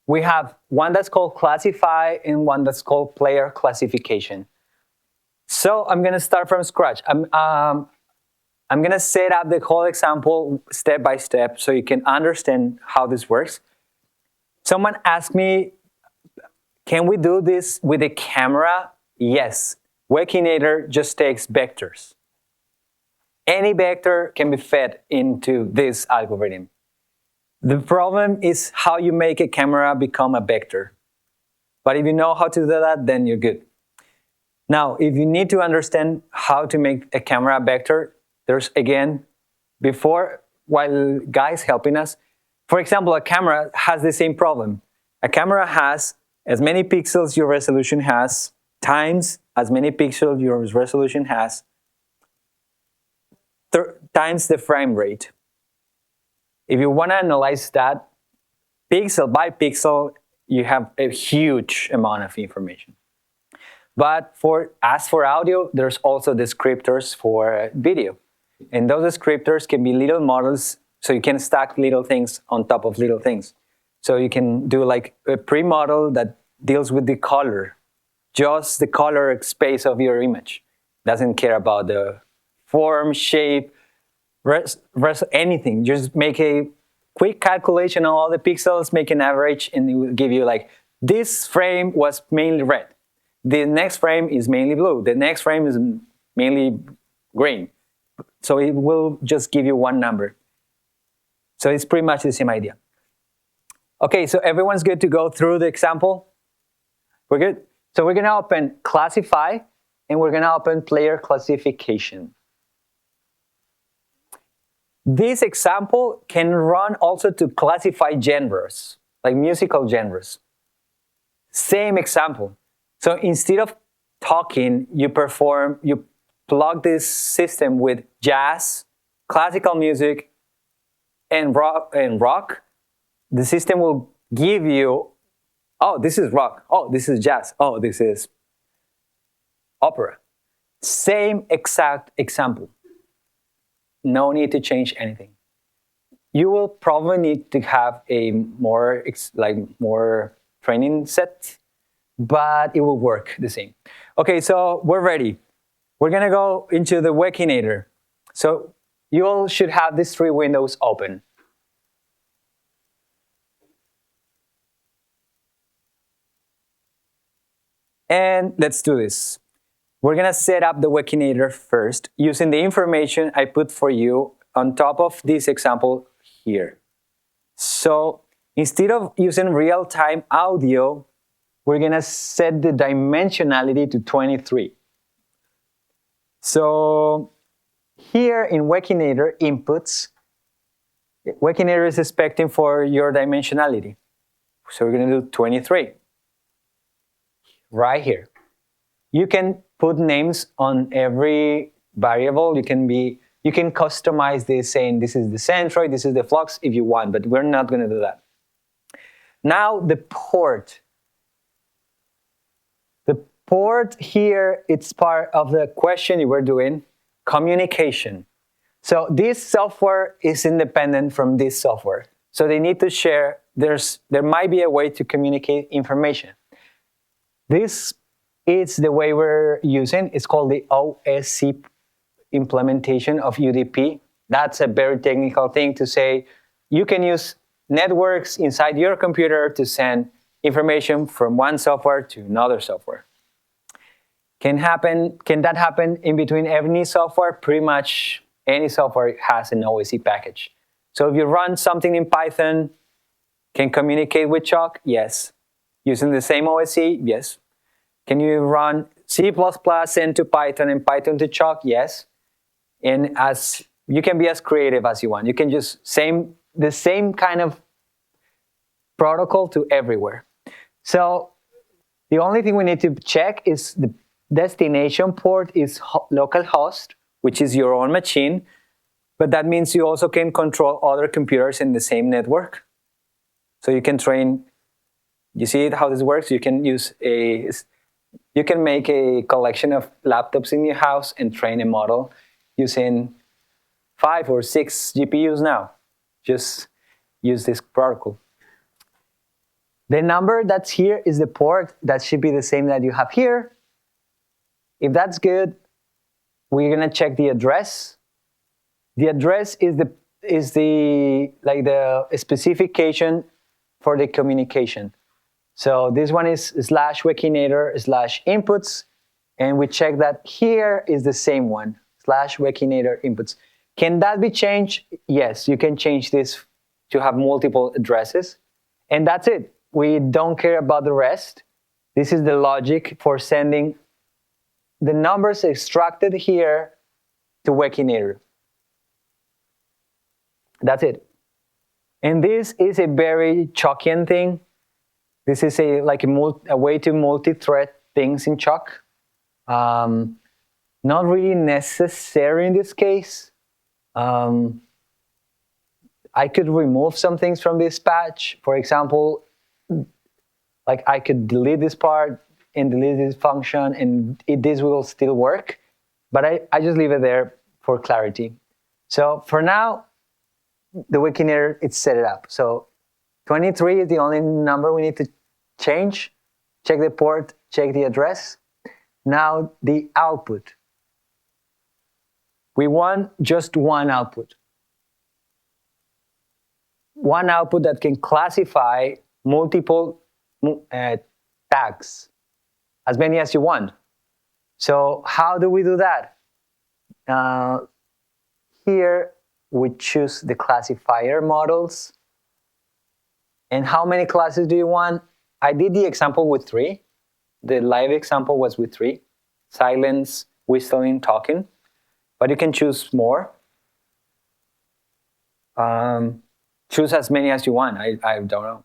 We have one that's called Classify and one that's called Player Classification. So I'm gonna start from scratch. I'm gonna set up the whole example step by step so you can understand how this works. Someone asked me, can we do this with a camera? Yes. Wekinator just takes vectors. Any vector can be fed into this algorithm. The problem is how you make a camera become a vector. But if you know how to do that, then you're good. Now, if you need to understand how to make a camera a vector, there's again, while guys helping us, for example, a camera has the same problem. A camera has as many pixels your resolution has times as many pixels your resolution has times the frame rate. If you want to analyze that pixel by pixel, you have a huge amount of information. But as for audio, there's also descriptors for video. And those descriptors can be little models, so you can stack little things on top of little things. So you can do like a pre-model that deals with the color, just the color space of your image. Doesn't care about the form, shape, anything. Just make a quick calculation on all the pixels, make an average, and it will give you like, this frame was mainly red. The next frame is mainly blue. The next frame is mainly green. So it will just give you one number. So it's pretty much the same idea. Okay, so everyone's good to go through the example? We're good? So we're gonna open Classify, and we're gonna open Player Classification. This example can run also to classify genres, like musical genres. Same example. So instead of talking, you plug this system with jazz, classical music, and rock. The system will give you, oh, this is rock. Oh, this is jazz. Oh, this is opera. Same exact example. No need to change anything. You will probably need to have a more training set but it will work the same. Okay, so we're ready. We're gonna go into the Wekinator. So you all should have these 3 windows open. And let's do this. We're gonna set up the Wekinator first using the information I put for you on top of this example here. So instead of using real-time audio, we're gonna set the dimensionality to 23. So here in Wekinator inputs, Wekinator is expecting for your dimensionality. So we're gonna do 23. Right here. You can put names on every variable. You can customize this saying this is the centroid, this is the flux if you want, but we're not gonna do that. Now the port. The port here, it's part of the question you were doing, communication. So this software is independent from this software. So they need to share, there might be a way to communicate information. This is the way we're using, it's called the OSC implementation of UDP. That's a very technical thing to say, you can use networks inside your computer to send information from one software to another software. Can that happen in between any software? Pretty much any software has an OSC package. So if you run something in Python, can communicate with Chalk? Yes. Using the same OSC? Yes. Can you run C++ into Python and Python to Chalk? Yes. And as you can be as creative as you want. You can just the same kind of protocol to everywhere. So the only thing we need to check is the destination port is localhost, which is your own machine, but that means you also can control other computers in the same network. So you can train, you see how this works? You can make a collection of laptops in your house and train a model using 5 or 6 GPUs now. Just use this protocol. The number that's here is the port. That should be the same that you have here. If that's good, we're gonna check the address. The address is the specification for the communication. So this one is /Wekinator/inputs, and we check that here is the same one, /Wekinator inputs. Can that be changed? Yes, you can change this to have multiple addresses, and that's it. We don't care about the rest. This is the logic for sending the numbers extracted here to Wekinator. That's it. And this is a very Chalkian thing. This is a way to multi-thread things in Chalk. Not really necessary in this case. I could remove some things from this patch. For example, like I could delete this part and delete this function, and this will still work. But I just leave it there for clarity. So for now, the Wekinator, it's set it up. So 23 is the only number we need to change. Check the port, check the address. Now the output. We want just one output. One output that can classify multiple tags, as many as you want. So how do we do that? Here we choose the classifier models. And how many classes do you want? I did the example with 3. The live example was with 3. Silence, whistling, talking. But you can choose more. Choose as many as you want. I don't know.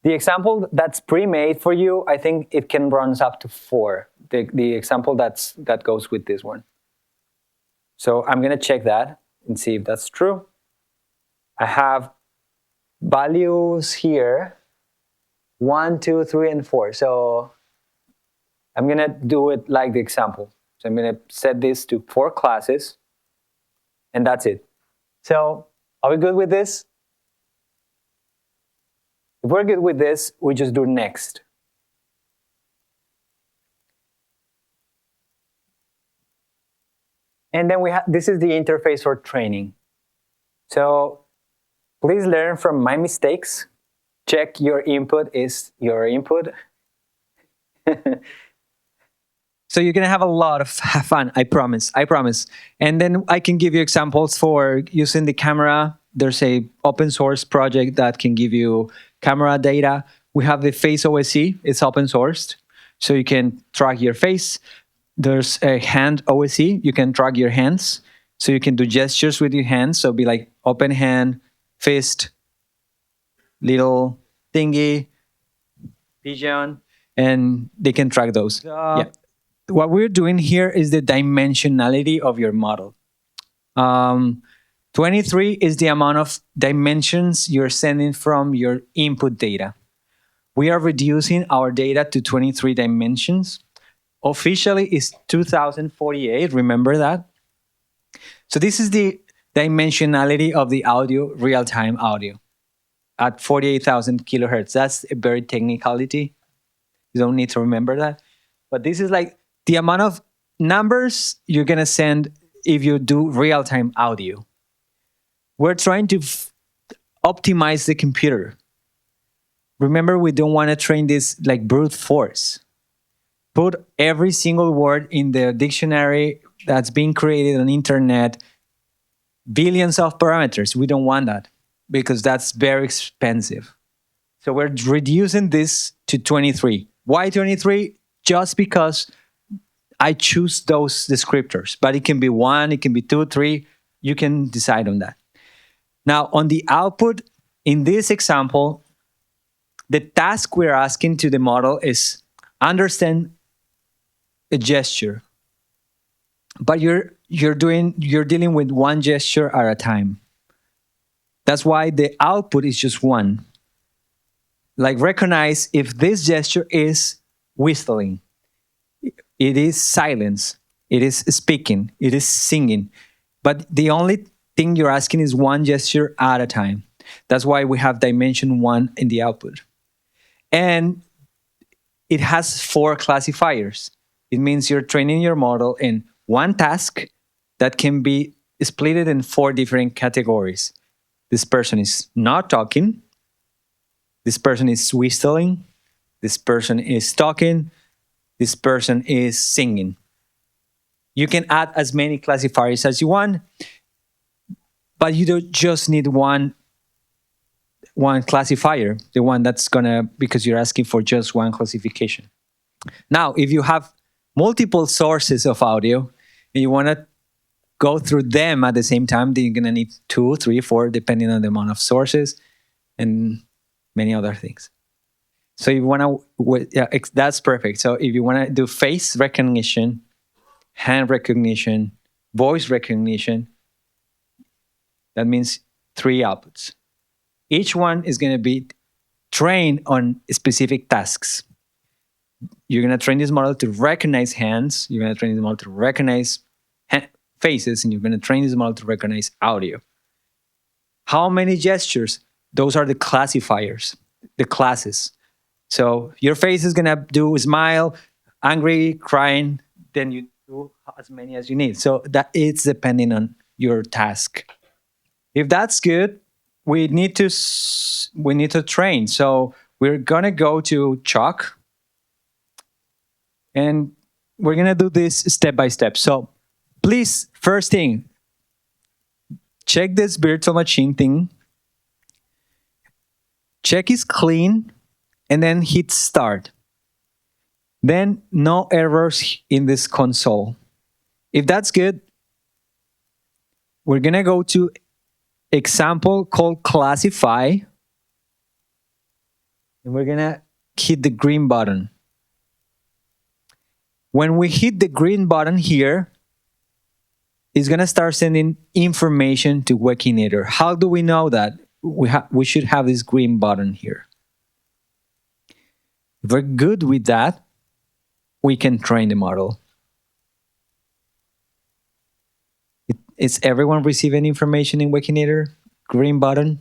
The example that's pre-made for you, I think it can run up to 4. The example that goes with this one. So I'm gonna check that and see if that's true. I have values here, 1, 2, 3, and 4. So I'm gonna do it like the example. So I'm gonna set this to 4 classes, and that's it. So are we good with this? If we're good with this, we just do next. And then this is the interface for training. So please learn from my mistakes. Check your input is your input. So you're gonna have a lot of fun, I promise, I promise. And then I can give you examples for using the camera. There's a open source project that can give you camera data. We have the Face OSC, it's open sourced. So you can track your face. There's a hand OSC, you can track your hands. So you can do gestures with your hands. So be like open hand, fist, little thingy, pigeon, and they can track those. Yeah. What we're doing here is the dimensionality of your model. 23 is the amount of dimensions you're sending from your input data. We are reducing our data to 23 dimensions. Officially, it's 2048, remember that? So this is the dimensionality of the audio, real-time audio at 48,000 kilohertz. That's a very technicality. You don't need to remember that. But this is like the amount of numbers you're going to send if you do real-time audio. We're trying to optimize the computer. Remember, we don't want to train this like brute force. Put every single word in the dictionary that's being created on the internet, billions of parameters. We don't want that because that's very expensive. So we're reducing this to 23. Why 23? Just because I choose those descriptors, but it can be 1, it can be 2, 3. You can decide on that. Now, on the output, in this example, the task we're asking to the model is understand a gesture, but you're dealing with one gesture at a time. That's why the output is just 1. Like recognize if this gesture is whistling, it is silence, it is speaking, it is singing. But the only thing you're asking is one gesture at a time. That's why we have dimension 1 in the output. And it has 4 classifiers. It means you're training your model in one task that can be split in 4 different categories. This person is not talking. This person is whistling. This person is talking. This person is singing. You can add as many classifiers as you want, but you don't just need one classifier, the one that's gonna, because you're asking for just one classification. Now, if you have multiple sources of audio and you wanna go through them at the same time, then you're gonna need 2, 3, 4, depending on the amount of sources and many other things. So if you wanna, yeah, that's perfect. So if you wanna do face recognition, hand recognition, voice recognition, that means 3 outputs. Each one is going to be trained on specific tasks. You're going to train this model to recognize hands. You're going to train this model to recognize faces, and you're going to train this model to recognize audio. How many gestures? Those are the classifiers, the classes. So your face is going to do smile, angry, crying, then you do as many as you need. So that it's depending on your task. If that's good, we need to train. So we're gonna go to Chalk, and we're gonna do this step by step. So please, first thing, check this virtual machine thing. Check is clean, and then hit start. Then no errors in this console. If that's good, we're gonna go to example called classify, and we're gonna hit the green button. When we hit the green button here, it's gonna start sending information to Wekinator. How do we know that? We should have this green button here. If we're good with that, we can train the model. Is everyone receiving information in Wekinator? Green button.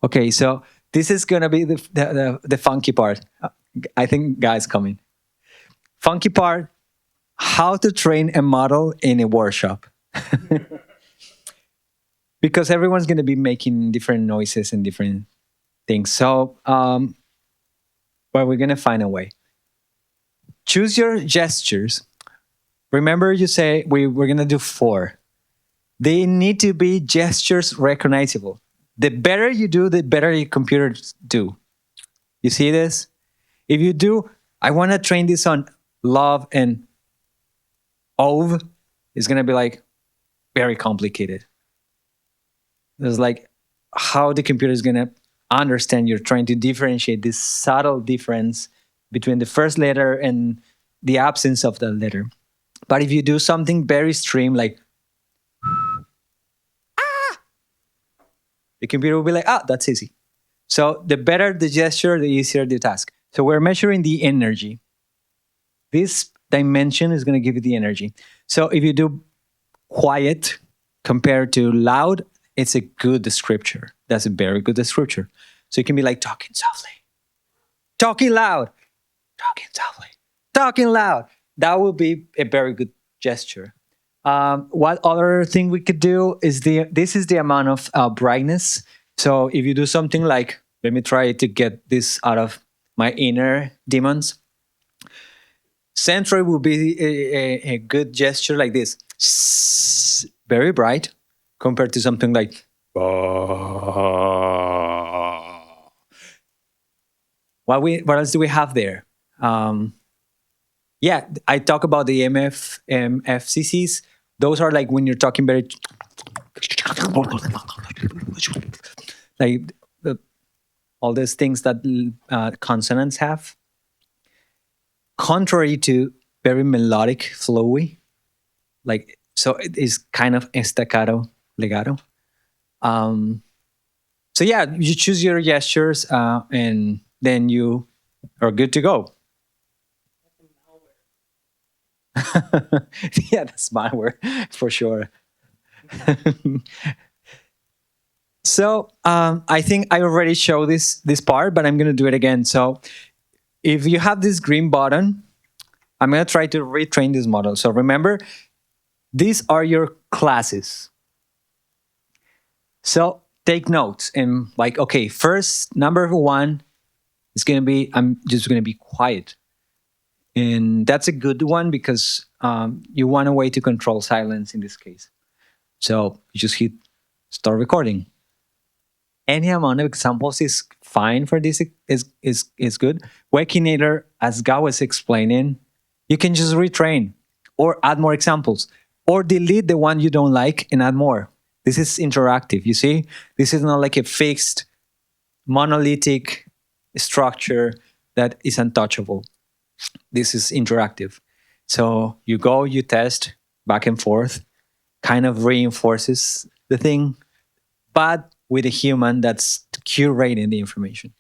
Okay, so this is gonna be the funky part. I think guys coming. Funky part, how to train a model in a workshop. Because everyone's gonna be making different noises and different things. So but we're gonna find a way. Choose your gestures. Remember you say we're gonna do 4. They need to be gestures recognizable. The better you do, the better your computers do. You see this? If you do, I want to train this on love and ove, it's going to be like very complicated. It's like how the computer is going to understand you're trying to differentiate this subtle difference between the first letter and the absence of the letter. But if you do something very extreme, like the computer will be like, that's easy. So the better the gesture, the easier the task. So we're measuring the energy. This dimension is going to give you the energy. So if you do quiet compared to loud, it's a good descriptor. That's a very good descriptor. So it can be like talking softly, talking loud, talking softly, talking loud. That will be a very good gesture. What other thing we could do is this is the amount of brightness. So if you do something like, let me try to get this out of my inner demons. Centroid will be a good gesture like this. Very bright compared to something like what else do we have there? Yeah, I talk about the MFCCs. Those are like when you're talking very like all these things that consonants have. Contrary to very melodic, flowy, like so it is kind of staccato, legato. So yeah, you choose your gestures and then you are good to go. Yeah, that's malware for sure. So I think I already showed this part, but I'm going to do it again. So if you have this green button, I'm going to try to retrain this model. So remember, these are your classes. So take notes and like, okay, first, number 1 is going to be, I'm just going to be quiet. And that's a good one because you want a way to control silence in this case. So you just hit start recording. Any amount of examples is fine for this, is good. Wekinator, as Gao was explaining, you can just retrain or add more examples or delete the one you don't like and add more. This is interactive, you see? This is not like a fixed monolithic structure that is untouchable. This is interactive. So you go, you test back and forth, kind of reinforces the thing, but with a human that's curating the information.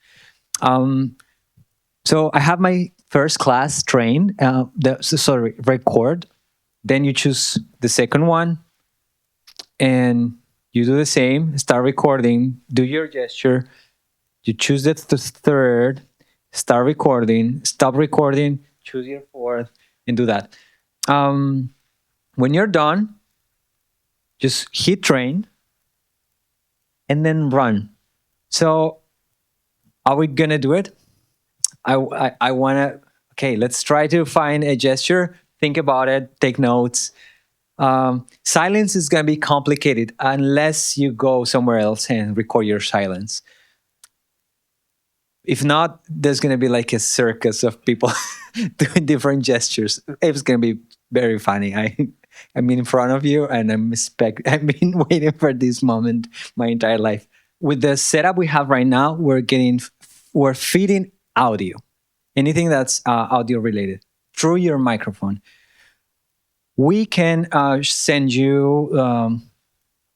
So I have my first class trained, record. Then you choose the second one and you do the same, start recording, do your gesture. You choose the third, start recording, stop recording, choose your fourth, and do that. When you're done, just hit train and then run. So are we gonna do it? I wanna, okay, let's try to find a gesture, think about it, take notes. Silence is gonna be complicated unless you go somewhere else and record your silence. If not, there's gonna be like a circus of people doing different gestures. It's gonna be very funny. I'm in front of you and I've been waiting for this moment my entire life. With the setup we have right now, we're feeding audio. Anything that's audio related through your microphone. We can send you,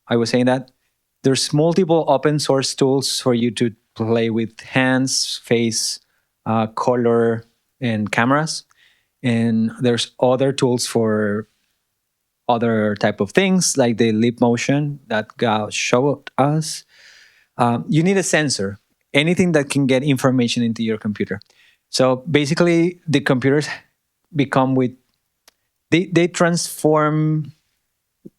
I was saying that there's multiple open source tools for you to play with hands, face, color, and cameras. And there's other tools for other type of things like the lip motion that Gao showed us. you need a sensor, anything that can get information into your computer. So basically, the computers become with, they transform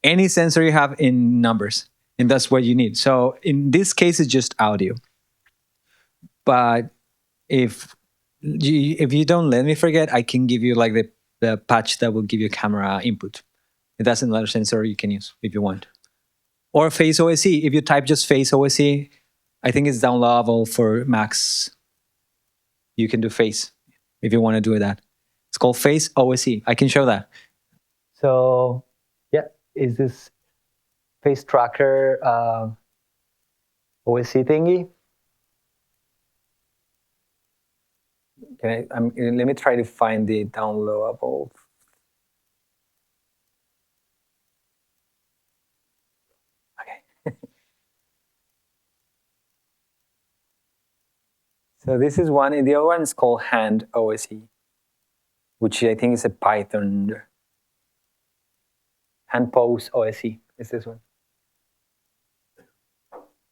any sensor you have in numbers, and that's what you need. So in this case, it's just audio. But if you don't let me forget, I can give you like the patch that will give you camera input. That's another sensor you can use if you want. Or Face OSE. If you type just Face OSE, I think it's downloadable for Macs. You can do Face if you want to do that. It's called Face OSE. I can show that. So, yeah, is this Face Tracker OSE thingy? Let me try to find the downloadable. Okay. So this is one, and the other one is called Hand OSE, which I think is a Python. Hand Pose OSE is this one.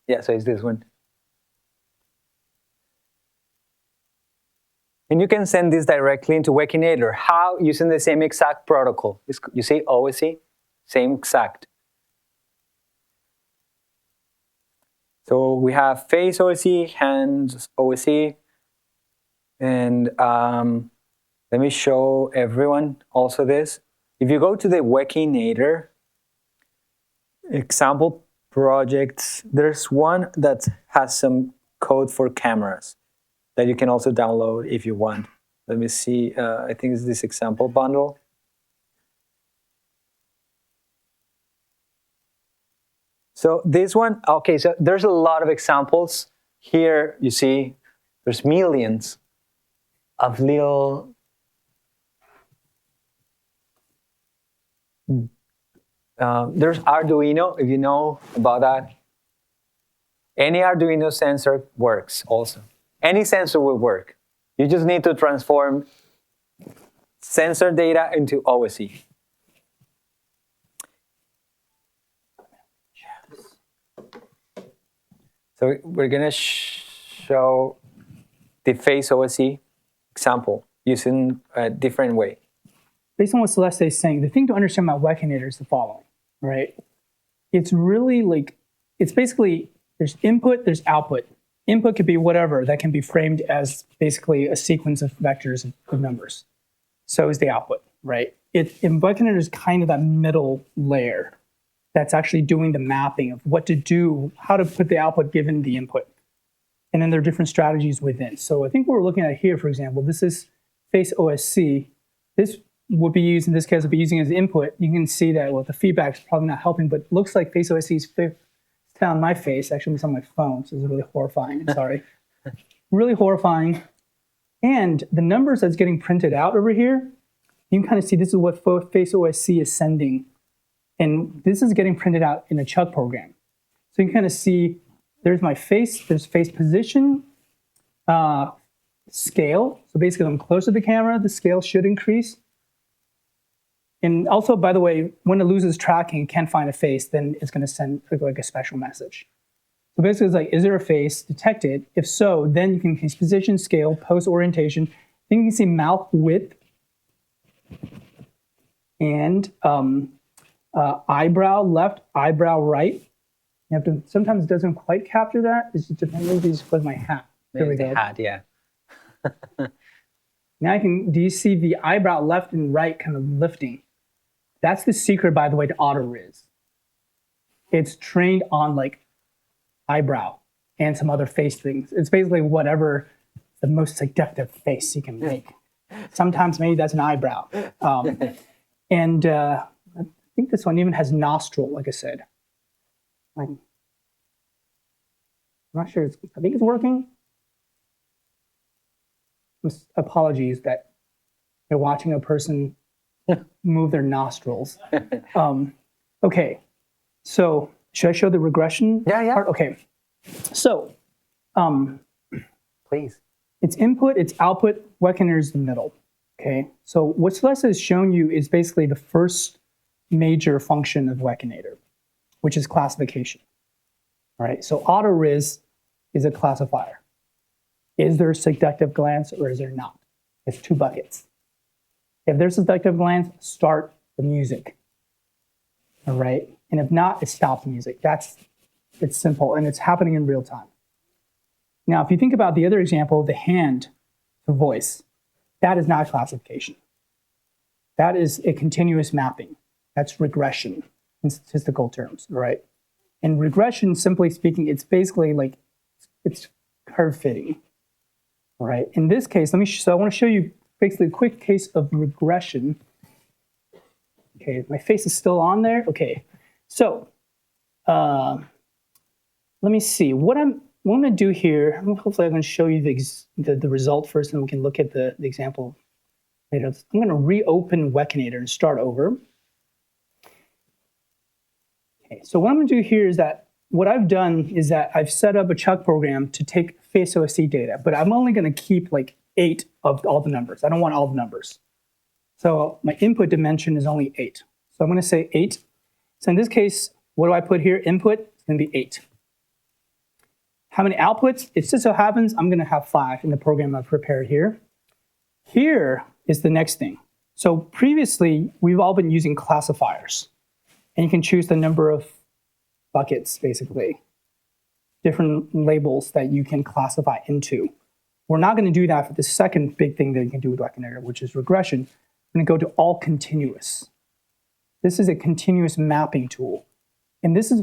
Yeah, so it's this one. And you can send this directly into Wekinator. How? Using the same exact protocol. You see OSE? Same exact. So we have Face OSE, Hands OSE, and let me show everyone also this. If you go to the Wekinator example projects, there's one that has some code for cameras that you can also download if you want. Let me see, I think it's this example bundle. So this one, okay, so there's a lot of examples. Here you see there's millions of little there's Arduino, if you know about that. Any Arduino sensor works also. Any sensor will work. You just need to transform sensor data into OSE. So we're going to show the Face OSE example using a different way. Based on what Celeste is saying, the thing to understand about Wekinator is the following, right? It's really like, it's basically, there's input, there's output. Input could be whatever that can be framed as basically a sequence of vectors of numbers. So is the output, right? In Wekinator is kind of that middle layer that's actually doing the mapping of what to do, how to put the output given the input. And then there are different strategies within. So I think what we're looking at here, for example, this is Face OSE. This would be used, in this case, would be using as input. You can see that, well, the feedback is probably not helping, but it looks like Face OSE is on my face. Actually, it's on my phone, so this is really horrifying. I'm sorry. Really horrifying. And the numbers that's getting printed out over here, you can kind of see this is what Face OSE is sending. And this is getting printed out in a Chuck program. So you can kind of see, there's my face, there's face position, scale. So basically, I'm closer to the camera, the scale should increase. And also, by the way, when it loses tracking, can't find a face, then it's going to send like a special message. So basically, it's like, is there a face detected? If so, then you can see position, scale, pose orientation. Then you can see mouth width and eyebrow left, eyebrow right. You have to. Sometimes it doesn't quite capture that. It's just maybe just with my hat. There we go. Hat, yeah. Now do you see the eyebrow left and right kind of lifting? That's the secret, by the way, to AutoRiz. It's trained on like eyebrow and some other face things. It's basically whatever the most suggestive face you can make. Sometimes maybe that's an eyebrow. And I think this one even has nostril, like I said. I'm not sure. I think it's working. Apologies that you're watching a person move their nostrils. Okay, so should I show the regression? Yeah. part? Okay, so Please. it's input, it's output, Wekinator is the middle. Okay, so what Celeste has shown you is basically the first major function of Wekinator, which is classification. All right, so auto-ris is a classifier. Is there a seductive glance or is there not? It's 2 buckets. If there's a seductive glance, start the music. All right, and if not, it stops the music. It's simple, and it's happening in real time. Now, if you think about the other example, the hand to voice, that is not classification. That is a continuous mapping. That's regression in statistical terms, right? And regression, simply speaking, it's basically like, it's curve fitting, right? In this case, so I want to show you basically a quick case of regression. Okay, my face is still on there. Okay, so let me see. What I'm going to do here, hopefully I'm going to show you the result first, and we can look at the example later. I'm going to reopen Wekinator and start over. Okay, so what I'm going to do here is that what I've done is that I've set up a Chuck program to take face OSC data, but I'm only going to keep like 8 of all the numbers. I don't want all the numbers. So my input dimension is only 8. So I'm going to say 8. So in this case, what do I put here? Input is going to be 8. How many outputs? It just so happens I'm going to have 5 in the program I've prepared here. Here is the next thing. So previously, we've all been using classifiers. And you can choose the number of buckets, basically. Different labels that you can classify into. We're not going to do that for the second big thing that you can do with Wekinator, which is regression. We're going to go to all continuous. This is a continuous mapping tool. And this is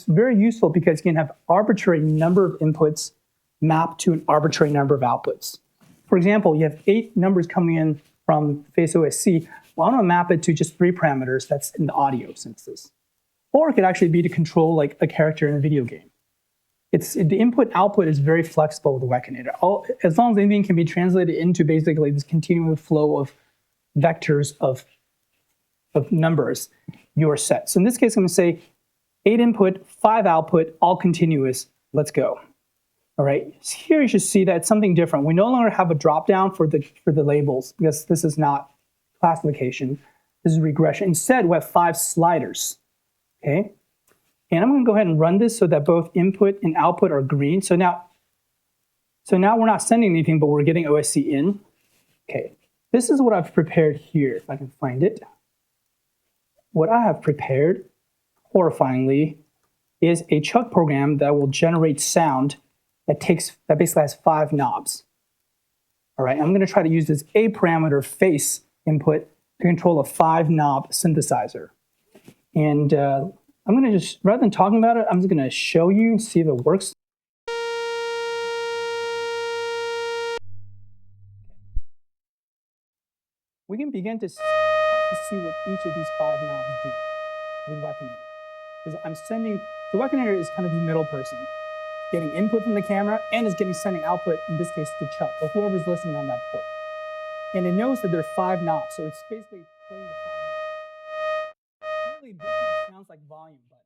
very useful because you can have arbitrary number of inputs mapped to an arbitrary number of outputs. For example, you have 8 numbers coming in from face OSC. Well, I'm going to map it to just 3 parameters. That's in the audio senses. Or it could actually be to control like a character in a video game. The input-output is very flexible with the Wekinator. As long as anything can be translated into basically this continual flow of vectors of numbers, you are set. So in this case, I'm going to say 8 input, 5 output, all continuous. Let's go. All right. Here you should see that it's something different. We no longer have a drop-down for the labels because this is not classification. This is regression. Instead, we have 5 sliders. Okay. And I'm going to go ahead and run this so that both input and output are green. So now we're not sending anything, but we're getting OSC in. Okay. This is what I've prepared here, if I can find it. What I have prepared, horrifyingly, is a Chuck program that will generate sound that basically has 5 knobs. All right, I'm going to try to use this A parameter face input to control a 5-knob synthesizer. And I'm going to just, rather than talking about it, I'm just going to show you and see if it works. We can begin to see what each of these 5 knobs do with Wekinator. Because I'm sending, the Wekinator is kind of the middle person, getting input from the camera and is sending output, in this case to Chuck, or whoever's listening on that port. And it knows that there are 5 knobs, so it's basically playing the 5 knobs. Really, this sounds like volume button.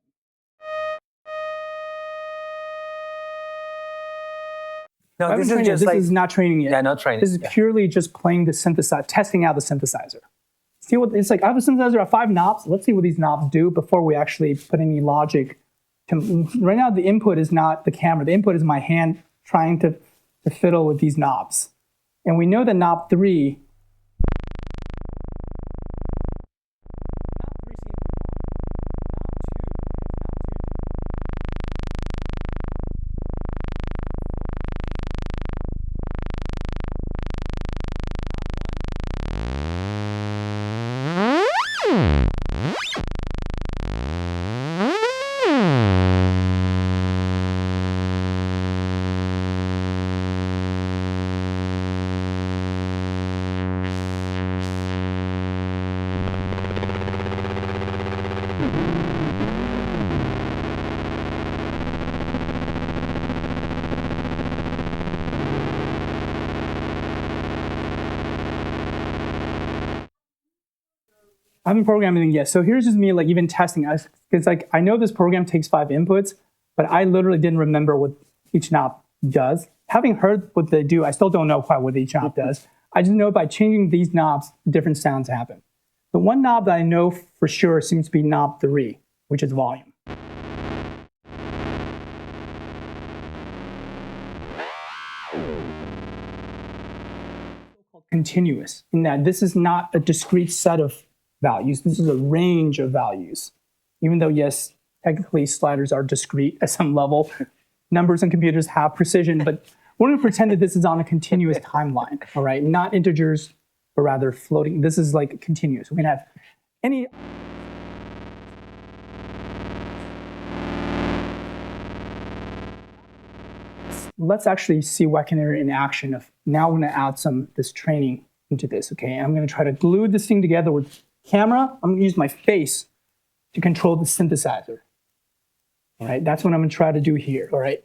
No, this is just this is not training yet. Yeah, not training. This is purely just playing the synthesizer, testing out the synthesizer. See what it's like. I have a synthesizer of 5 knobs. Let's see what these knobs do before we actually put any logic. Right now, the input is not the camera. The input is my hand trying to fiddle with these knobs. And we know that knob 3. I haven't programmed anything yet. So here's just me like even testing. It's like I know this program takes 5 inputs, but I literally didn't remember what each knob does. Having heard what they do, I still don't know quite what each knob does. I just know by changing these knobs, different sounds happen. The one knob that I know for sure seems to be knob 3, which is volume. continuous in that this is not a discrete set of values. This is a range of values. Even though, yes, technically sliders are discrete at some level, numbers and computers have precision, but we're going to pretend that this is on a continuous timeline, all right? Not integers, but rather floating. This is like continuous. We're going to have any... Let's actually see Wekinator in action. Of now I'm going to add this training into this, okay? I'm going to try to glue this thing together with camera. I'm going to use my face to control the synthesizer. All right, that's what I'm going to try to do here, all right?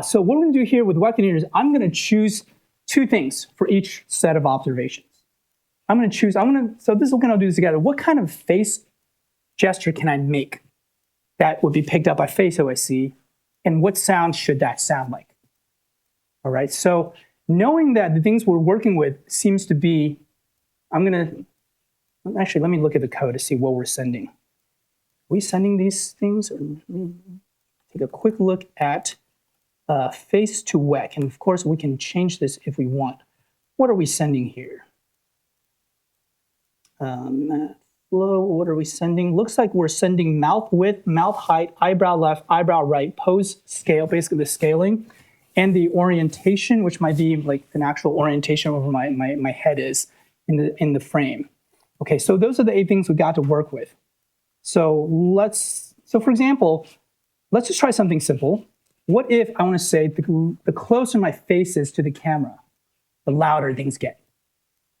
So what we're going to do here with Wekinator is I'm going to choose two things for each set of observations. So this is what I'll do this together. What kind of face gesture can I make that would be picked up by face OSC, and what sound should that sound like? All right, so knowing that the things we're working with seems to be, actually, let me look at the code to see what we're sending. Are we sending these things? Or, take a quick look at face to Wek, and of course we can change this if we want. What are we sending here? Flow, what are we sending? Looks like we're sending mouth width, mouth height, eyebrow left, eyebrow right, pose scale, basically the scaling, and the orientation, which might be like an actual orientation over my head is in the frame. Okay, so those are the 8 things we got to work with. So for example, let's just try something simple. What if I want to say the closer my face is to the camera, the louder things get?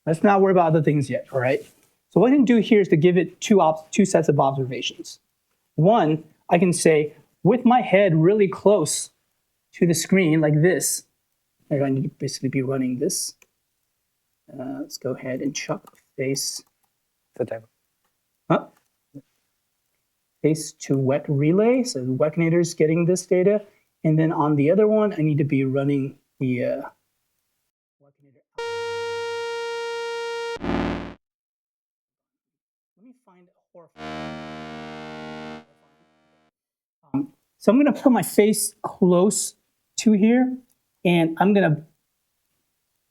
Let's not worry about other things yet, all right? So what I can do here is to give it two sets of observations. One, I can say, with my head really close to the screen like this, I need to basically be running this. Let's go ahead and chuck face. Face to wet relay, so the Wekinator is getting this data. And then on the other one, I need to be running the Wekinator. Let me find a horrifying. So I'm going to put my face close to here, and it's going to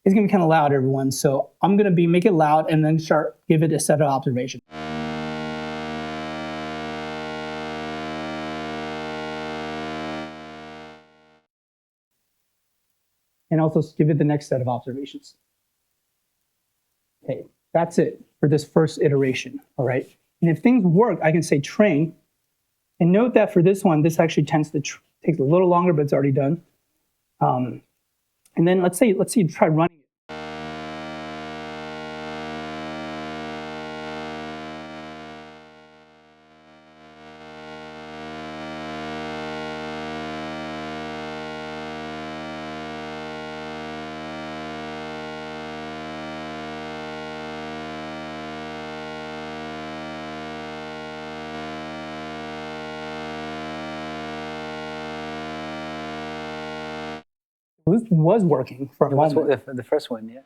be kind of loud, everyone. So I'm going to make it loud and then give it a set of observations. And also give it the next set of observations. Okay, that's it for this first iteration, all right? And if things work, I can say train. And note that for this one, this actually tends to take a little longer, but it's already done. And then let's say you try running it. This was working for a moment. The first one, yeah.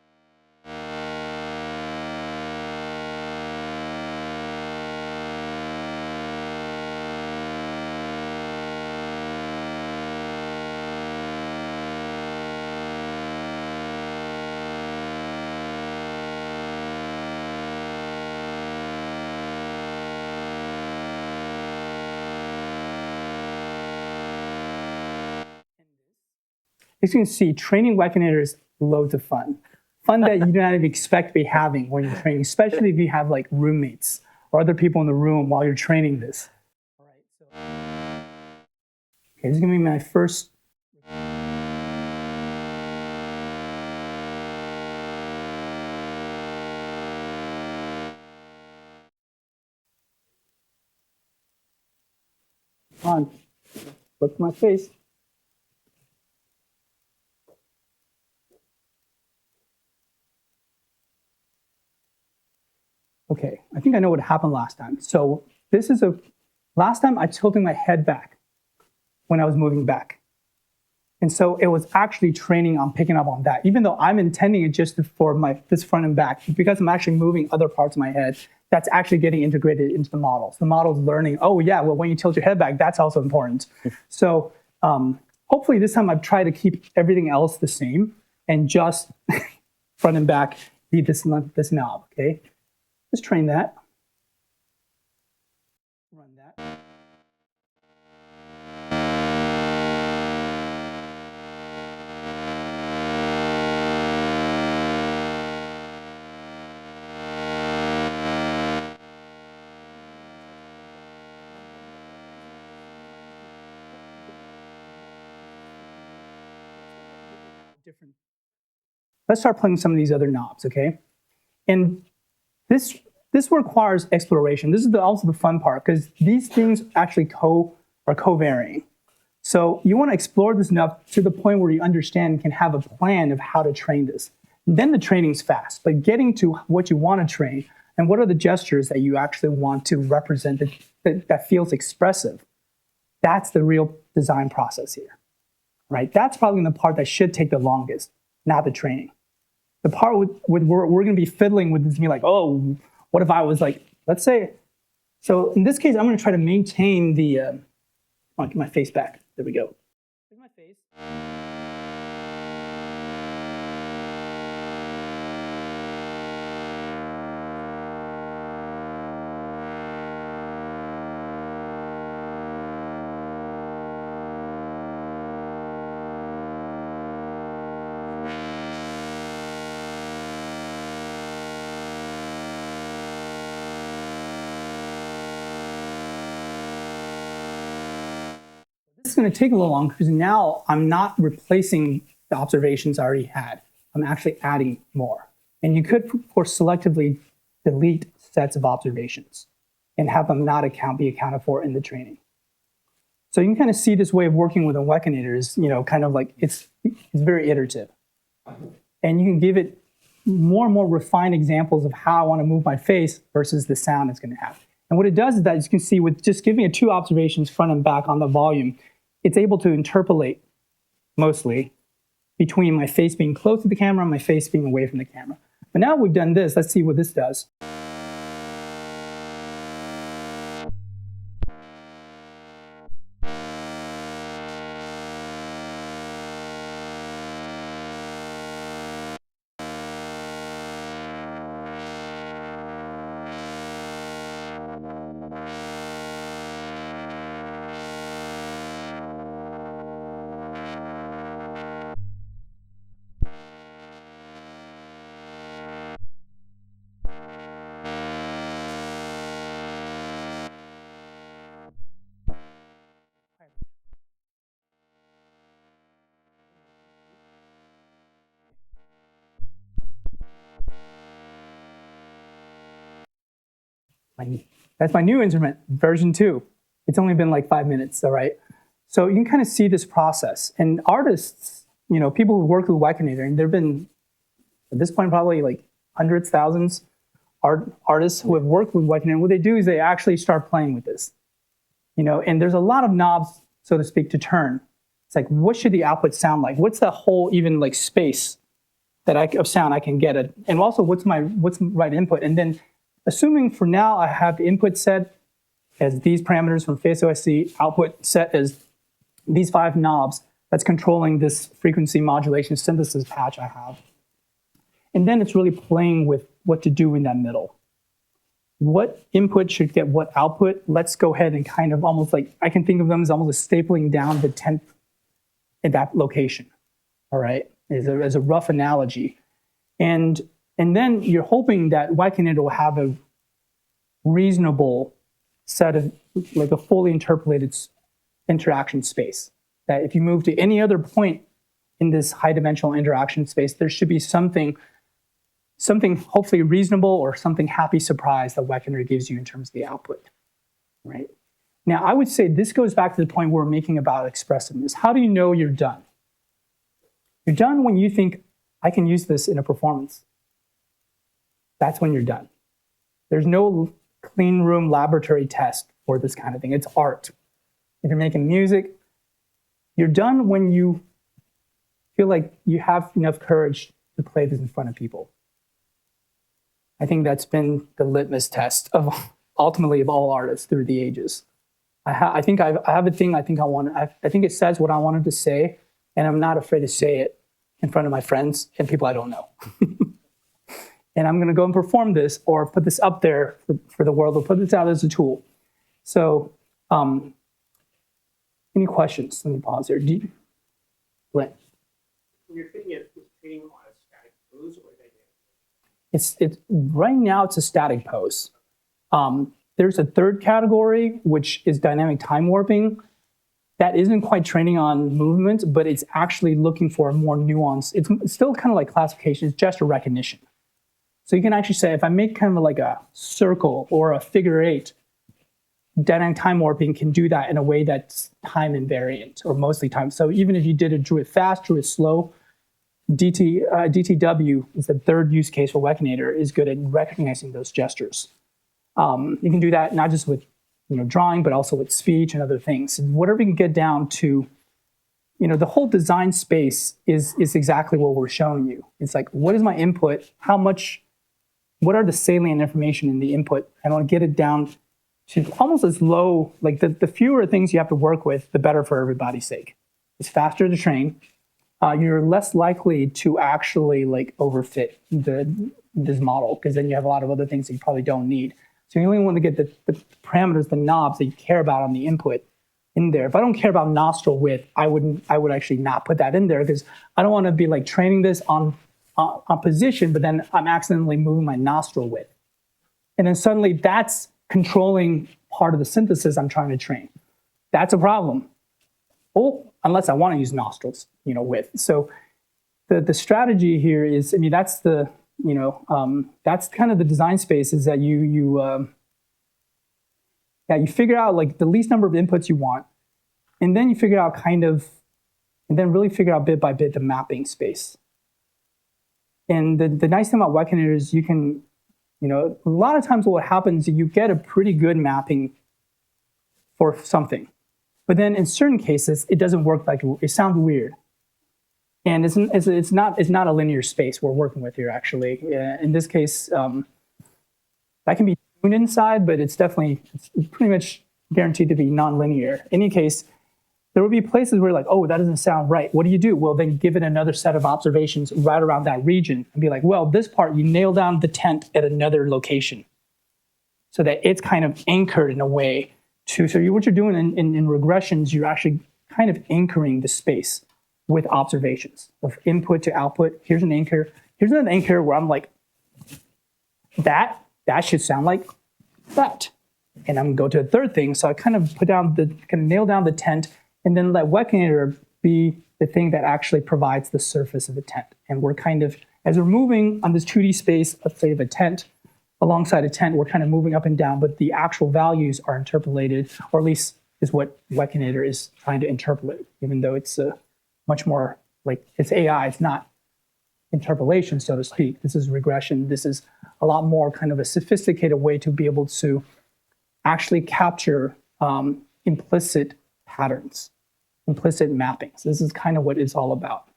As you can see, training Wekinator is loads of fun. Fun that you do not even expect to be having when you're training, especially if you have like roommates or other people in the room while you're training this. All right, so, okay, this is going to be my first. Come on, look at my face. Okay, I think I know what happened last time. So last time I tilted my head back when I was moving back. And so it was actually training on picking up on that. Even though I'm intending it just for this front and back, because I'm actually moving other parts of my head, that's actually getting integrated into the model. So the model's learning, oh yeah, well when you tilt your head back, that's also important. So hopefully this time I've tried to keep everything else the same and just front and back be this knob, okay? Let's train that. Run that. Different. Let's start playing some of these other knobs, okay? And this requires exploration. This is also the fun part because these things actually are co-varying. So you want to explore this enough to the point where you understand and can have a plan of how to train this. And then the training's fast, but getting to what you want to train and what are the gestures that you actually want to represent that feels expressive. That's the real design process here, right? That's probably the part that should take the longest, not the training. The part with we're going to be fiddling with is me like, oh, what if I was like, let's say, so in this case, I'm going to try to maintain the, I'll get my face back. There we go. Here's my face. This is going to take a little long because now I'm not replacing the observations I already had. I'm actually adding more. And you could, of course, selectively delete sets of observations and have them not be accounted for in the training. So you can kind of see this way of working with a Wekinator is, kind of like it's very iterative. And you can give it more and more refined examples of how I want to move my face versus the sound it's going to have. And what it does is that, as you can see, with just giving it 2 observations front and back on the volume, it's able to interpolate mostly between my face being close to the camera and my face being away from the camera. But now we've done this, let's see what this does. That's my new instrument, version 2. It's only been like 5 minutes, all right? So you can kind of see this process. And artists, people who work with Wekinator, and there have been, at this point, probably like hundreds, thousands artists who have worked with Wekinator. What they do is they actually start playing with this. And there's a lot of knobs, so to speak, to turn. It's like, what should the output sound like? What's the whole even like space of sound I can get? And also, what's the right input? And then assuming for now I have the input set as these parameters from Face OSC, output set as these 5 knobs that's controlling this frequency modulation synthesis patch I have. And then it's really playing with what to do in that middle. What input should get what output? Let's go ahead and kind of almost like, I can think of them as almost stapling down the 10th in that location, all right, as a rough analogy. And then you're hoping that Wekinator will have a reasonable set of, like a fully interpolated interaction space. That if you move to any other point in this high dimensional interaction space, there should be something hopefully reasonable or something happy surprise that Wekinator gives you in terms of the output, right? Now, I would say this goes back to the point we're making about expressiveness. How do you know you're done? You're done when you think, I can use this in a performance. That's when you're done. There's no clean room laboratory test for this kind of thing. It's art. If you're making music, you're done when you feel like you have enough courage to play this in front of people. I think that's been the litmus test of ultimately of all artists through the ages. I think I have a thing I think it says what I wanted to say, and I'm not afraid to say it in front of my friends and people I don't know. and I'm going to go and perform this or put this up there for the world, or put this out as a tool. So, any questions? Let me pause here. Glenn? When you're fitting it, it's training on a static pose or dynamic? It's right now it's a static pose. There's a third category, which is dynamic time warping. That isn't quite training on movement, but it's actually looking for more nuance. It's still kind of like classification. It's gesture recognition. So you can actually say, if I make kind of like a circle or a figure eight, dynamic time warping can do that in a way that's time invariant, or mostly time. So even if you drew it fast, drew it slow, DTW is the third use case for Wekinator, is good at recognizing those gestures. You can do that not just with drawing, but also with speech and other things. And whatever you can get down to, the whole design space is exactly what we're showing you. It's like, what is my input? What are the salient information in the input? I want to get it down to almost as low, like the fewer things you have to work with, the better for everybody's sake. It's faster to train. You're less likely to actually like overfit this model, because then you have a lot of other things that you probably don't need. So you only want to get the parameters, the knobs that you care about on the input in there. If I don't care about nostril width, I would actually not put that in there, because I don't want to be like training this on position, but then I'm accidentally moving my nostril width. And then suddenly that's controlling part of the synthesis I'm trying to train. That's a problem. Oh, unless I want to use nostrils, width. So the strategy here is, that's the, that's kind of the design space, is that you figure out like the least number of inputs you want, and then you figure out and then really figure out bit by bit the mapping space. And the nice thing about Wekinator is you can, a lot of times what happens is you get a pretty good mapping for something, but then in certain cases it doesn't work, like it sounds weird. And it's not a linear space we're working with here, actually. In this case, that can be tuned inside, but it's pretty much guaranteed to be nonlinear. In any case, there will be places where like, oh, that doesn't sound right. What do you do? Well, then give it another set of observations right around that region and be like, well, this part, you nail down the tent at another location, so that it's kind of anchored in a way to, so what you're doing in regressions, you're actually kind of anchoring the space with observations of input to output. Here's an anchor. Here's an anchor where I'm like, that should sound like that. And I'm gonna go to a third thing. So I kind of nail down the tent, and then let Wekinator be the thing that actually provides the surface of the tent. And we're kind of, as we're moving on this 2D space, let's say of a tent, alongside a tent, we're kind of moving up and down, but the actual values are interpolated, or at least is what Wekinator is trying to interpolate, even though it's much more like it's AI, it's not interpolation, so to speak. This is regression. This is a lot more kind of a sophisticated way to be able to actually capture implicit patterns, implicit mappings. This is kind of what it's all about.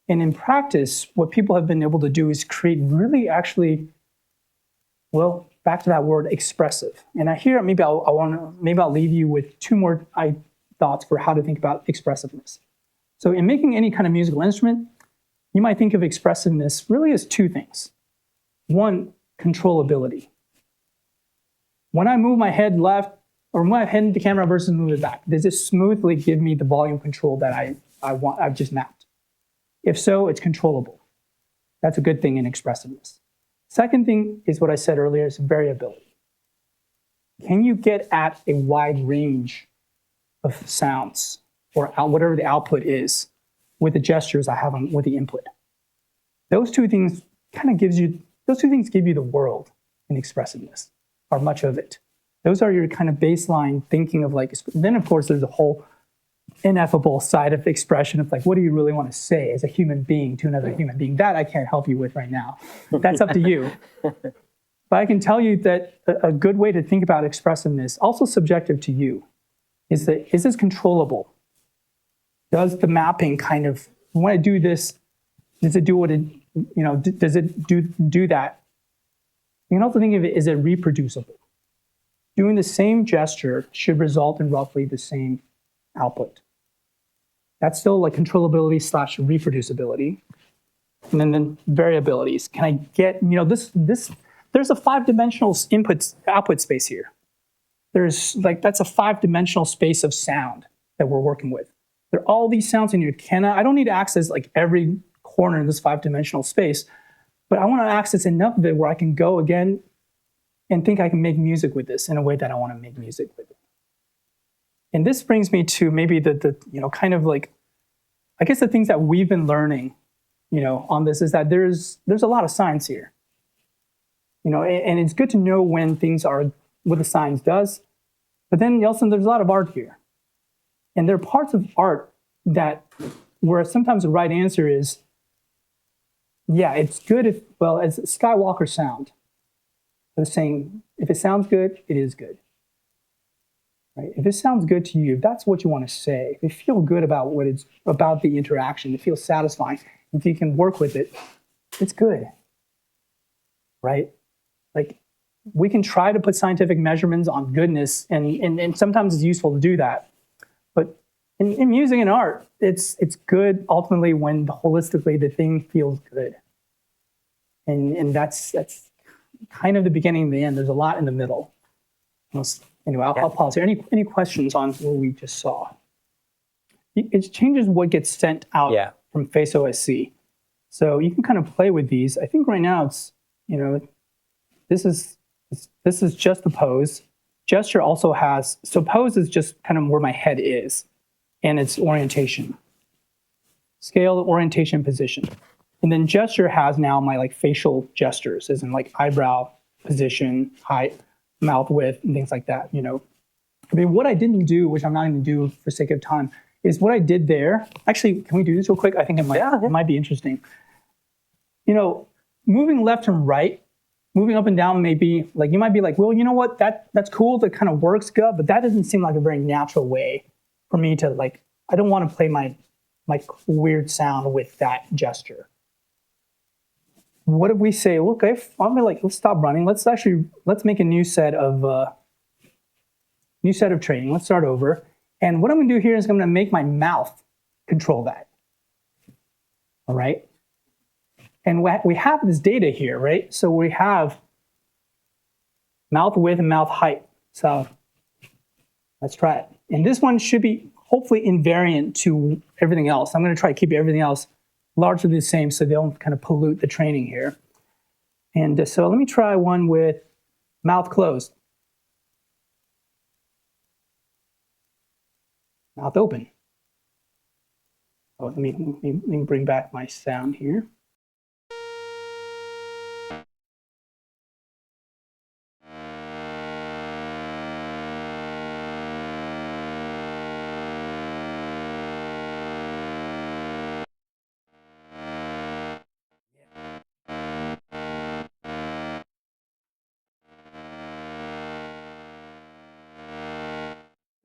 And in practice, what people have been able to do is create really actually, well, back to that word, expressive. And maybe I'll leave you with two more thoughts for how to think about expressiveness. So in making any kind of musical instrument, you might think of expressiveness really as two things. One, controllability. When I move my head left, or when I head into the camera versus move it back, does it smoothly give me the volume control that I've just mapped? If so, it's controllable. That's a good thing in expressiveness. Second thing is what I said earlier, is variability. Can you get at a wide range of sounds, or whatever the output is, with the gestures I have with the input? Those two things give you the world in expressiveness, or much of it. Those are your kind of baseline thinking of like, then of course there's a whole ineffable side of expression of like, what do you really want to say as a human being to another human being? That I can't help you with right now. That's up to you. But I can tell you that a good way to think about expressiveness, also subjective to you, is this controllable? Does the mapping kind of, when I do this, does it do what it, does it do that? You can also think of it, is it reproducible? Doing the same gesture should result in roughly the same output. That's still like controllability / reproducibility. And then variabilities. Can I get, there's a 5-dimensional output space here. That's a 5-dimensional space of sound that we're working with. There are all these sounds in here. I don't need to access like every corner in this 5-dimensional space, but I want to access enough of it where I can go again and think I can make music with this in a way that I want to make music with it. And this brings me to maybe the kind of like, I guess the things that we've been learning, on this is that there's a lot of science here. And it's good to know when things are what the science does, but then also there's a lot of art here. And there are parts of art where sometimes the right answer is, yeah, it's good as Skywalker sound. I was saying, if it sounds good, it is good. Right? If it sounds good to you, if that's what you want to say, if you feel good about about the interaction, it feels satisfying, if you can work with it, it's good. Right? Like, we can try to put scientific measurements on goodness, and sometimes it's useful to do that. But in music and art, it's good ultimately when holistically the thing feels good. And that's kind of the beginning and the end. There's a lot in the middle. Anyway, I'll pause here. Any questions on what we just saw? It changes what gets sent out from Face OSC. So you can kind of play with these. I think right now it's, this is just the pose. Gesture also has, so pose is just kind of where my head is and its orientation. Scale, orientation, position. And then gesture has now my like facial gestures, as in like eyebrow position, height, mouth width, and things like that. I mean, what I didn't do, which I'm not going to do for sake of time, is what I did there. Actually, can we do this real quick? I think it might be interesting. Moving left and right, moving up and down may be like, you might be like, well, you know what? That's cool. That kind of works good, but that doesn't seem like a very natural way for me to like. I don't want to play my weird sound with that gesture. What if we say, okay, I'm gonna let's stop running. Let's make a new set of training. Let's start over. And what I'm gonna do here is I'm gonna make my mouth control that. All right. And we have this data here, right? So we have mouth width and mouth height. So let's try it. And this one should be hopefully invariant to everything else. I'm gonna try to keep everything else largely the same so they don't kind of pollute the training here. And so let me try one with mouth closed. Mouth open. Oh, let me bring back my sound here.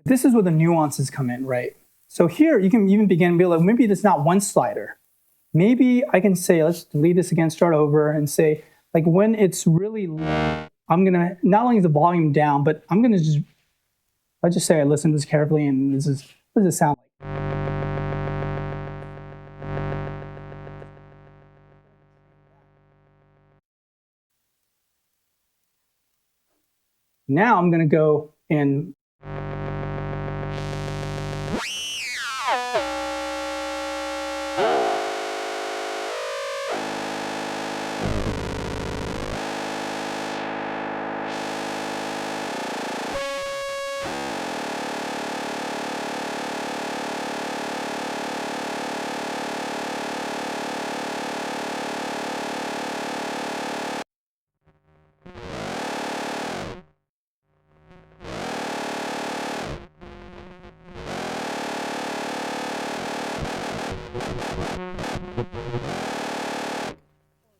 This is where the nuances come in, right? So here you can even begin to be like, maybe there's not one slider. Maybe I can say, let's delete this again, start over, and say, like when it's really low, I'm gonna, not only is the volume down, but I'm gonna I just say I listen to this carefully, and what does it sound like? Now I'm gonna go and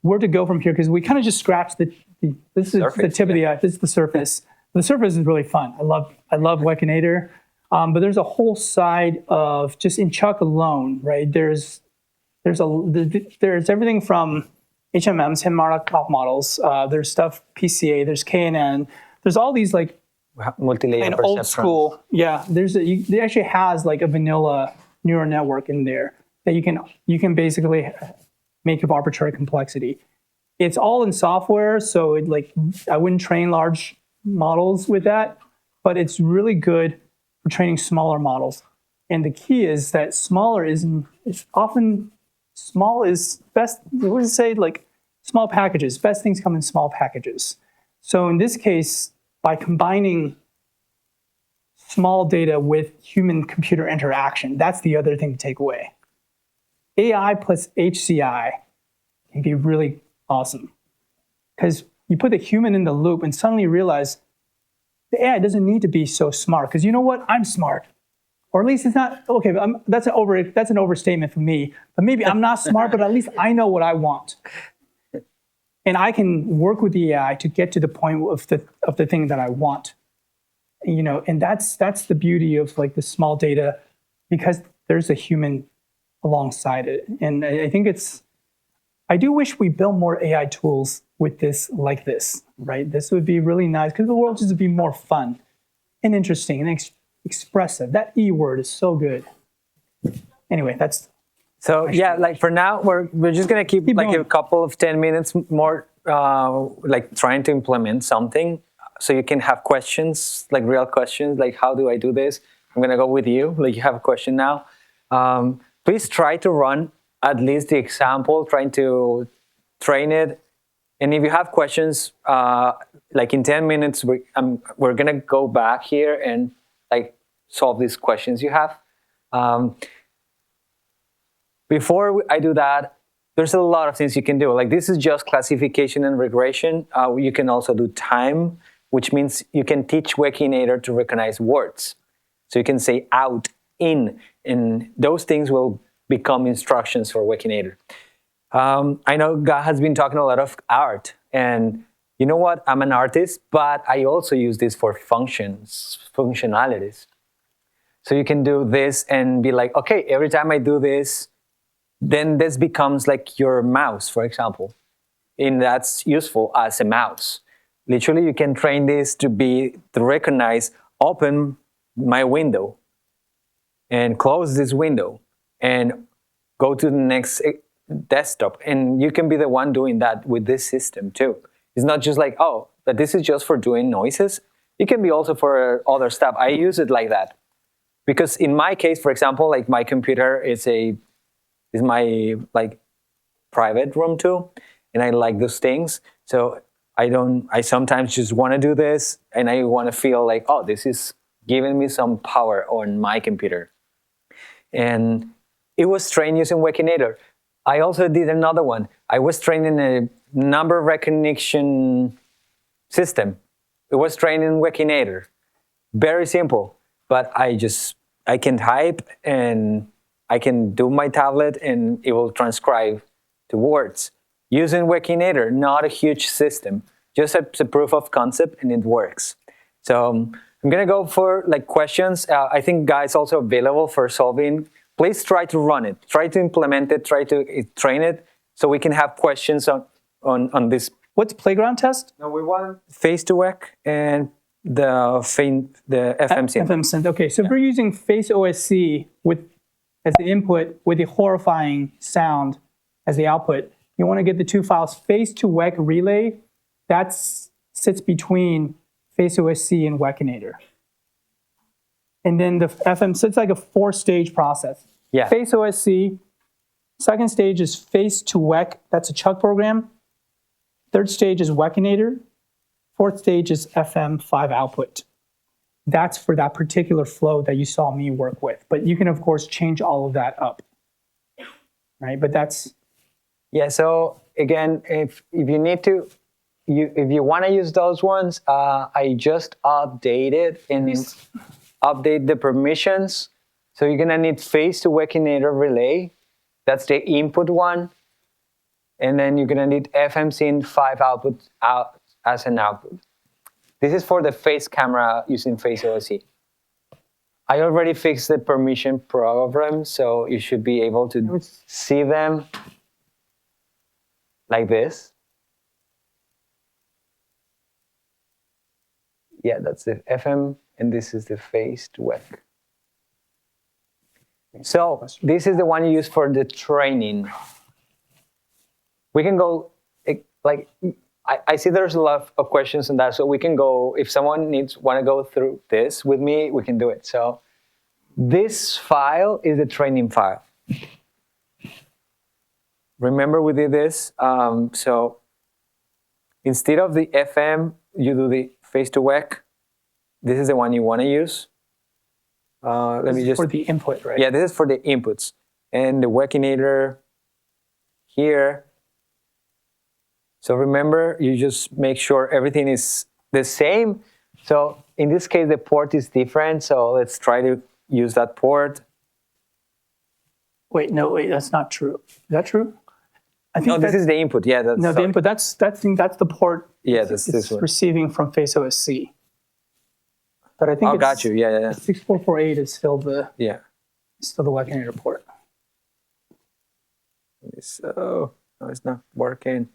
where to go from here, because we kind of just scratched this is the tip of the eye. This is the surface. The surface is really fun. I love Wekinator, but there's a whole side of just in Chuck alone, right? There's everything from HMMs, Markov models. There's stuff PCA. There's KNN. There's all these like multi-layer and old school. Yeah, there actually has like a vanilla neural network in there that you can basically make of arbitrary complexity. It's all in software, so I wouldn't train large models with that, but it's really good for training smaller models. And the key is that small is best. What does it say? Like small packages. Best things come in small packages. So in this case, by combining small data with human-computer interaction, that's the other thing to take away. AI plus HCI can be really awesome because you put the human in the loop and suddenly you realize the AI doesn't need to be so smart because you know what? I'm smart. Or at least it's not, okay, that's an overstatement for me, but maybe I'm not smart, but at least I know what I want. And I can work with the AI to get to the point of the thing that I want. And that's the beauty of like the small data because there's a human alongside it. And I think I do wish we built more AI tools with this, like this, right? This would be really nice because the world just would be more fun and interesting and expressive. That E word is so good. Anyway, that's. So yeah, like for now, we're just gonna keep like going. a couple of 10 minutes more, like trying to implement something, so you can have questions, like real questions, like how do I do this? I'm gonna go with you. Like you have a question now. Please try to run at least the example, trying to train it. And if you have questions, like in 10 minutes, we're gonna go back here and like solve these questions you have. Before I do that, there's a lot of things you can do. Like this is just classification and regression. You can also do time, which means you can teach Wekinator to recognize words. So you can say out, in, and those things will become instructions for Wekinator. I know Ga has been talking a lot of art, and you know what? I'm an artist, but I also use this for functionalities. So you can do this and be like, okay, every time I do this, then this becomes like your mouse, for example. And that's useful as a mouse. Literally, you can train this to recognize, open my window and close this window and go to the next desktop. And you can be the one doing that with this system too. It's not just like, oh, but this is just for doing noises. It can be also for other stuff. I use it like that. Because in my case, for example, like my computer is my like private room too, and I like those things. So I sometimes just want to do this, and I want to feel like, oh, this is giving me some power on my computer. And it was trained using Wekinator. I also did another one. I was trained in a number recognition system. It was trained in Wekinator. Very simple, but I can type and I can do my tablet and it will transcribe to words. Using Wekinator, not a huge system, just a proof of concept and it works. So I'm gonna go for like questions. I think guys also available for solving. Please try to run it, try to implement it, try to train it so we can have questions on this. What's playground test? No, we want face to Wek and the FM synth. FM synth. Okay, so if we're using face OSC as the input with the horrifying sound as the output, you want to get the two files. Face to Wek relay, that sits between face OSC and Wekinator. And then the FM, so it's like a 4-stage process. Yeah. Face OSC, second stage is face to Wek, that's a Chuck program. Third stage is Wekinator. Fourth stage is FM5 output. That's for that particular flow that you saw me work with. But you can, of course, change all of that up, right? But that's... Yeah, so again, if you need to, if you want to use those ones, I just updated and update the permissions. So you're going to need face to Wekinator relay. That's the input one. And then you're going to need FM synth 5 output out as an output. This is for the face camera using face OSC. I already fixed the permission program, so you should be able to see them like this. Yeah, that's the FM, and this is the face to Wek. So this is the one you use for the training. we can go like I see there's a lot of questions on that, so we can go. If someone want to go through this with me, we can do it. So this file is the training file. Remember we did this. So instead of the FM, you do the face to Wek. This is the one you want to use. Let me just for the input, right? Yeah, this is for the inputs. And the Wekinator here. So remember, you just make sure everything is the same. So in this case, the port is different. So let's try to use that port. Wait, that's not true. Is that true? I think No, this is the input. Yeah, that's the input. That's the port. Yeah, that's it's this one. receiving from Face OSC. But I think Oh, got you. Yeah. 6448 is still the Wekinator port. So no, it's not working.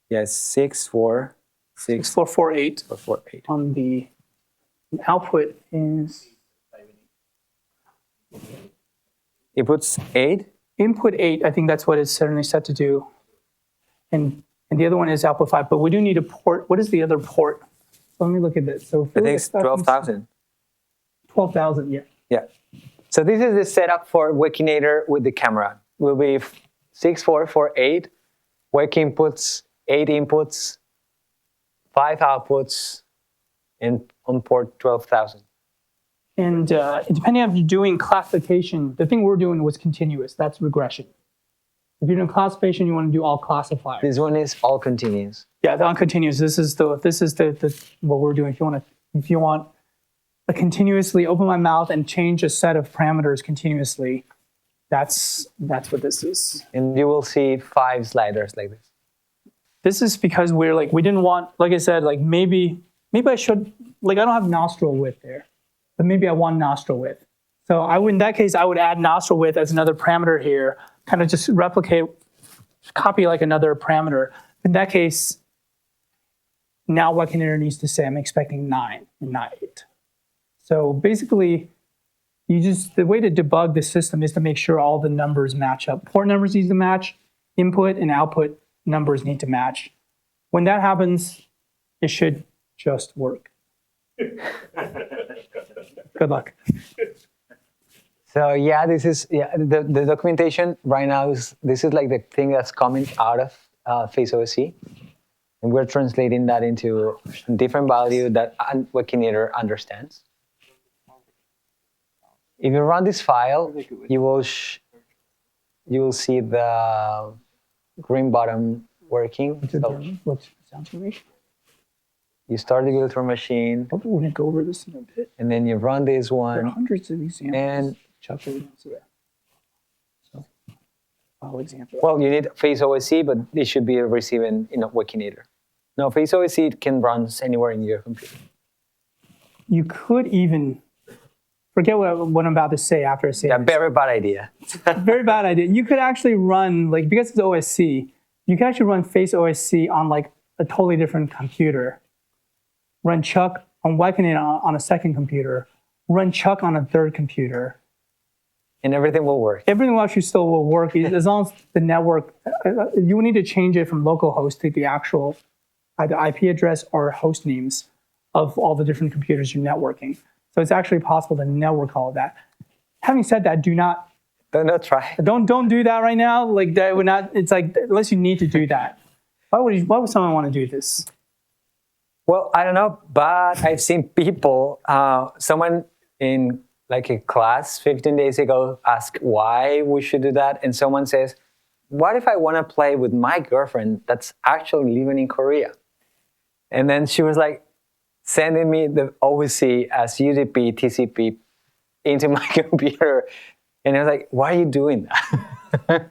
Yes, 6448. 6448 on the output is inputs 8. Input 8. I think that's what it's certainly set to do, and the other one is output 5. But we do need a port. What is the other port? So let me look at this. So I think it's 12,000. 12,000. Yeah. Yeah. So this is the setup for Wekinator with the camera. Will be 6448 Wek inputs, 8 inputs, 5 outputs, and on port 12,000. And depending on if you're doing classification, the thing we're doing was continuous. That's regression. If you're doing classification, you want to do all classifiers. This one is all continuous. Yeah, the all continuous. This is the what we're doing. If you want to continuously open my mouth and change a set of parameters continuously, that's what this is. And you will see 5 sliders like this. This is because we didn't want, like I said, like maybe I should, like I don't have nostril width there, but maybe I want nostril width. So in that case, I would add nostril width as another parameter here, kind of just copy like another parameter. In that case, now Wekinator needs to say I'm expecting 9 and not 8. So basically, the way to debug the system is to make sure all the numbers match up. Port numbers need to match, input and output numbers need to match. When that happens, it should just work. Good luck. So yeah, this is the documentation right now this is like the thing that's coming out of Face OSC, and we're translating that into different value that Wekinator understands. If you run this file, you will see the green button working. What's sound to me? You start the virtual machine. Hopefully we're going to go over this in a bit. And then you run this There one. are hundreds of examples. And example. well, you need Face OSC, but it should be receiving in a Wekinator. No, Face OSC can run anywhere in your computer. You could even forget what I'm about to say after I say Yeah, this. very bad idea. Very bad idea. You could actually run, like, because it's OSC, you can actually run Face OSC on like a totally different computer. Run Chuck on Wekinator on a second computer. Run Chuck on a third computer. And everything will work. Everything actually still will work as long as the network, you will need to change it from localhost to the actual either IP address or host names of all the different computers you're networking. So it's actually possible to network all of that. Having said that, Don't try. don't do that right now. Like that would not, it's like, unless you need to do that. Why would someone want to do this? Well, I don't know, but I've seen people, someone in like a class 15 days ago asked why we should do that. And someone says, what if I want to play with my girlfriend that's actually living in Korea? And then she was like sending me the OSC as UDP, TCP into my computer. And I was like, why are you doing that?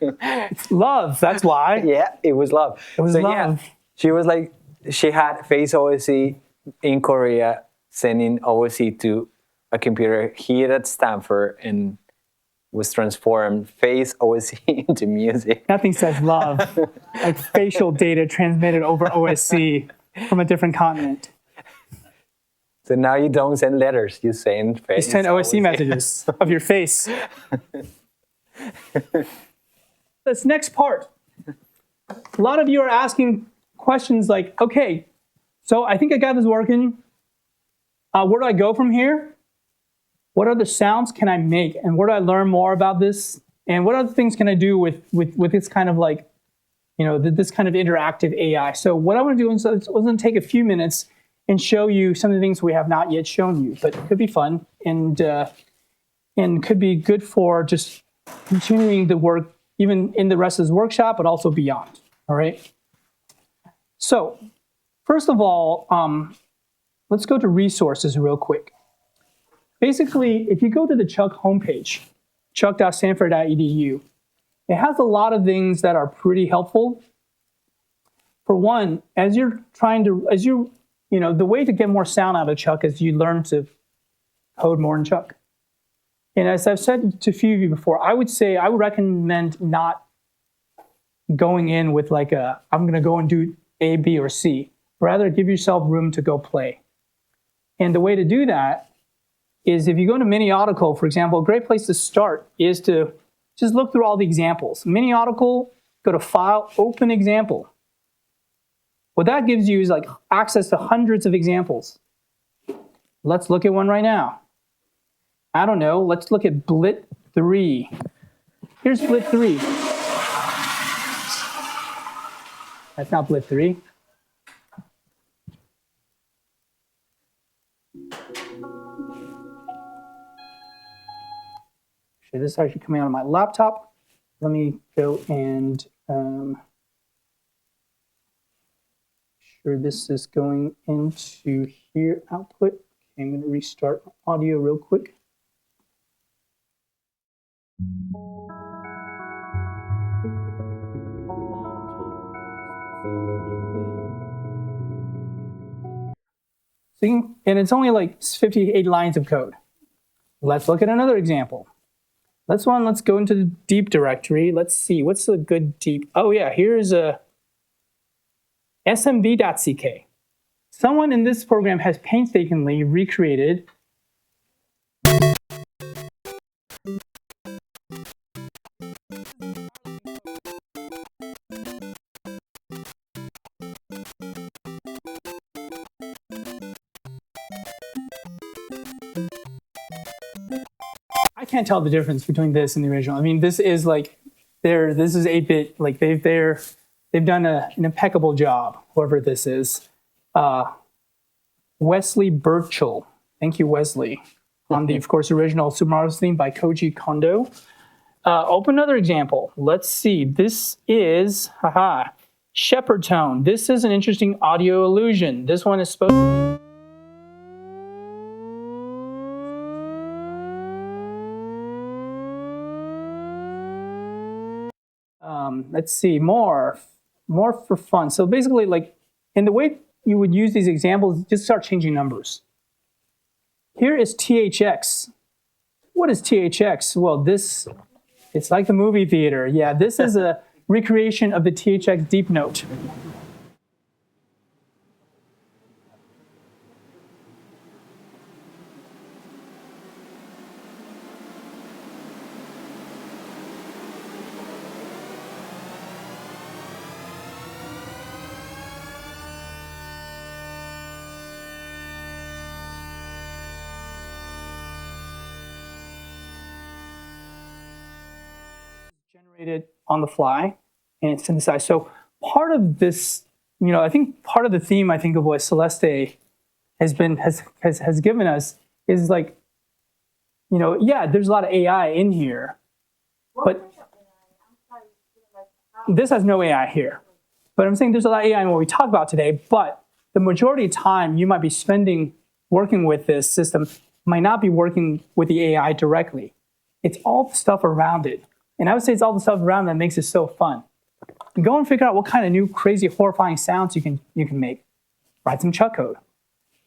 It's love, that's why. Yeah, it was love. It was so, love. Yeah, she was like, she had Face OSC in Korea sending OSC to a computer here at Stanford and was transformed Face OSC into music. Nothing says love like facial data transmitted over OSC from a different continent. So now you don't send letters, you send You face. send OSC messages of your face. This next part, a lot of you are asking questions like, okay, so I think I got this working. Where do I go from here? What other sounds can I make? And where do I learn more about this? And what other things can I do with this kind of like, this kind of interactive AI? So what I want to do is I'm going to take a few minutes and show you some of the things we have not yet shown you, but it could be fun and could be good for just continuing the work even in the rest of this workshop, but also beyond. All right. So first of all, let's go to resources real quick. Basically, if you go to the Chuck homepage, chuck.stanford.edu, it has a lot of things that are pretty helpful. For one, the way to get more sound out of Chuck is you learn to code more in Chuck. And as I've said to a few of you before, I would recommend not going in with like I'm going to go and do A, B, or C. Rather, give yourself room to go play. And the way to do that is if you go to Mini-Article, for example, a great place to start is to just look through all the examples. Mini-Article, go to File, Open Example. What that gives you is like access to hundreds of examples. Let's look at one right now. I don't know, let's look at Blit 3. Here's Blit 3. That's not Blit 3. This is actually coming out of my laptop. Let me go and sure this is going into here, output. Okay, I'm going to restart audio real quick. And it's only like 58 lines of code. Let's look at another example. Let's go into the deep directory. Let's see, what's a good deep? Oh yeah, here's a smb.ck. Someone in this program has painstakingly recreated I can't tell the difference between this and the original. I mean, this is like this is 8-bit. Like they've done an impeccable job. Whoever this is, Wesley Burchell. Thank you, Wesley, on the of course original Super Mario theme by Koji Kondo. Open another example. Let's see. This is Shepherd Tone. This is an interesting audio illusion. This one is supposed. Let's see, more for fun. So basically, like, in the way you would use these examples, just start changing numbers. Here is THX. What is THX? Well, it's like the movie theater. Yeah, this is a recreation of the THX deep note. Generated on the fly and it's synthesized. So part of this, I think part of the theme I think of what Celeste has given us is like, yeah, there's a lot of AI in here, but this has no AI here. But I'm saying there's a lot of AI in what we talk about today, but the majority of time you might be spending working with this system might not be working with the AI directly. It's all the stuff around it. And I would say it's all the stuff around that makes it so fun. Go and figure out what kind of new, crazy, horrifying sounds you can make. Write some Chuck code.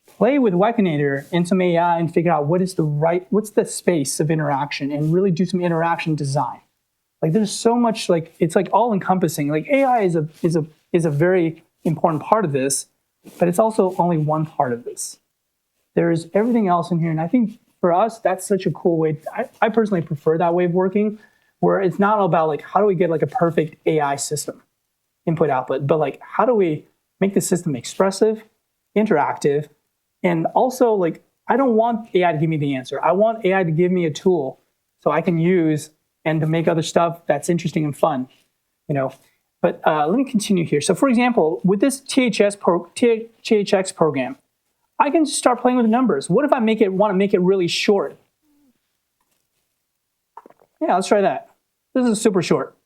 Play with Wekinator and some AI and figure out what's the space of interaction and really do some interaction design. Like there's so much, like it's like all encompassing. Like AI is a very important part of this, but it's also only one part of this. There's everything else in here, and I think for us that's such a cool way. I personally prefer that way of working, where it's not all about like how do we get like a perfect AI system. input output, but like how do we make the system expressive, interactive, and also like I don't want AI to give me the answer. I want AI to give me a tool so I can use and to make other stuff that's interesting and fun, you know. But let me continue here. So for example, with this THX program, I can just start playing with the numbers. What if I want to make it really short? Yeah, let's try that. This is super short.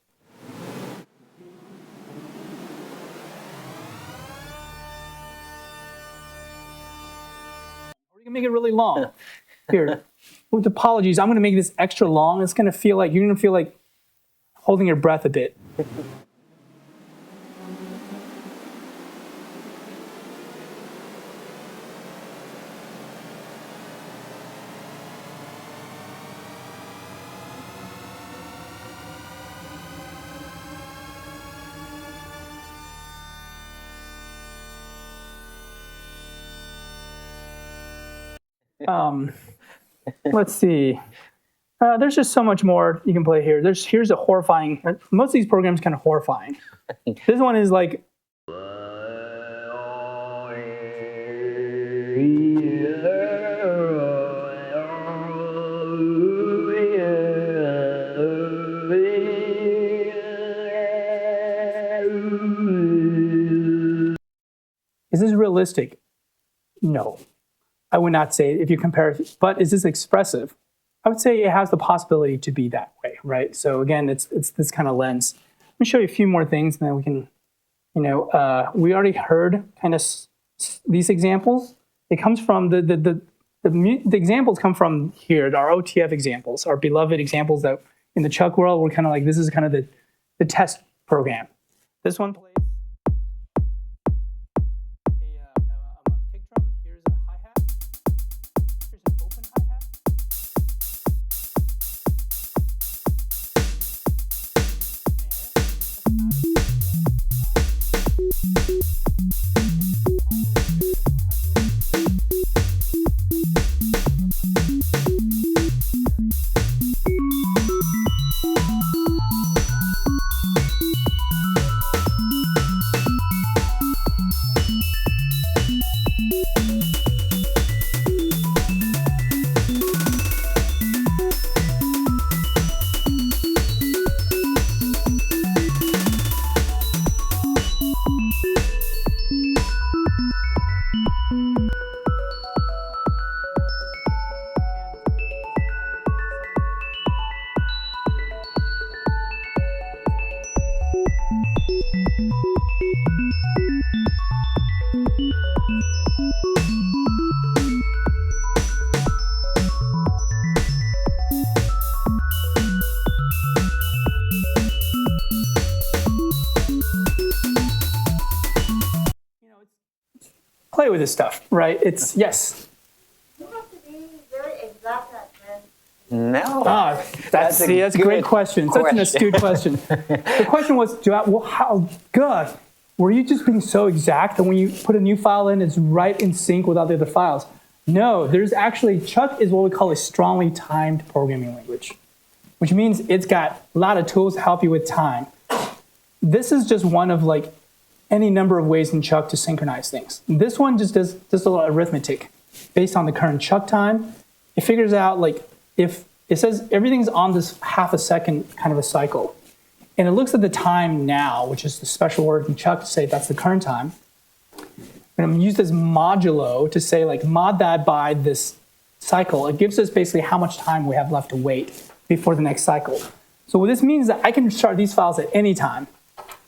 Or you can make it really long. Here, with apologies, I'm going to make this extra long. It's going to feel like, you're going to feel like holding your breath a bit. Let's see. There's just so much more you can play here. Here's a horrifying. Most of these programs kind of horrifying. This one is like. Is this realistic? No. I would not say if you compare it, but is this expressive? I would say it has the possibility to be that way, right? So again, it's this kind of lens. Let me show you a few more things, and then we can, we already heard kind of these examples. It comes from the examples come from here, our OTF examples, our beloved examples that in the Chuck world, we're kind of like, this is kind of the test program. This one plays. Play with this stuff, right? It's yes. You have to be very exact at this. No. That's a great question. Such an astute question. The question was, God, were you just being so exact that when you put a new file in, it's right in sync with all the other files? No, there's actually, Chuck is what we call a strongly timed programming language, which means it's got a lot of tools to help you with time. This is just one of like any number of ways in Chuck to synchronize things. This one just does a lot of arithmetic based on the current Chuck time. It figures out like if it says everything's on this half a second kind of a cycle, and it looks at the time now, which is the special word in Chuck to say that's the current time. And I'm gonna use this modulo to say like mod that by this cycle. It gives us basically how much time we have left to wait before the next cycle. So what this means is that I can start these files at any time,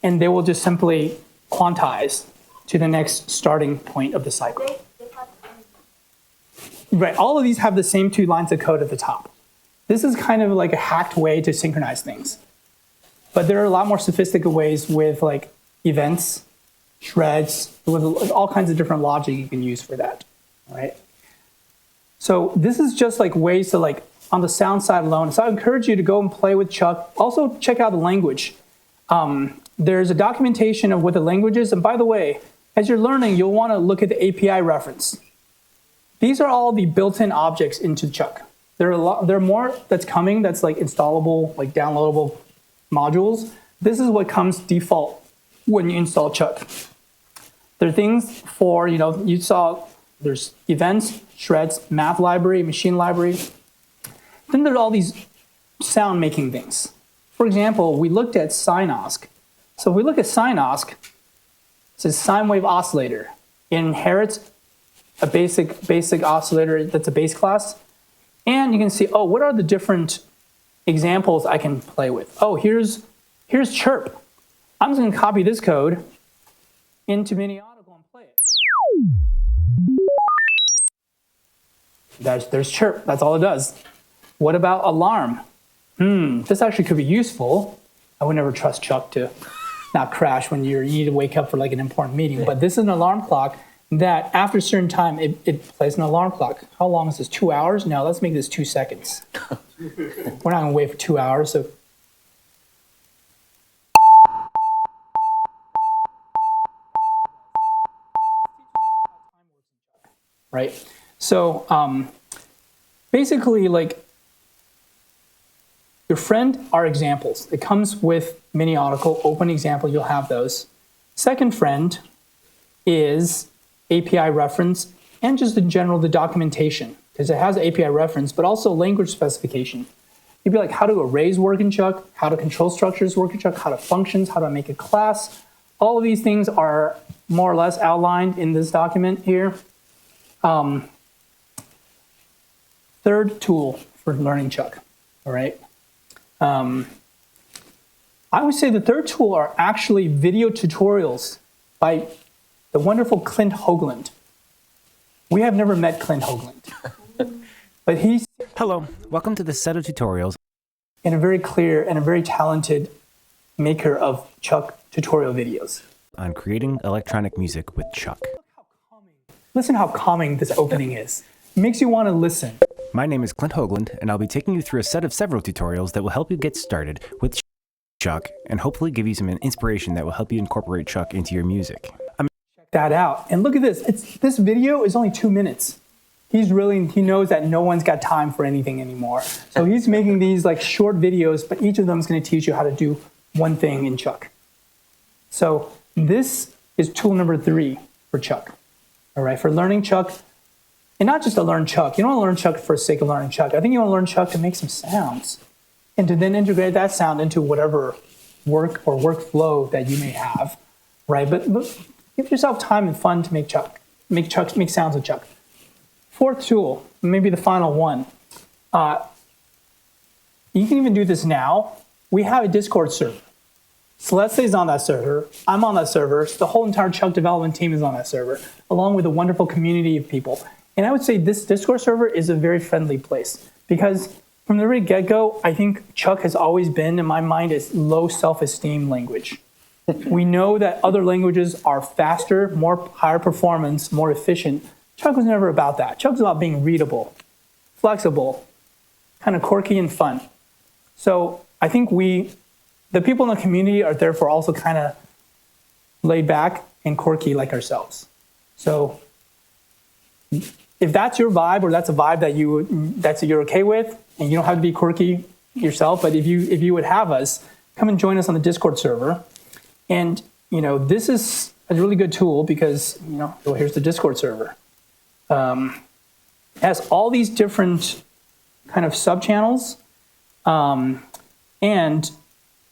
and they will just simply quantize to the next starting point of the cycle. Right, all of these have the same 2 lines of code at the top. This is kind of like a hacked way to synchronize things. But there are a lot more sophisticated ways with like events, shreds, with all kinds of different logic you can use for that, right? So this is just like ways to like, on the sound side alone. So I encourage you to go and play with Chuck. Also check out the language. There's a documentation of what the language is. And by the way, as you're learning, you'll want to look at the API reference. These are all the built-in objects into Chuck. There are more that's coming that's like installable, like downloadable modules. This is what comes default when you install Chuck. There are things for, you saw there's events, shreds, math library, machine library. Then there are all these sound making things. For example, we looked at SINOSC. So if we look at SINOSC, it says sine wave oscillator. It inherits a basic oscillator that's a base class. And you can see, oh, what are the different examples I can play with? Oh, here's chirp. I'm just going to copy this code into Minionical and play it. There's chirp. That's all it does. What about alarm? This actually could be useful. I would never trust Chuck to not crash when you need to wake up for like an important meeting. But this is an alarm clock that after a certain time, it plays an alarm clock. How long is this? 2 hours? No, let's make this 2 seconds. We're not going to wait for 2 hours. So. Right? So basically, like, your friend are examples. It comes with Minionical, open example, you'll have those. Second friend is API reference and just in general the documentation, because it has API reference, but also language specification. You'd be like, how do arrays work in Chuck? How do control structures work in Chuck? How do functions? How do I make a class? All of these things are more or less outlined in this document here. Third tool for learning Chuck, all right? I would say the third tool are actually video tutorials by the wonderful Clint Hoagland. We have never met Clint Hoagland, but he's Hello, welcome to this set of tutorials. And a very clear and a very talented maker of Chuck tutorial videos. On creating electronic music with Chuck. Listen how calming this opening is. It makes you want to listen. My name is Clint Hoagland, and I'll be taking you through a set of several tutorials that will help you get started with Chuck and hopefully give you some inspiration that will help you incorporate Chuck into your music. Check that out. And look at this. This video is only 2 minutes. He knows that no one's got time for anything anymore. So he's making these like short videos, but each of them is going to teach you how to do one thing in Chuck. So this is tool number 3 for Chuck. All right, for learning Chuck. And not just to learn Chuck. You don't want to learn Chuck for the sake of learning Chuck. I think you want to learn Chuck to make some sounds and to then integrate that sound into whatever work or workflow that you may have, right? But give yourself time and fun to make sounds with Chuck. Fourth tool, maybe the final one. You can even do this now. We have a Discord server. Celeste is on that server. I'm on that server. The whole entire Chuck development team is on that server, along with a wonderful community of people. And I would say this Discord server is a very friendly place because from the very get-go, I think Chuck has always been, in my mind, a low self-esteem language. We know that other languages are faster, higher performance, more efficient. Chuck was never about that. Chuck was about being readable, flexible, kind of quirky and fun. So I think the people in the community are therefore also kind of laid back and quirky like ourselves. So if that's your vibe, or that's a vibe that you're okay with, and you don't have to be quirky yourself, but if you would have us, come and join us on the Discord server. And this is a really good tool because here's the Discord server. It has all these different kind of sub channels, and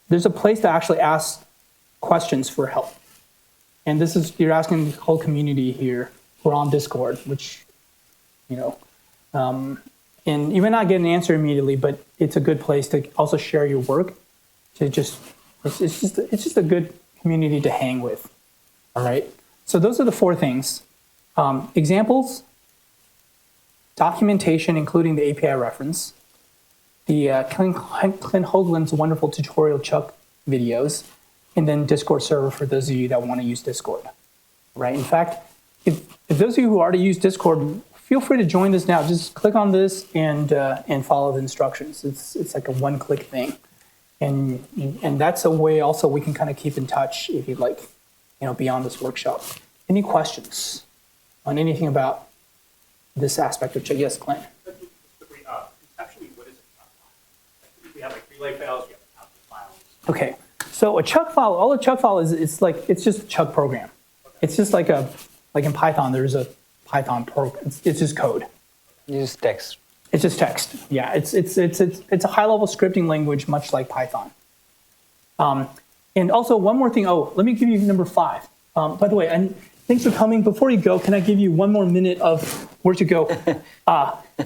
there's a place to actually ask questions for help. And you're asking the whole community here. We're on Discord, which, and you may not get an answer immediately, but it's a good place to also share your work. It's just a good community to hang with. All right. So those are the 4 things: examples, documentation, including the API reference, the Clint Hoagland's wonderful tutorial Chuck videos, and then Discord server for those of you that want to use Discord. Right. In fact, if those of you who already use Discord, feel free to join this now. Just click on this and follow the instructions. It's like a one-click thing, and that's a way also we can kind of keep in touch if you'd like, beyond this workshop. Any questions on anything about this aspect of Chuck? Yes, Clint. Conceptually, what is it? We have like relay files, we have output files. Okay, So a Chuck file, all a Chuck file is, it's just a Chuck program. It's just like in Python, there's a Python program. It's just code. Use text. It's just text. Yeah, it's a high-level scripting language, much like Python. And also one more thing. Oh, let me give you number 5. By the way, and thanks for coming. Before you go, can I give you one more minute of where to go?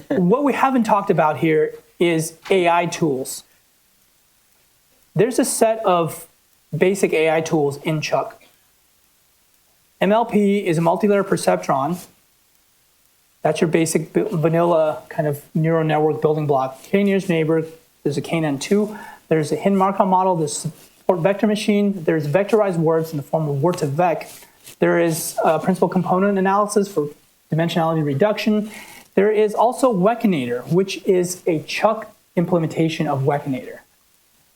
What we haven't talked about here is AI tools. There's a set of basic AI tools in Chuck. MLP is a multi-layer perceptron. That's your basic vanilla kind of neural network building block. K-nearest neighbor, there's a KNN2, there's a hidden Markov model, there's support vector machine, there's vectorized words in the form of word2vec. There is principal component analysis for dimensionality reduction. There is also Wekinator, which is a Chuck implementation of Wekinator.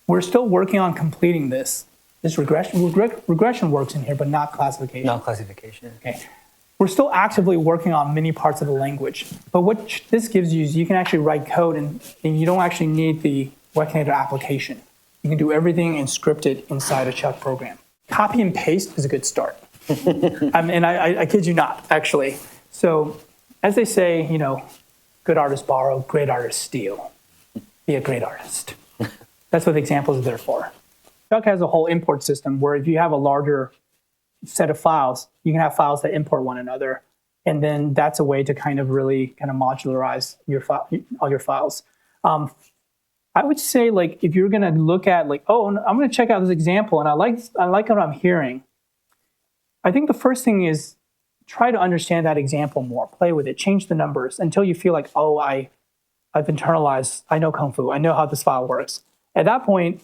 We're still working on completing this. This regression works in here, but not classification. Not classification. Okay. We're still actively working on many parts of the language. But what this gives you is you can actually write code and you don't actually need the Wekinator application. You can do everything and script it inside a Chuck program. Copy and paste is a good start. I kid you not, actually. So as they say, good artists borrow, great artists steal. Be a great artist. That's what the examples are there for. Chuck has a whole import system where if you have a larger set of files, you can have files that import one another. And then that's a way to kind of modularize all your files. I would say if you're going to look at I'm going to check out this example and I like what I'm hearing. I think the first thing is try to understand that example more, play with it, change the numbers until you feel like, oh, I've internalized, I know Kung Fu, I know how this file works. At that point,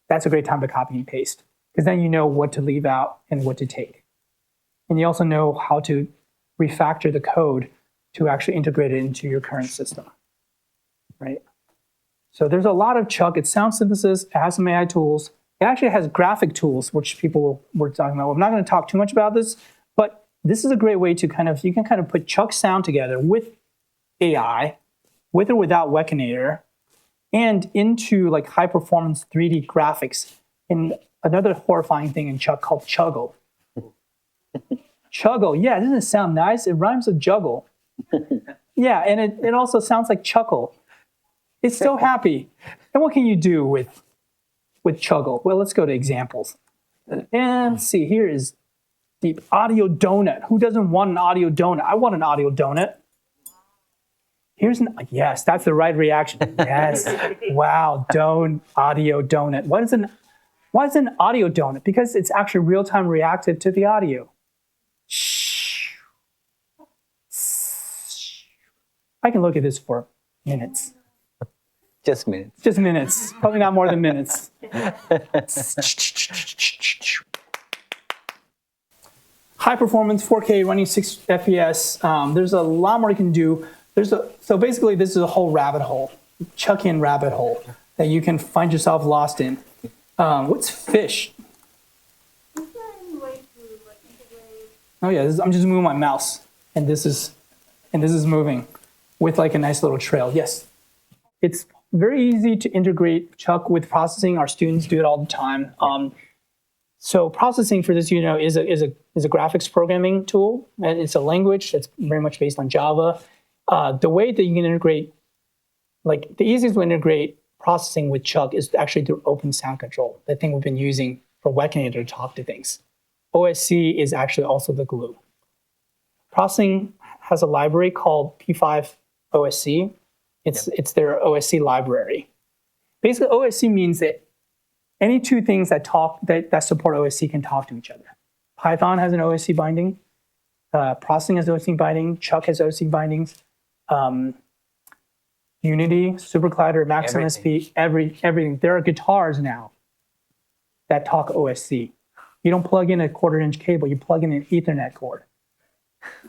that's a great time to copy and paste because then you know what to leave out and what to take. And you also know how to refactor the code to actually integrate it into your current system, right? So there's a lot of Chuck. It's sound synthesis. It has some AI tools. It actually has graphic tools, which people were talking about. I'm not going to talk too much about this, but this is a great way to you can put Chuck sound together with AI, with or without Wekinator, and into high performance 3D graphics. And another horrifying thing in Chuck called Chuggle. Chuggle, yeah, doesn't it sound nice? It rhymes with juggle. Yeah, and it also sounds like chuckle. It's so happy. And what can you do with Chuggle? Well, let's go to examples. And let's see, here is deep audio donut. Who doesn't want an audio donut? I want an audio donut. Yes, that's the right reaction. Yes. Wow, audio donut. Why is an audio donut? Because it's actually real-time reactive to the audio. I can look at this for minutes. Just minutes. Just minutes. Probably not more than minutes. High performance, 4K, running 6 FPS. There's a lot more you can do. So basically, this is a whole rabbit hole, Chuckian rabbit hole that you can find yourself lost in. What's fish? Is there any way to integrate? Oh yeah, I'm just moving my mouse, and this is moving with a nice little trail. Yes, it's very easy to integrate Chuck with processing. Our students do it all the time. So processing for this, is a graphics programming tool, and it's a language that's very much based on Java. The way that you can integrate, the easiest way to integrate processing with Chuck is actually through open sound control, the thing we've been using for Wekinator to talk to things. OSC is actually also the glue. Processing has a library called P5 OSC. It's their OSC library. Basically, OSC means that any two things that support OSC can talk to each other. Python has an OSC binding. Processing has OSC binding. Chuck has OSC bindings. Unity, SuperCollider, Maximum SP, everything. There are guitars now that talk OSC. You don't plug in a 1/4-inch cable, you plug in an Ethernet cord.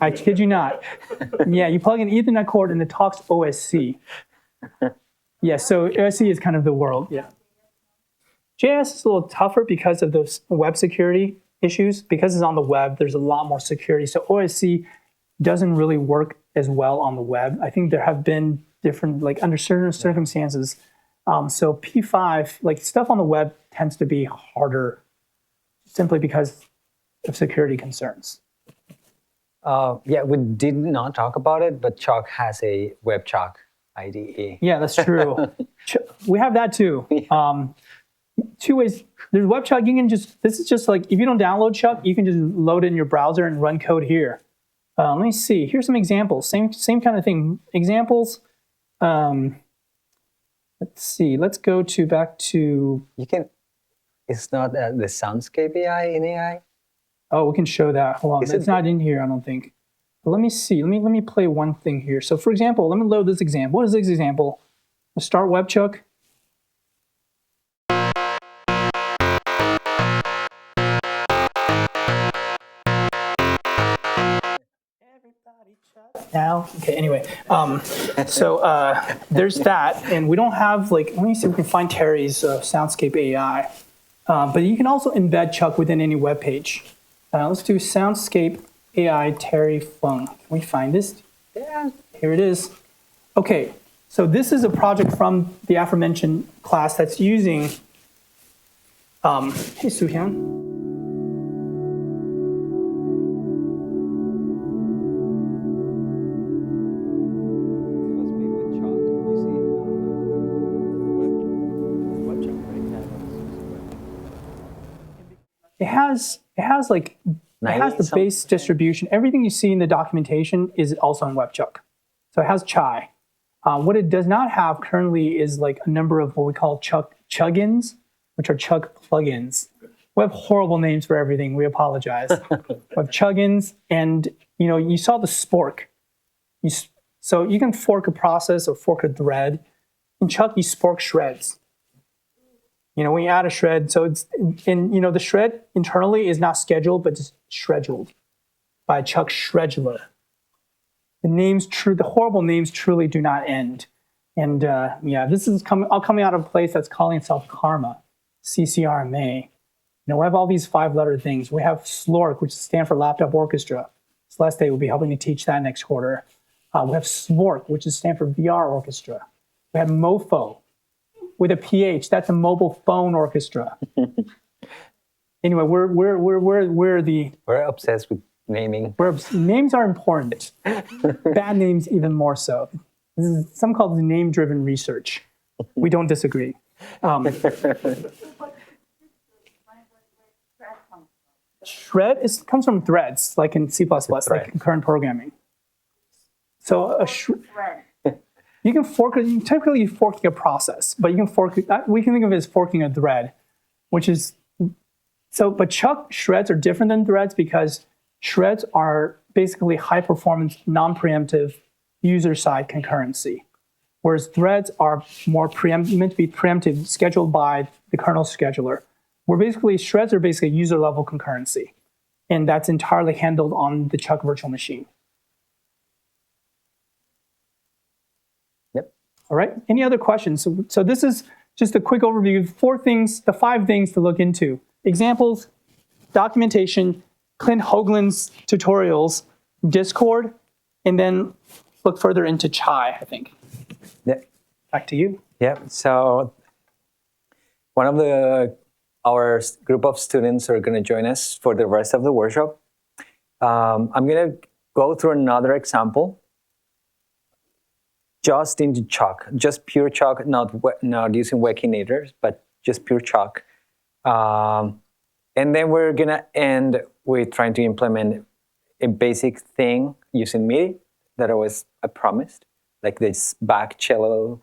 I kid you not. Yeah, you plug in an Ethernet cord and it talks OSC. Yeah, so OSC is kind of the world, yeah. JS is a little tougher because of those web security issues. Because it's on the web, there's a lot more security. So OSC doesn't really work as well on the web. I think there have been different, under certain circumstances, So P5, like stuff on the web tends to be harder simply because of security concerns. Yeah, we did not talk about it, but Chalk has a web Chalk IDE. Yeah, that's true. We have that too. Two ways. There's web Chuck. You can just, this is just like, if you don't download Chuck, you can just load it in your browser and run code here. Let me see. Here's some examples. Same kind of thing. Examples. Let's see. Let's go back to. You can. It's not the Soundscape AI in AI. Oh, we can show that. Hold on. It's not in here, I don't think. But let me see. Let me play one thing here. So for example, let me load this example. What is this example? Let's start WebChuck. Now, okay, anyway, there's that, and we don't have, like, let me see if we can find Terry's Soundscape AI, but you can also embed Chuck within any web page. Let's do Soundscape AI Terry Fung. Can we find this? Yeah, here it is. Okay, so this is a project from the aforementioned class that's using, hey Soo-hyun. It has the base distribution. Everything you see in the documentation is also in WebChuck. So it has Chai. What it does not have currently is like a number of what we call Chuck chuggins, which are Chuck plugins. We have horrible names for everything. We apologize. We have chuggins, and you saw the spork. So you can fork a process or fork a thread. In Chuck, you spork shreds. When you add a shred, so it's, the shred internally is not scheduled, but just scheduled by Chuck Scheduler. The horrible names truly do not end. And this is coming out of a place that's calling itself Karma, CCRMA. We have all these 5-letter things. We have SLORC, which is Stanford Laptop Orchestra. Celeste will be helping to teach that next quarter. We have SMORC, which is Stanford VR Orchestra. We have MOFO, with a PH, that's a mobile phone orchestra. Anyway, we're obsessed with naming. Names are important. Bad names even more so. This is some call it name-driven research. We don't disagree. Shred comes from threads, like in C++, like concurrent programming. So you can fork it. Typically, you're forking a process, but you can fork it. We can think of it as forking a thread, which is so. But Chuck shreds are different than threads because shreds are basically high-performance, non-preemptive user-side concurrency, whereas threads are more meant to be preemptive, scheduled by the kernel scheduler. Shreds are basically user-level concurrency, and that's entirely handled on the Chuck virtual machine. All right, any other questions? So this is just a quick overview of the 5 things to look into. Examples, documentation, Clint Hoagland's tutorials, Discord, and then look further into Chai, I think. Yeah. Back to you. Yeah, so one of our group of students are going to join us for the rest of the workshop. I'm going to go through another example. Just into Chalk, just pure Chalk, not using Wekinators, but just pure Chalk. And then we're gonna end with trying to implement a basic thing using MIDI that I promised, like this back cello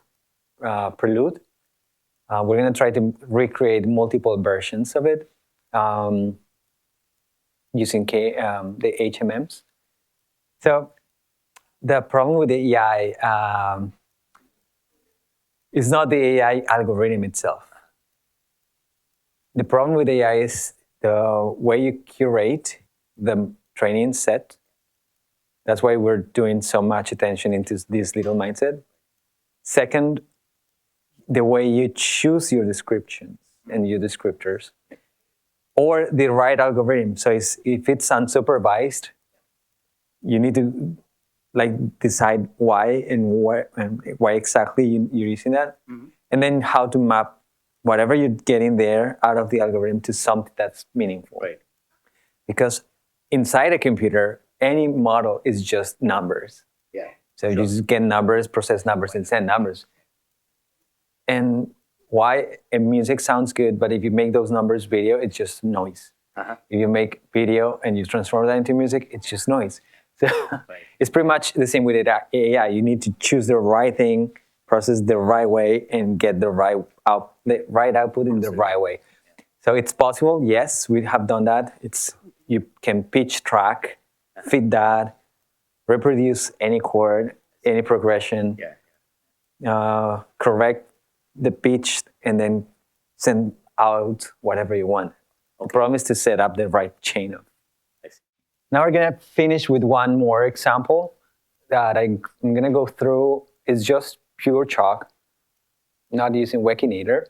prelude. We're gonna try to recreate multiple versions of it using the HMMs. So the problem with the AI is not the AI algorithm itself. The problem with AI is the way you curate the training set. That's why we're doing so much attention into this little mindset. Second, the way you choose your descriptions and your descriptors, or the right algorithm. So if it's unsupervised, you need to decide why and why exactly you're using that. Mm-hmm. and then how to map whatever you get in there out of the algorithm to something that's meaningful. Right. Because inside a computer, any model is just numbers. Yeah. So you just get numbers, process numbers, and send numbers. And why a music sounds good, but if you make those numbers video, it's just noise. If you make video and you transform that into music, it's just noise. So it's pretty much the same with AI. You need to choose the right thing, process the right way, and get the right output in the right way. So it's possible. Yes, we have done that. You can pitch track, fit that, reproduce any chord, any progression, correct the pitch, and then send out whatever you want. The problem is to set up the right chain of. Now we're gonna finish with one more example that I'm gonna go through. It's just pure chalk, not using Wekinator.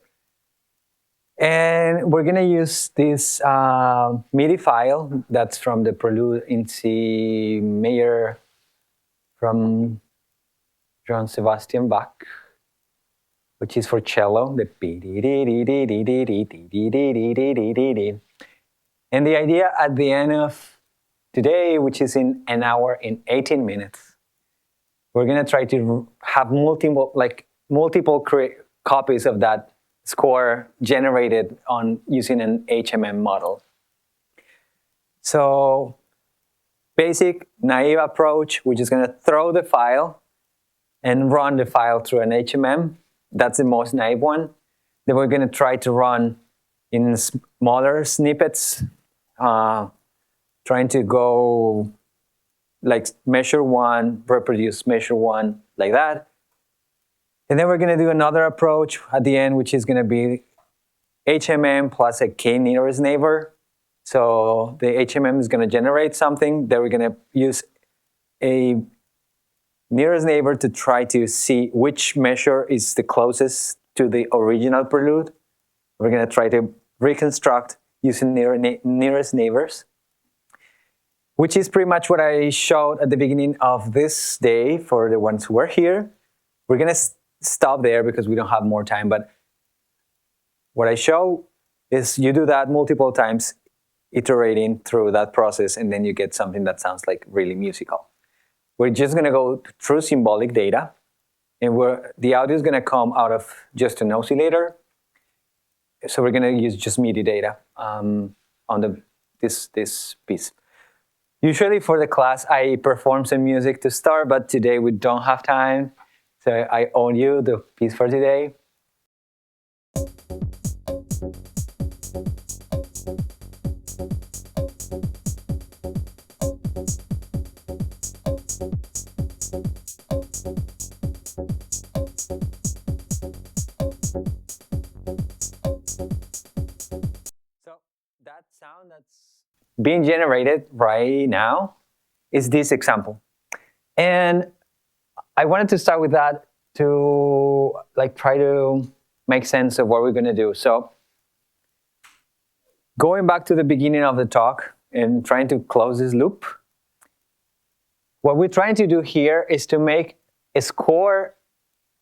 And we're gonna use this MIDI file that's from the Prelude in C major from Johann Sebastian Bach, which is for cello. And the idea at the end of today, which is in an hour and 18 minutes, we're gonna try to have multiple copies of that score generated on using an HMM model. So basic naive approach, we're just gonna throw the file and run the file through an HMM. That's the most naive one. Then we're gonna try to run in smaller snippets, trying to go like measure one, reproduce measure one, like that. And then we're gonna do another approach at the end, which is gonna be HMM plus a k-nearest neighbor. So the HMM is gonna generate something, then we're gonna use a nearest neighbor to try to see which measure is the closest to the original prelude. We're gonna try to reconstruct using nearest neighbors, which is pretty much what I showed at the beginning of this day for the ones who are here. We're gonna stop there because we don't have more time, but what I show is you do that multiple times, iterating through that process, and then you get something that sounds like really musical. We're just gonna go through symbolic data, and the audio is gonna come out of just an oscillator. So we're gonna use just MIDI data on this piece. Usually for the class, I perform some music to start, but today we don't have time. So I own you the piece for today. So that sound that's being generated right now is this example. And I wanted to start with that to try to make sense of what we're gonna do. So going back to the beginning of the talk and trying to close this loop, what we're trying to do here is to make a score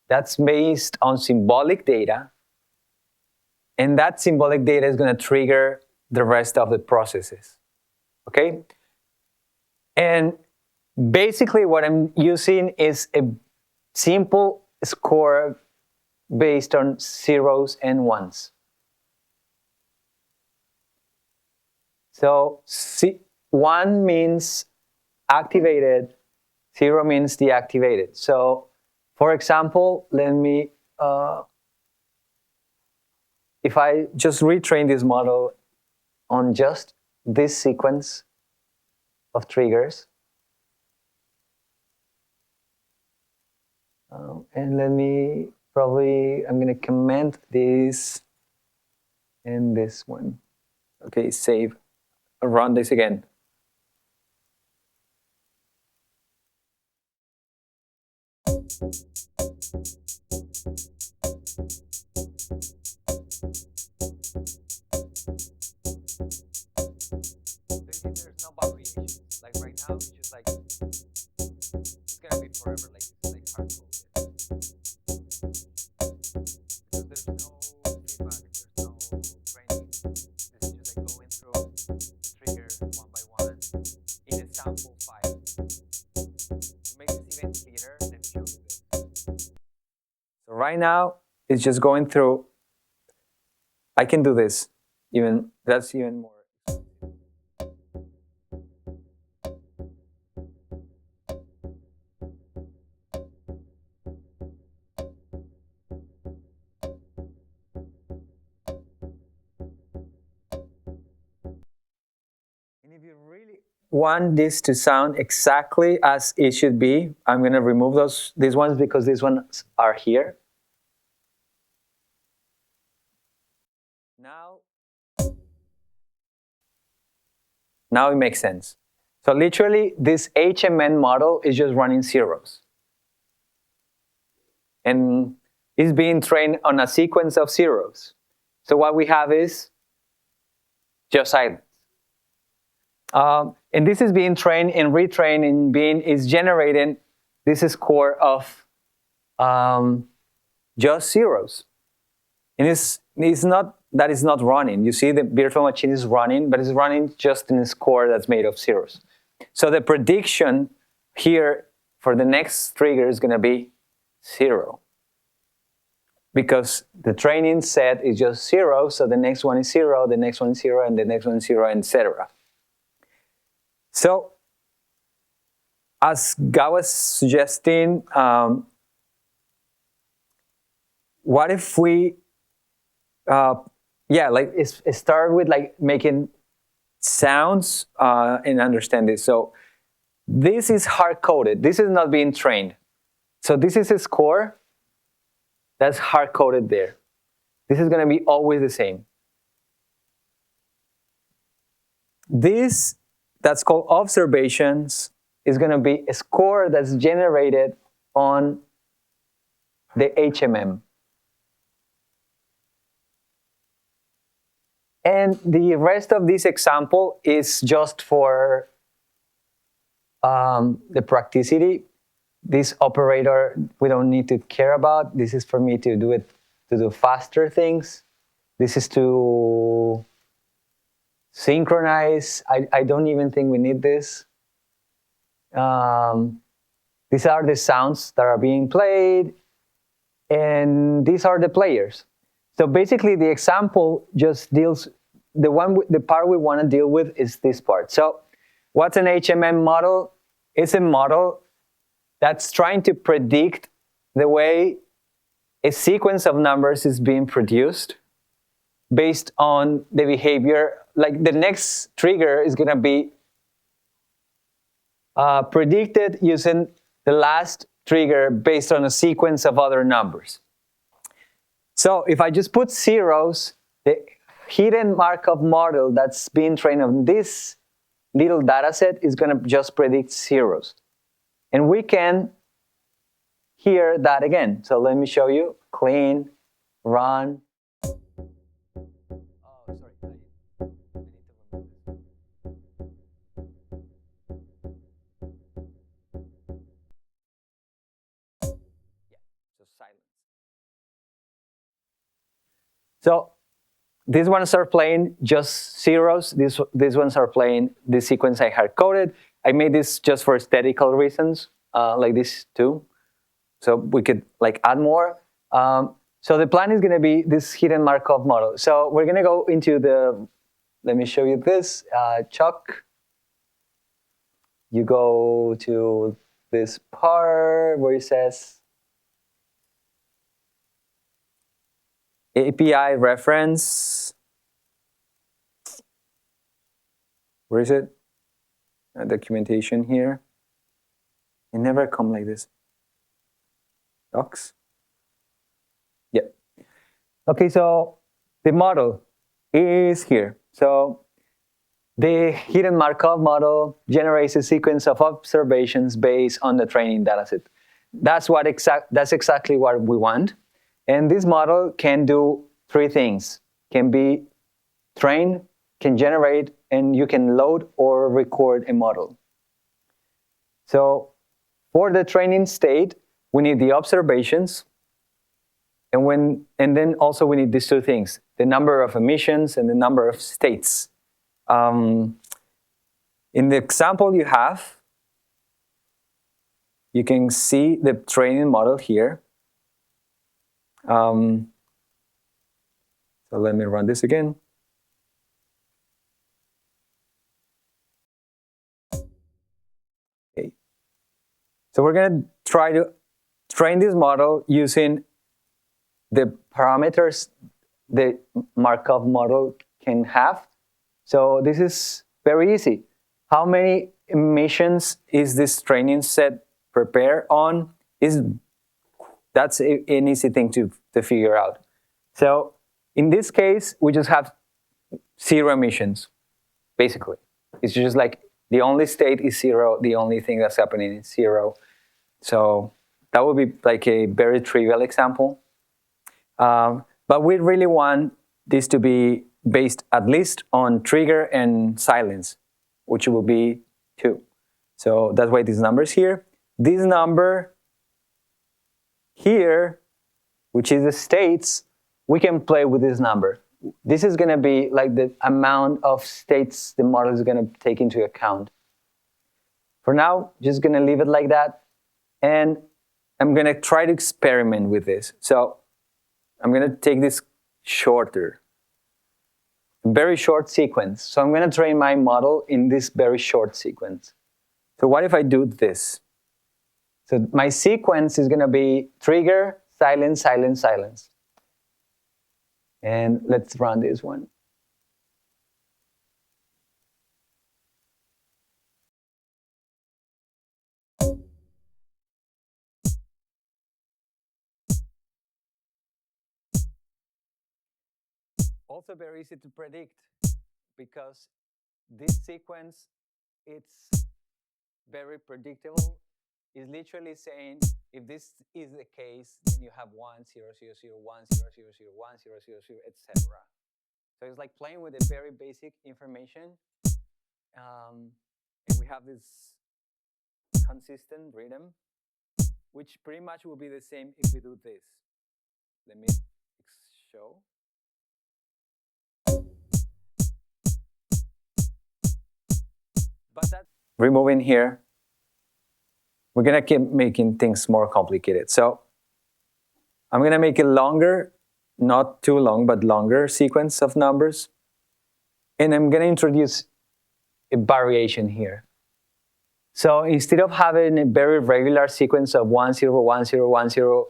that's based on symbolic data, and that symbolic data is gonna trigger the rest of the processes, okay? And basically what I'm using is a simple score based on zeros and ones. So 1 means activated, 0 means deactivated. So for example, let me, if I just retrain this model on just this sequence of triggers, and let me I'm gonna comment this and this one. Okay, save, run this again. There's no variations. Like right now, it's just like, it's gonna be forever, like hard coded. example 5. To make this even clearer, let me show you this. So right now, it's just going through. I can do this. That's even more. And if you really want this to sound exactly as it should be, I'm going to remove these ones because these ones are here. Now it makes sense. So literally, this HMN model is just running zeros. And it's being trained on a sequence of zeros. So what we have is just silence. And this is being trained and retrained and is generating this score of just zeros. And it's not that it's not running. You see the virtual machine is running, but it's running just in a score that's made of zeros. So the prediction here for the next trigger is going to be 0. Because the training set is just 0, so the next one is 0, the next one is 0, and the next one is 0, etc. So, as Gao was suggesting, what if we, start with like making sounds and understand this. So, this is hard-coded. This is not being trained. So this is a score that's hard-coded there. This is going to be always the same. This, that's called observations, is going to be a score that's generated on the HMM. And the rest of this example is just for the practicity. This operator, we don't need to care about. This is for me to do faster things. This is to synchronize. I don't even think we need this. These are the sounds that are being played, and these are the players. So basically, the example just deals, the part we want to deal with is this part. So what's an HMM model? It's a model that's trying to predict the way a sequence of numbers is being produced based on the behavior. Like the next trigger is going to be predicted using the last trigger based on a sequence of other numbers. So if I just put zeros, the hidden Markov model that's being trained on this little data set is going to just predict zeros. And we can hear that again. So let me show you. Clean, run. Oh, sorry. I need to remove this. Yeah, so silence. So these ones are playing just zeros. These ones are playing the sequence I hard coded. I made this just for aesthetical reasons, like this too. So we could like add more. So the plan is going to be this hidden Markov model. So we're going to go into the, let me show you this, Chuck. You go to this part where it says API reference. Where is it? Documentation here. It never come like this. Docs. Yeah. Okay, so the model is here. So the hidden Markov model generates a sequence of observations based on the training dataset. That's exactly what we want. And this model can do 3 things. Can be trained, can generate, and you can load or record a model. So for the training state, we need the observations, and then also we need these 2 things, the number of emissions and the number of states. In the example you have, you can see the training model here. So let me run this again. Okay. So we're going to try to train this model using the parameters the Markov model can have. So this is very easy. How many emissions is this training set prepared on? That's an easy thing to figure out. So in this case, we just have 0 emissions, basically. It's just like the only state is 0, the only thing that's happening is 0. So that would be like a very trivial example. But we really want this to be based at least on trigger and silence, which will be 2. So that's why this number is here. This number here, which is the states, we can play with this number. This is going to be like the amount of states the model is going to take into account. For now, just going to leave it like that. And I'm going to try to experiment with this. So I'm going to take this shorter, very short sequence. So I'm going to train my model in this very short sequence. So what if I do this? So my sequence is going to be trigger, silence, silence, silence. And let's run this one. Also very easy to predict because this sequence, it's very predictable. It's literally saying if this is the case, then you have 1, 0, 0, 0, 1, 0, 0, 0, 1, 0, 0, 0, etc. So it's like playing with a very basic information. And we have this consistent rhythm, which pretty much will be the same if we do this. Let me show. But that removing here, we're going to keep making things more complicated. So I'm going to make a longer, not too long, but longer sequence of numbers. And I'm going to introduce a variation here. So instead of having a very regular sequence of 1, 0, 1, 0, 1, 0,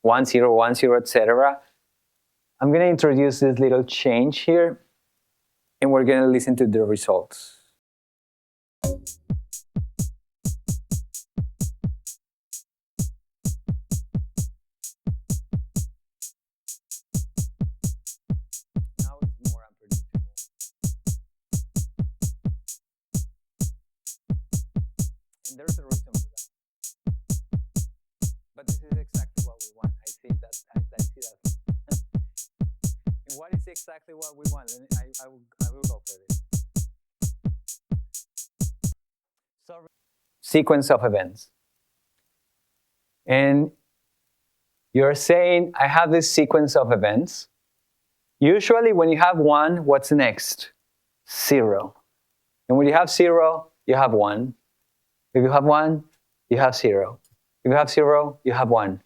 1, 0, 1, 0, etc., I'm going to introduce this little change here. And we're going to listen to the results. There's a reason for that. But this is exactly what we want. I see that. And what is exactly what we want? I will go for this. So, sequence of events. And you're saying, I have this sequence of events. Usually when you have 1, what's next? 0. And when you have 0, you have 1. If you have 1, you have 0. If you have 0, you have 1.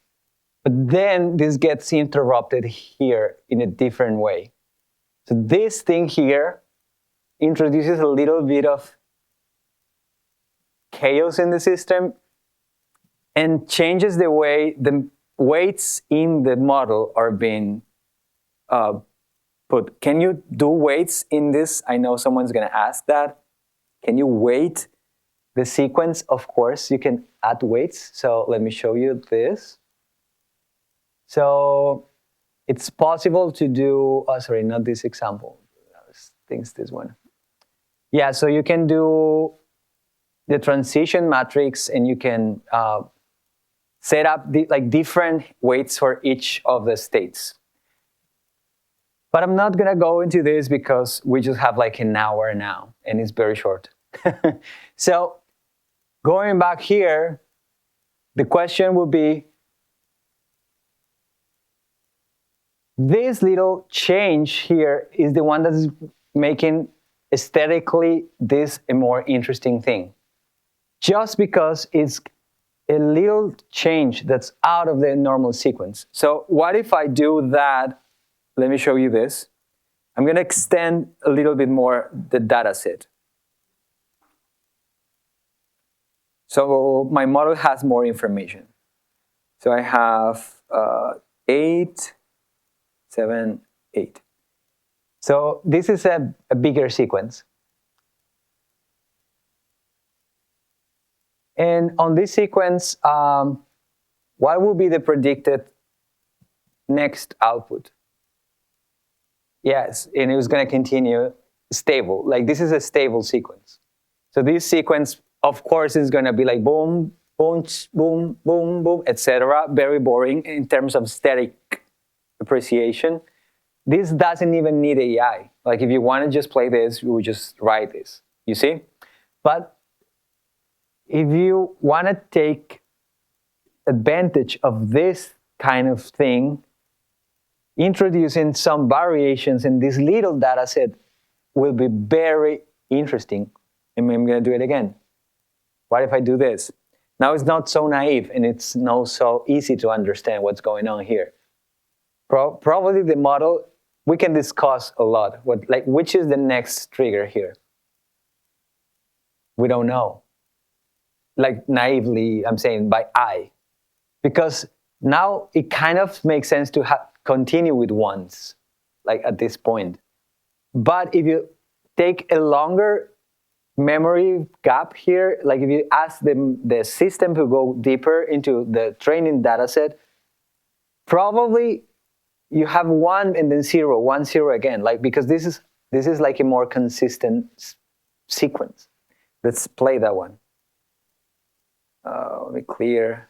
But then this gets interrupted here in a different way. So this thing here introduces a little bit of chaos in the system and changes the way the weights in the model are being put. Can you do weights in this? I know someone's going to ask that. Can you weight the sequence? Of course, you can add weights. So let me show you this. So it's possible to do, oh, sorry, not this example. I think this one. Yeah, so you can do the transition matrix and you can set up different weights for each of the states. But I'm not going to go into this because we just have like an hour now and it's very short. So going back here, the question would be, this little change here is the one that is making aesthetically this a more interesting thing. Just because it's a little change that's out of the normal sequence. So what if I do that? Let me show you this. I'm going to extend a little bit more the data set. So my model has more information. So I have 8, 7, 8. So this is a bigger sequence. And on this sequence, what will be the predicted next output? Yes, and it was going to continue stable. Like this is a stable sequence. So this sequence, of course, is going to be like boom, boom, boom, boom, boom, etc. Very boring in terms of static appreciation. This doesn't even need AI. Like if you want to just play this, you would just write this, you see? But if you want to take advantage of this kind of thing, introducing some variations in this little data set will be very interesting. And I'm going to do it again. What if I do this? Now it's not so naive and it's not so easy to understand what's going on here. Probably the model, we can discuss a lot. Which is the next trigger here? We don't know. Like naively, I'm saying by eye. Because now it kind of makes sense to continue with ones, like at this point. But if you take a longer memory gap here, like if you ask the system to go deeper into the training data set, probably you have 1 and then 0, 1, 0 again, like because this is like a more consistent sequence. Let's play that one. Let me clear.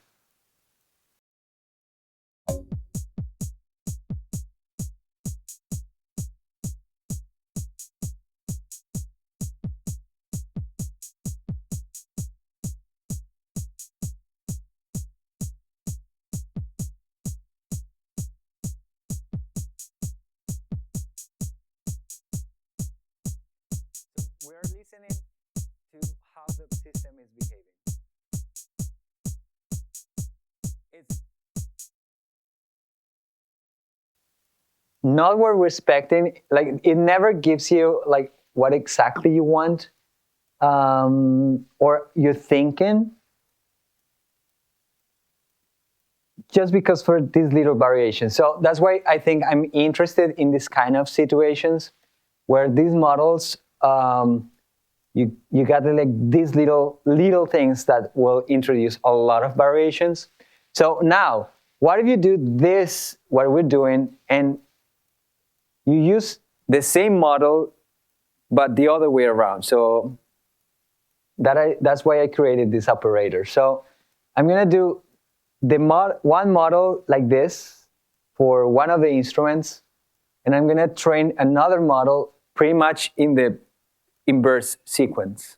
We're listening to how the system is behaving. It's not what we're expecting. Like it never gives you like what exactly you want or you're thinking. Just because for these little variations. So that's why I think I'm interested in this kind of situations where these models, you got like these little things that will introduce a lot of variations. So now, what if you do this, what we're doing, and you use the same model, but the other way around. So that's why I created this operator. So I'm gonna do one model like this for one of the instruments, and I'm gonna train another model pretty much in the inverse sequence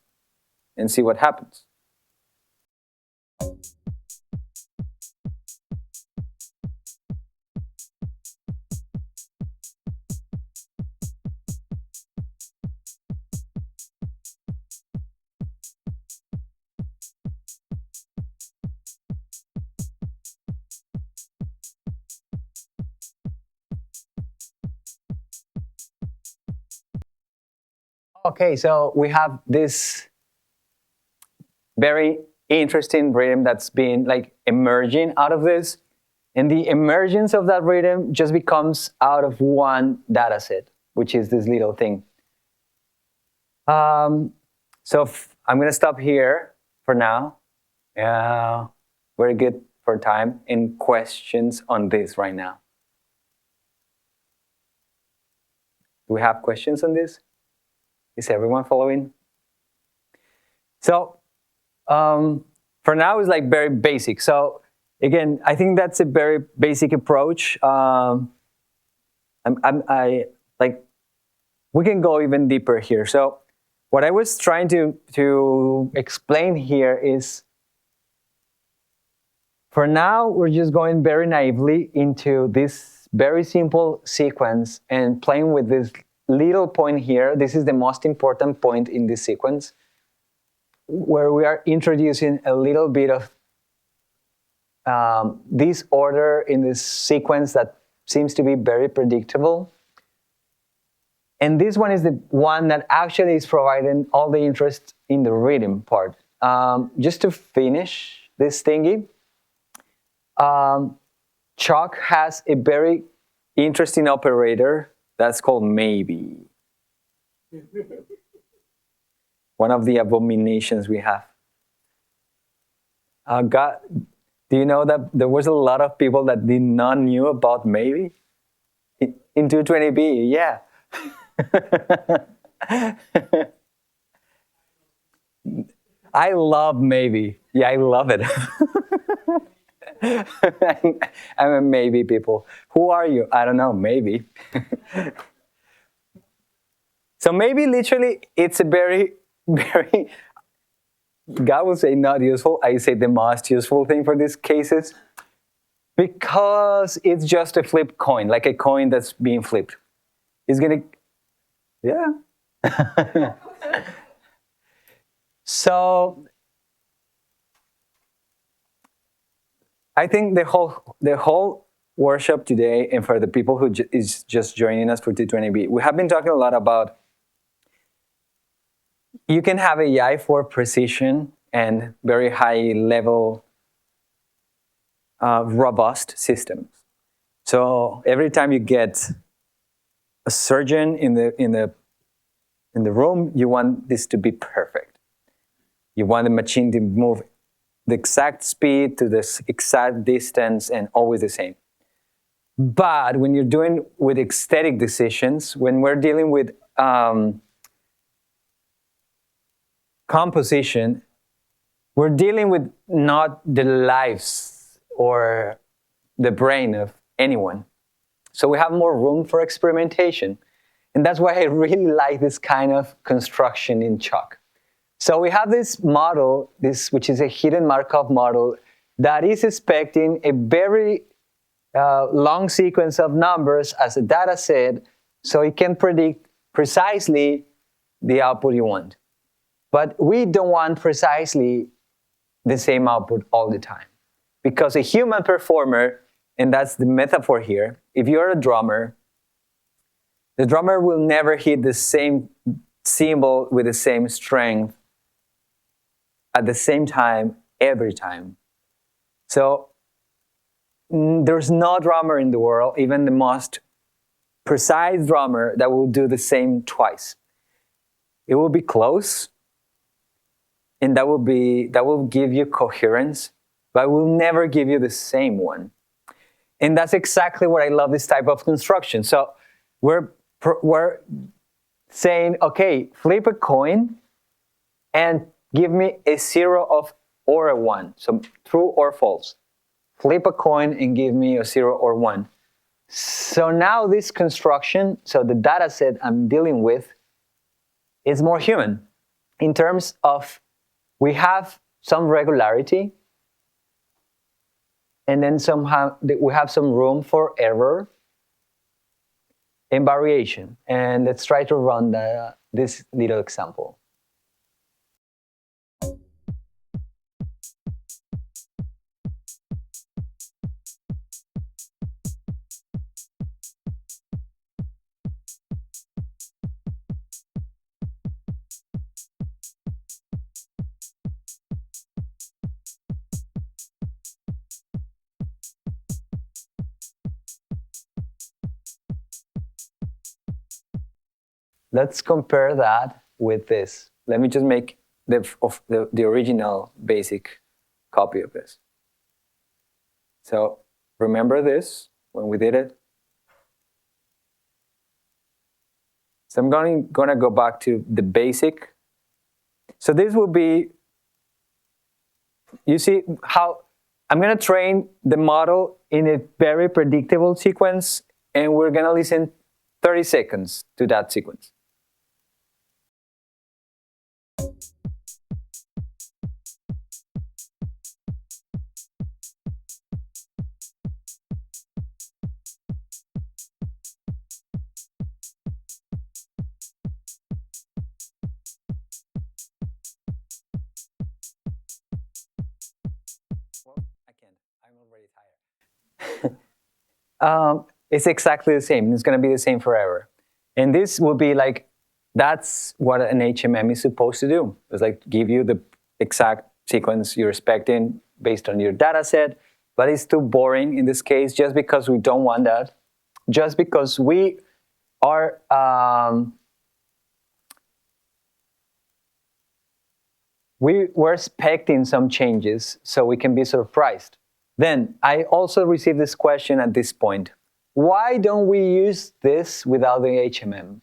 and see what happens. Okay, so we have this very interesting rhythm that's been like emerging out of this. And the emergence of that rhythm just becomes out of one data set, which is this little thing. So I'm going to stop here for now. Very good for time and questions on this right now. Do we have questions on this? Is everyone following? So for now, it's like very basic. So again, I think that's a very basic approach. I like we can go even deeper here. So what I was trying to explain here is, for now, we're just going very naively into this very simple sequence and playing with these little point here. This is the most important point in this sequence, where we are introducing a little bit of this order in this sequence that seems to be very predictable. And this one is the one that actually is providing all the interest in the rhythm part. Just to finish this thingy, Chalk has a very interesting operator that's called maybe. One of the abominations we have. God, do you know that there was a lot of people that did not knew about maybe? In 220B, yeah. I love maybe. Yeah, I love it. I'm a maybe people. Who are you? I don't know, maybe. So maybe literally it's a very, very, God will say not useful. I say the most useful thing for these cases because it's just a flipped coin, like a coin that's being flipped. It's gonna, yeah. So I think the whole workshop today, and for the people who is just joining us for 220B, we have been talking a lot about you can have AI for precision and very high level robust systems. So every time you get a surgeon in the room, you want this to be perfect. You want the machine to move the exact speed to the exact distance and always the same. But when you're doing with aesthetic decisions, when we're dealing with composition, we're dealing with not the lives or the brain of anyone. So we have more room for experimentation. And that's why I really like this kind of construction in Chalk. So we have this model, which is a hidden Markov model, that is expecting a very long sequence of numbers as a data set, so it can predict precisely the output you want. But we don't want precisely the same output all the time. Because a human performer, and that's the metaphor here, if you're a drummer, the drummer will never hit the same cymbal with the same strength at the same time every time. So there's no drummer in the world, even the most precise drummer, that will do the same twice. It will be close, and that will give you coherence, but will never give you the same one. And that's exactly what I love this type of construction. So we're saying, okay, flip a coin and give me a 0 or a 1, so true or false. Flip a coin and give me a 0 or 1. So now this construction, so the data set I'm dealing with, is more human in terms of we have some regularity, and then somehow we have some room for error and variation. And let's try to run this little example. Let's compare that with this. Let me just make the original basic copy of this. So remember this when we did it. So I'm going to go back to the basic. So this will be, you see how I'm going to train the model in a very predictable sequence, and we're going to listen 30 seconds to that sequence. It's exactly the same. It's going to be the same forever. And this will be like, that's what an HMM is supposed to do. It's like give you the exact sequence you're expecting based on your data set, but it's too boring in this case just because we don't want that. Just because we are we're expecting some changes so we can be surprised. Then I also received this question at this point. Why don't we use this without the HMM?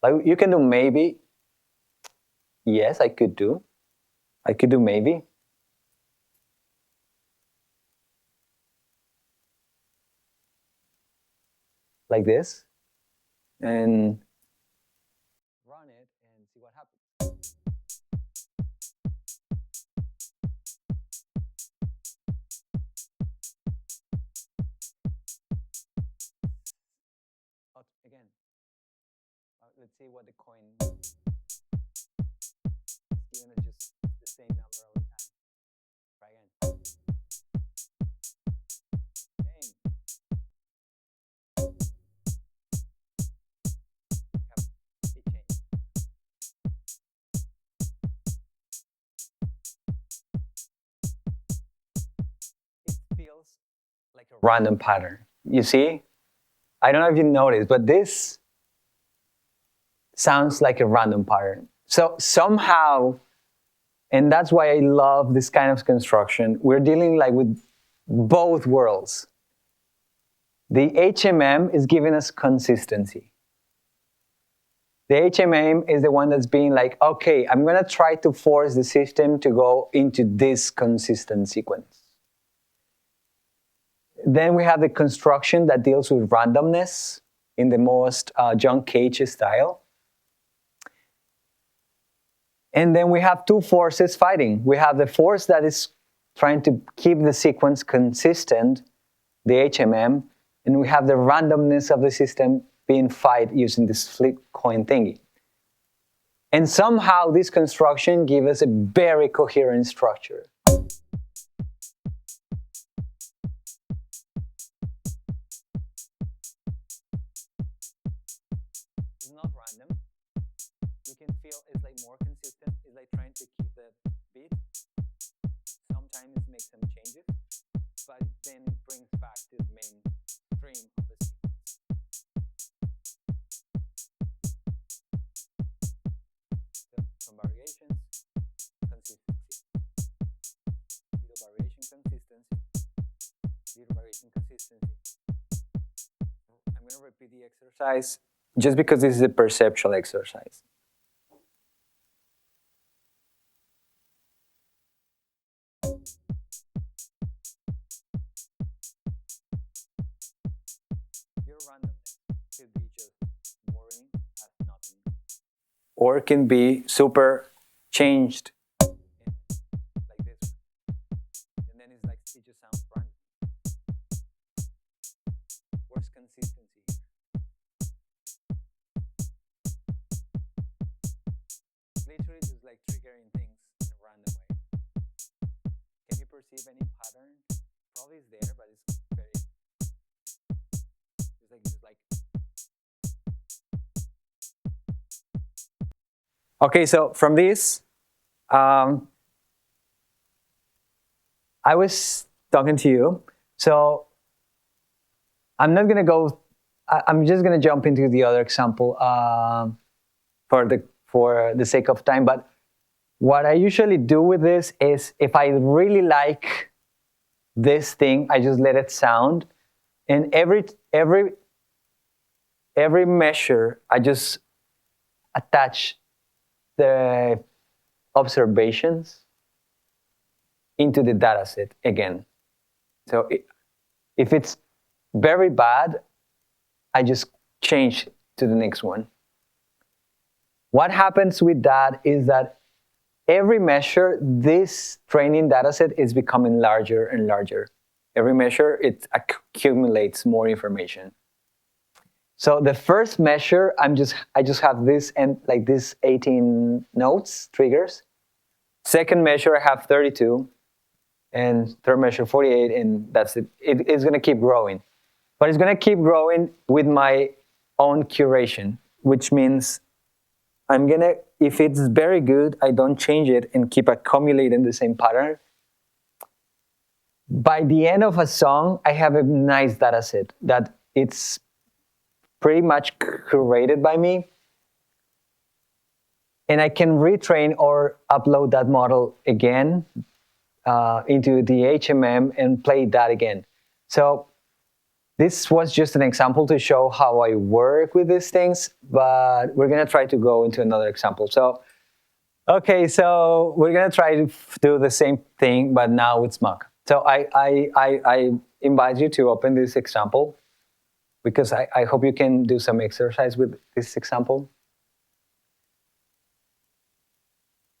Like you can do maybe. Yes, I could do. I could do maybe. Like this. And run it and see what happens. Again, let's see what the coin is given it just the same number all the time. Try again. Same. It changed. It feels like a random pattern. You see? I don't know if you noticed, but this sounds like a random pattern. So somehow, and that's why I love this kind of construction, we're dealing like with both worlds. The HMM is giving us consistency. The HMM is the one that's being like, okay, I'm going to try to force the system to go into this consistent sequence. Then we have the construction that deals with randomness in the most John Cage style. And then we have two forces fighting. We have the force that is trying to keep the sequence consistent, the HMM, and we have the randomness of the system being fight using this flip coin thingy. And somehow this construction gives us a very coherent structure. It's not random. You can feel it's like more consistent. It's like trying to keep the beat. Sometimes it makes some changes, but then it brings back to the main stream of the sequence. So some variations, consistency. Little variation, consistency. Little variation, consistency. I'm going to repeat the exercise just because this is a perceptual exercise. Pure randomness could be just boring as nothing. Or it can be super changed like this. And then it's like, it just sounds random. Where's consistency? Literally just like triggering things in a random way. Can you perceive any pattern? Probably it's there, but it's very, it's like. Okay, so from this, I was talking to you. So I'm not gonna go. I'm just gonna jump into the other example for the sake of time. But what I usually do with this is, if I really like this thing, I just let it sound, and every measure, I just attach the observations into the data set again. So if it's very bad, I just change to the next one. What happens with that is that every measure, this training data set is becoming larger and larger. Every measure, it accumulates more information. So the first measure, I just have this and like this 18 nodes, triggers. Second measure, I have 32. and third measure 48, and that's it. It's going to keep growing. But it's going to keep growing with my own curation, which means I'm going to, if it's very good, I don't change it and keep accumulating the same pattern. By the end of a song, I have a nice data set that it's pretty much curated by me. And I can retrain or upload that model again into the HMM and play that again. So this was just an example to show how I work with these things, but we're going to try to go into another example. So, okay, so we're going to try to do the same thing, but now with Smug. So I invite you to open this example because I hope you can do some exercise with this example.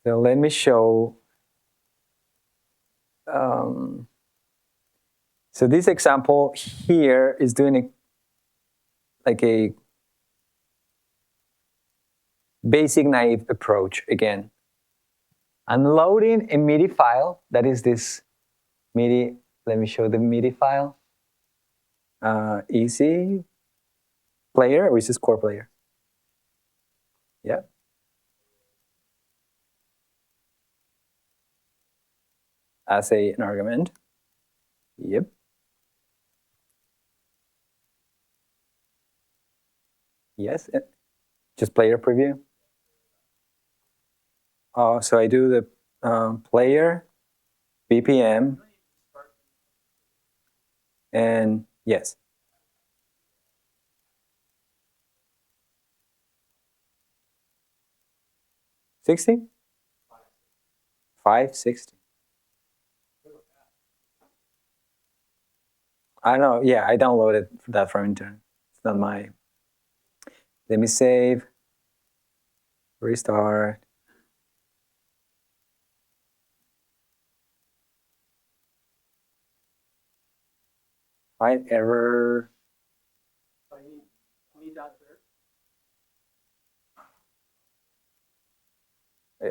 So let me show. So this example here is doing a basic naive approach again. I'm loading a MIDI file. That is this MIDI. Let me show the MIDI file. Easy player, or is this core player? Yeah. As an argument. Yep. Yes. Just player preview. Oh, so I do the player, BPM, and yes. $60? 560. I know, yeah, I downloaded that from internet. It's not my. Let me save, restart. Find error. Yeah.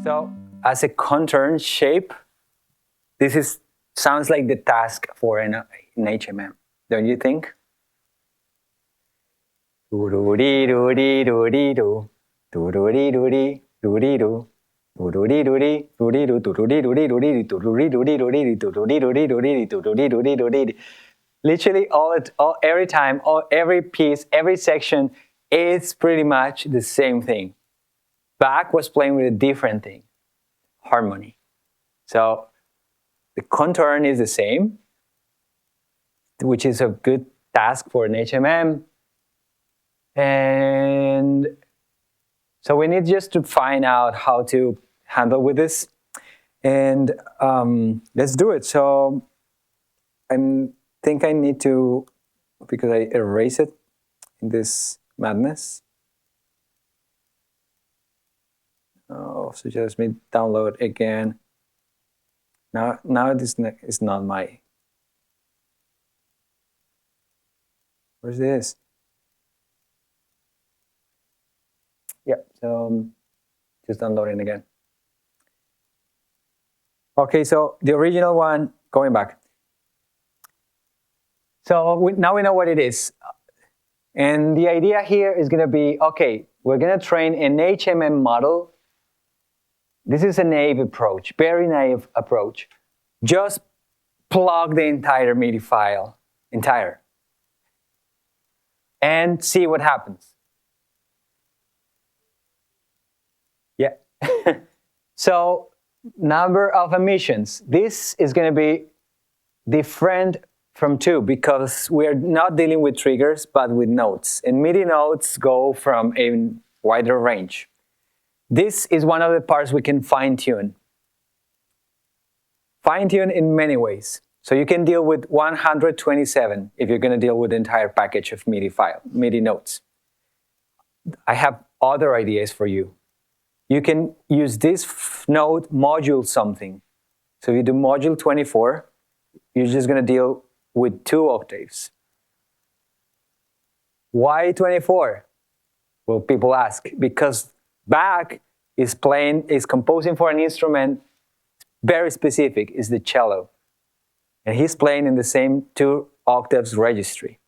So as a contour shape, this sounds like the task for an HMM, don't you think? Literally every time, every piece, every section, it's pretty much the same thing. Bach was playing with a different thing, harmony. So the contour is the same, which is a good task for an HMM. And so we need just to find out how to handle with this. And let's do it. So I think I need to, because I erase it in this madness. Oh, suggest me download again. Now this is not my. Where's this? Yeah, so just downloading again. Okay, so the original one, going back. So now we know what it is. And the idea here is going to be, okay, we're going to train an HMM model. This is a naive approach, very naive approach. Just plug the entire MIDI file, and see what happens. Yeah. So number of emissions. This is going to be different from 2 because we're not dealing with triggers, but with notes. And MIDI notes go from a wider range. This is one of the parts we can fine-tune. Fine-tune in many ways. So you can deal with 127 if you're going to deal with the entire package of MIDI notes. I have other ideas for you. You can use this note module something. So you do module 24, you're just going to deal with 2 octaves. Why 24? Well, people ask, because Bach is composing for an instrument very specific, is the cello. And he's playing in the same 2 octaves registry.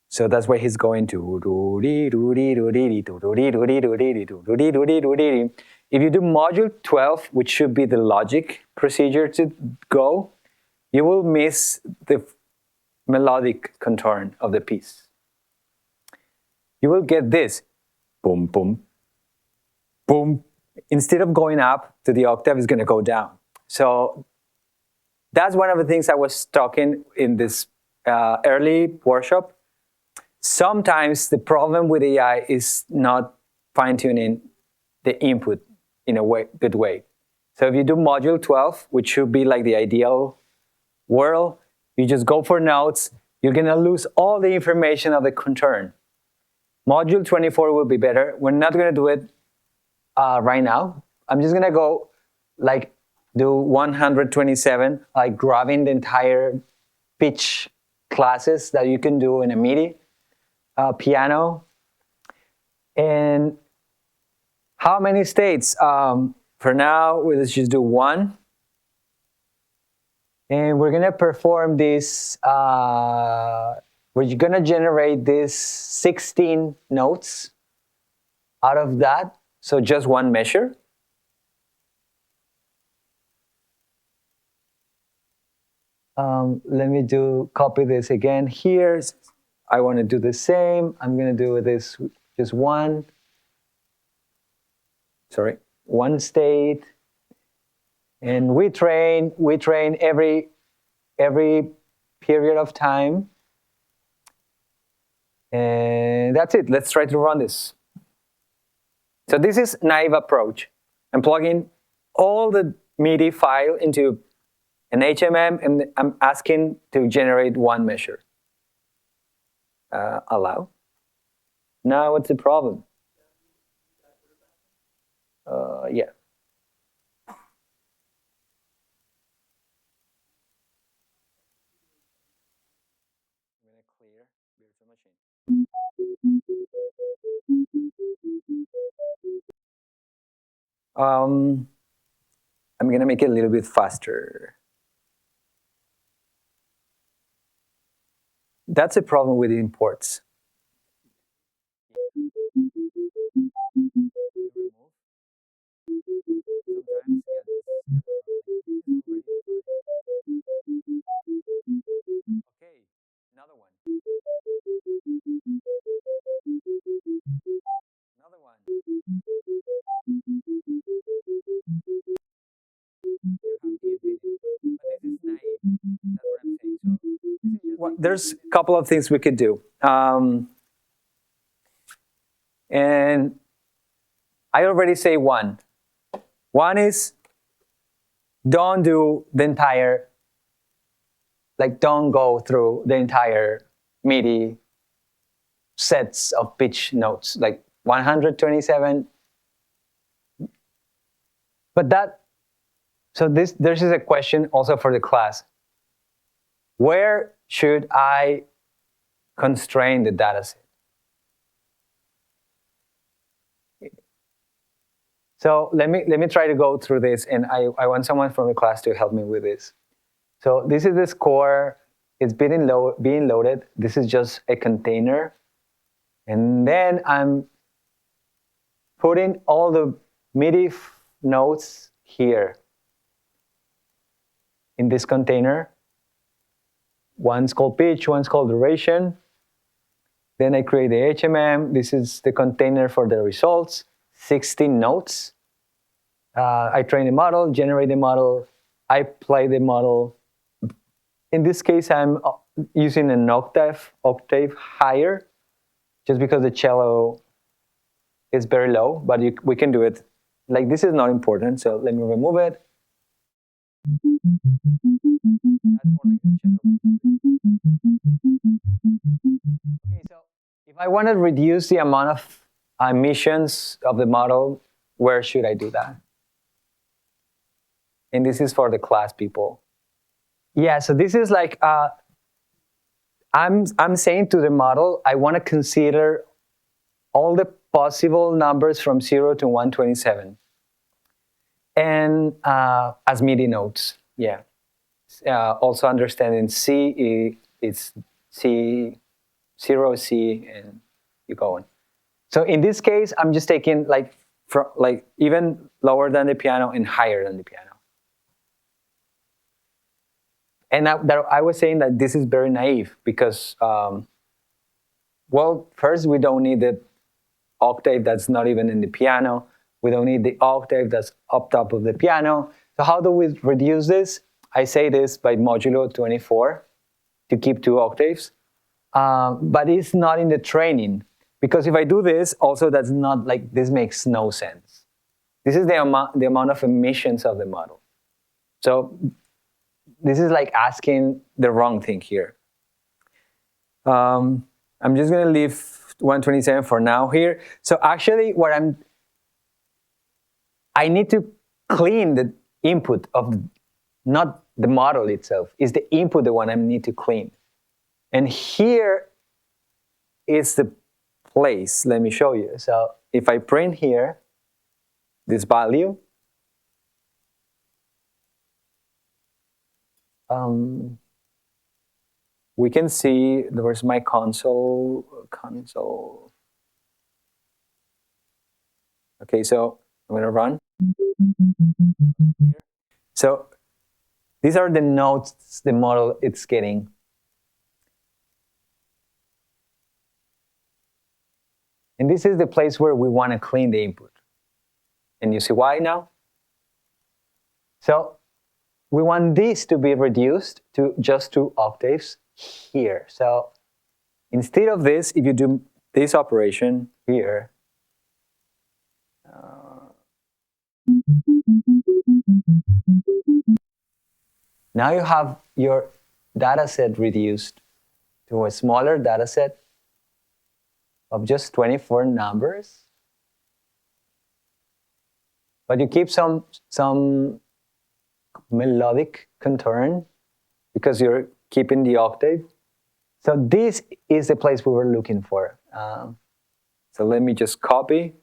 So that's why he's going to. If you do module 12, which should be the logic procedure to go, you will miss the melodic contour of the piece. You will get this, boom, boom, boom. Instead of going up to the octave, it's going to go down. So that's one of the things I was talking in this early workshop. Sometimes the problem with AI is not fine-tuning the input in a good way. So if you do module 12, which should be like the ideal world, you just go for notes, you're going to lose all the information of the contour. Module 24 will be better. We're not going to do it right now. I'm just going to go like do 127, like grabbing the entire pitch classes that you can do in a MIDI piano. And how many states? For now, let's just do 1. And we're going to perform this, we're going to generate this 16 notes out of that. So just 1 measure. Let me copy this again here. I want to do the same. I'm going to do this just 1 state. And we train every period of time. And that's it. Let's try to run this. So this is naive approach. I'm plugging all the MIDI file into an HMM, and I'm asking to generate 1 measure. Allow. Now what's the problem? Yeah. I'm going to clear virtual machine. I'm going to make it a little bit faster. That's a problem with imports. Okay, another one. Another one. There's a couple of things we could do. And I already say 1. 1 is don't do the entire, like don't go through the entire MIDI sets of pitch notes, like 127. But there's a question also for the class. Where should I constrain the data set? So let me try to go through this, and I want someone from the class to help me with this. So this is the score. It's being loaded. This is just a container. And then I'm putting all the MIDI notes here in this container. One's called pitch, one's called duration. Then I create the HMM. This is the container for the results, 16 notes. I train the model, generate the model, I play the model. In this case, I'm using an octave higher, just because the cello is very low, but we can do it. Like, this is not important, so let me remove it. Okay, so if I want to reduce the amount of emissions of the model, where should I do that? And this is for the class people. Yeah, so this is like, I'm saying to the model, I want to consider all the possible numbers from 0 to 127. And as MIDI notes, yeah. Also understanding C is C, 0, C, and you go on. So in this case, I'm just taking like even lower than the piano and higher than the piano. And I was saying that this is very naive because, well, first we don't need the octave that's not even in the piano. We don't need the octave that's up top of the piano. So how do we reduce this? I say this by modulo 24 to keep 2 octaves. But it's not in the training. Because if I do this, also that's not like, this makes no sense. This is the amount of emissions of the model. So this is like asking the wrong thing here. I'm just going to leave 127 for now here. So actually what I need to clean the input of, not the model itself, is the input the one I need to clean. And here is the place. Let me show you. So if I print here this value, we can see there's my console. Okay, so I'm gonna run. So these are the notes the model it's getting. And this is the place where we want to clean the input. And you see why now? So we want this to be reduced to just 2 octaves here. So instead of this, if you do this operation here, now you have your data set reduced to a smaller data set of just 24 numbers. But you keep some melodic contour because you're keeping the octave. So this is the place we were looking for. So let me just copy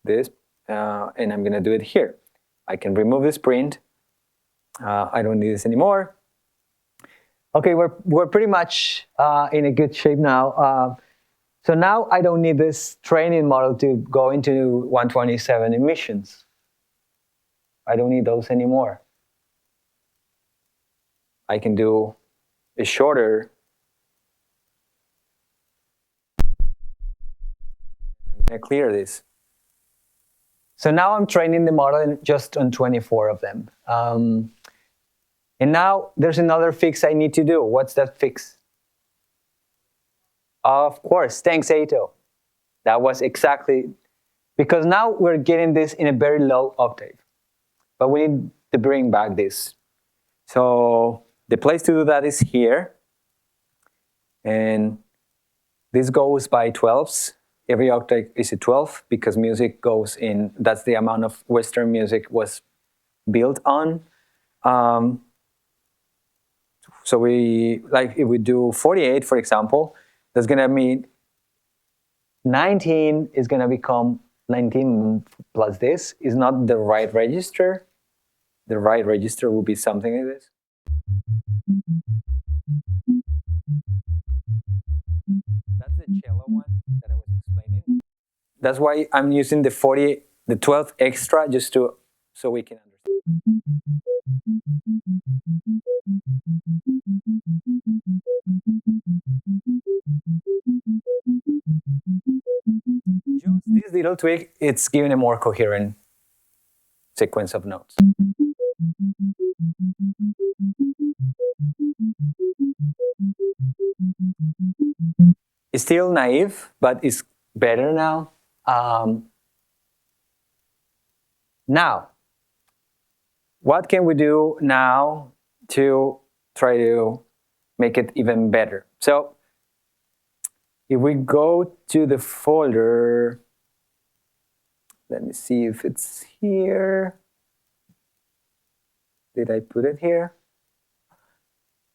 this, and I'm going to do it here. I can remove this print. I don't need this anymore. Okay, we're pretty much in a good shape now. So now I don't need this training model to go into 127 emissions. I don't need those anymore. I can do a shorter. I'm going to clear this. So now I'm training the model just on 24 of them. And now there's another fix I need to do. What's that fix? Of course, thanks, Ato. That was exactly, because now we're getting this in a very low octave. But we need to bring back this. So the place to do that is here. And this goes by 12s. Every octave is a 12 because music goes in, that's the amount of Western music was built on. So we, like if we do 48, for example, that's gonna mean 19 is gonna become 19 plus this is not the right register. The right register will be something like this. That's the cello one that I was explaining. That's why I'm using the 12 extra just to, so we can understand. Just this little tweak, it's giving a more coherent sequence of notes. It's still naive, but it's better now. Now, what can we do now to try to make it even better? So if we go to the folder, let me see if it's here. Did I put it here?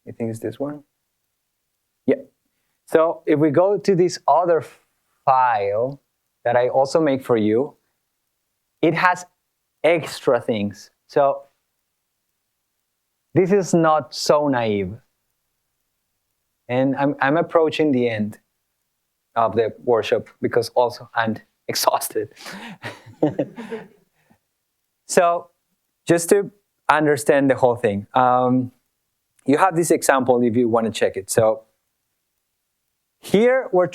I think it's this one. Yeah. So if we go to this other file that I also make for you, it has extra things. So this is not so naive. And I'm approaching the end of the workshop because also I'm exhausted. So just to understand the whole thing, you have this example if you want to check it. So here we're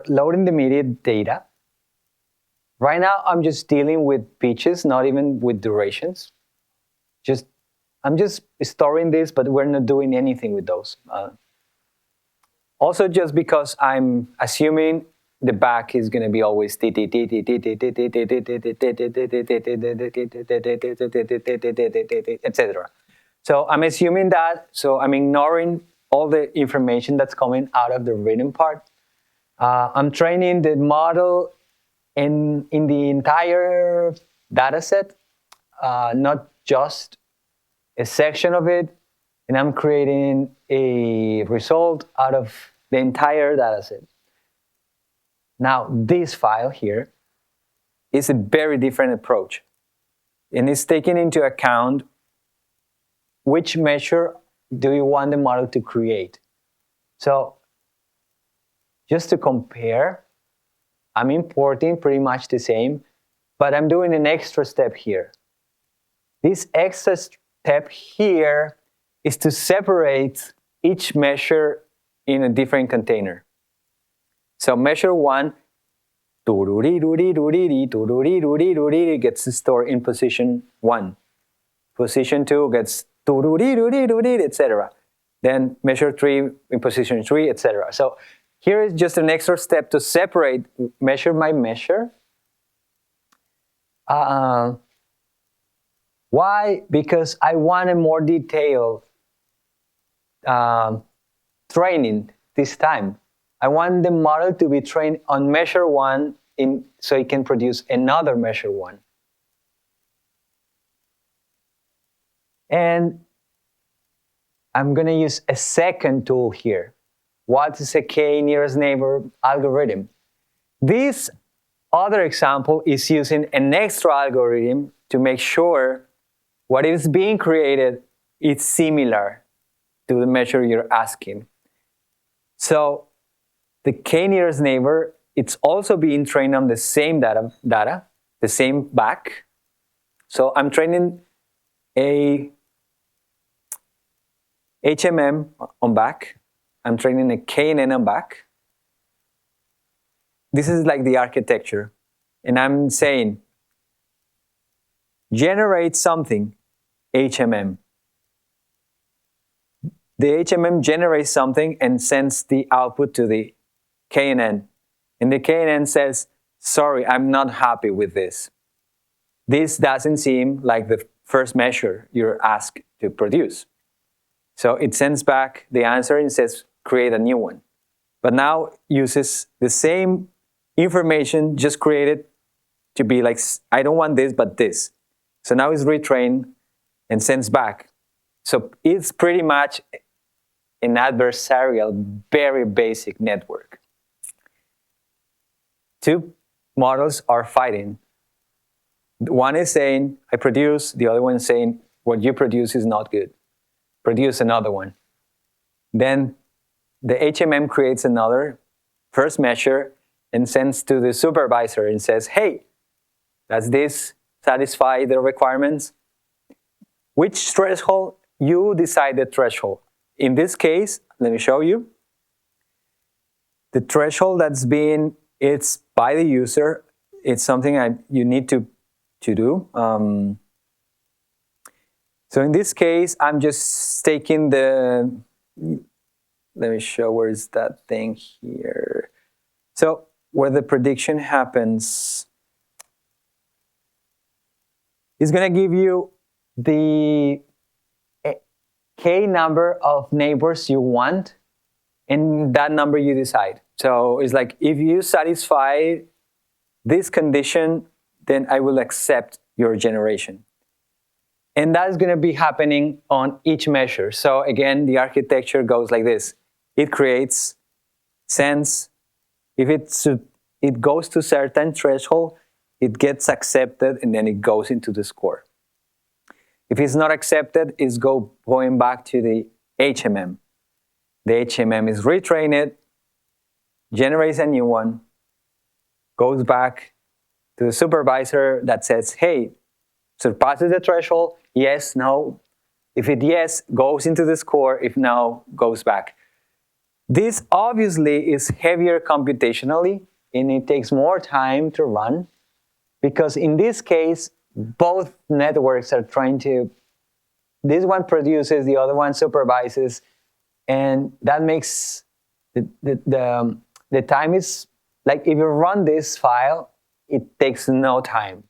loading the media data. Right now I'm just dealing with pitches, not even with durations. I'm just storing this, but we're not doing anything with those. Also, just because I'm assuming the back is going to be always etc. So I'm assuming that. So I'm ignoring all the information that's coming out of the written part. I'm training the model in the entire data set, not just a section of it, and I'm creating a result out of the entire data set. Now, this file here is a very different approach, and it's taking into account which measure do you want the model to create. So just to compare, I'm importing pretty much the same, but I'm doing an extra step here. This extra step here is to separate each measure in a different container. So measure 1 gets stored in position 1. Position 2 gets etc. Then measure 3 in position 3, etc. So here is just an extra step to separate measure by measure. Why? Because I want a more detailed training this time. I want the model to be trained on measure 1 so it can produce another measure 1. And I'm going to use a second tool here. What is a k-nearest neighbor algorithm? This other example is using an extra algorithm to make sure what is being created is similar to the measure you're asking. So the k-nearest neighbor, it's also being trained on the same data, the same back. So I'm training a HMM on back. I'm training a KNN on back. This is like the architecture. And I'm saying, generate something, HMM. The HMM generates something and sends the output to the KNN. And the KNN says, sorry, I'm not happy with this. This doesn't seem like the first measure you're asked to produce. So it sends back the answer and says, create a new one. But now uses the same information just created to be like, I don't want this, but this. So now it's retrained and sends back. So it's pretty much an adversarial, very basic network. Two models are fighting. One is saying, I produce, the other one is saying, what you produce is not good. Produce another one. Then the HMM creates another first measure and sends to the supervisor and says, hey, does this satisfy the requirements? Which threshold? You decide the threshold. In this case, let me show you. The threshold that's being, it's by the user. It's something you need to do. So in this case, I'm just taking the, let me show where is that thing here. So where the prediction happens, it's going to give you the K number of neighbors you want, and that number you decide. So it's like, if you satisfy this condition, then I will accept your generation. And that's going to be happening on each measure. So again, the architecture goes like this. It creates, sends. If it goes to certain threshold, it gets accepted, and then it goes into the score. If it's not accepted, it's going back to the HMM. The HMM is retrained, generates a new one, goes back to the supervisor that says, hey, surpasses the threshold, yes, no. If it yes, goes into the score. If no, goes back. This obviously is heavier computationally, and it takes more time to run, because in this case, both networks are trying to, this one produces, the other one supervises, and that makes the time is, like if you run this file, it takes no time.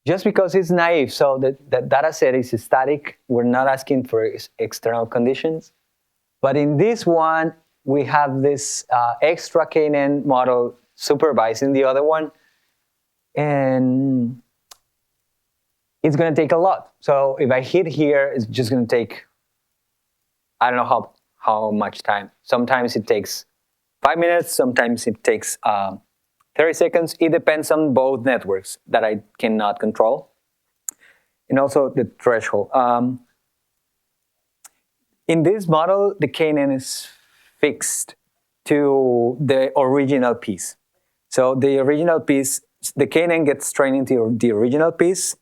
Just because it's naive, so the data set is static, we're not asking for external conditions. But in this one, we have this extra KNN model supervising the other one, and it's going to take a lot. So if I hit here, it's just going to take, I don't know how much time. Sometimes it takes 5 minutes, sometimes it takes 30 seconds. It depends on both networks that I cannot control. And also the threshold. In this model, the KNN is fixed to the original piece. So the original piece, the KNN gets trained into the original piece,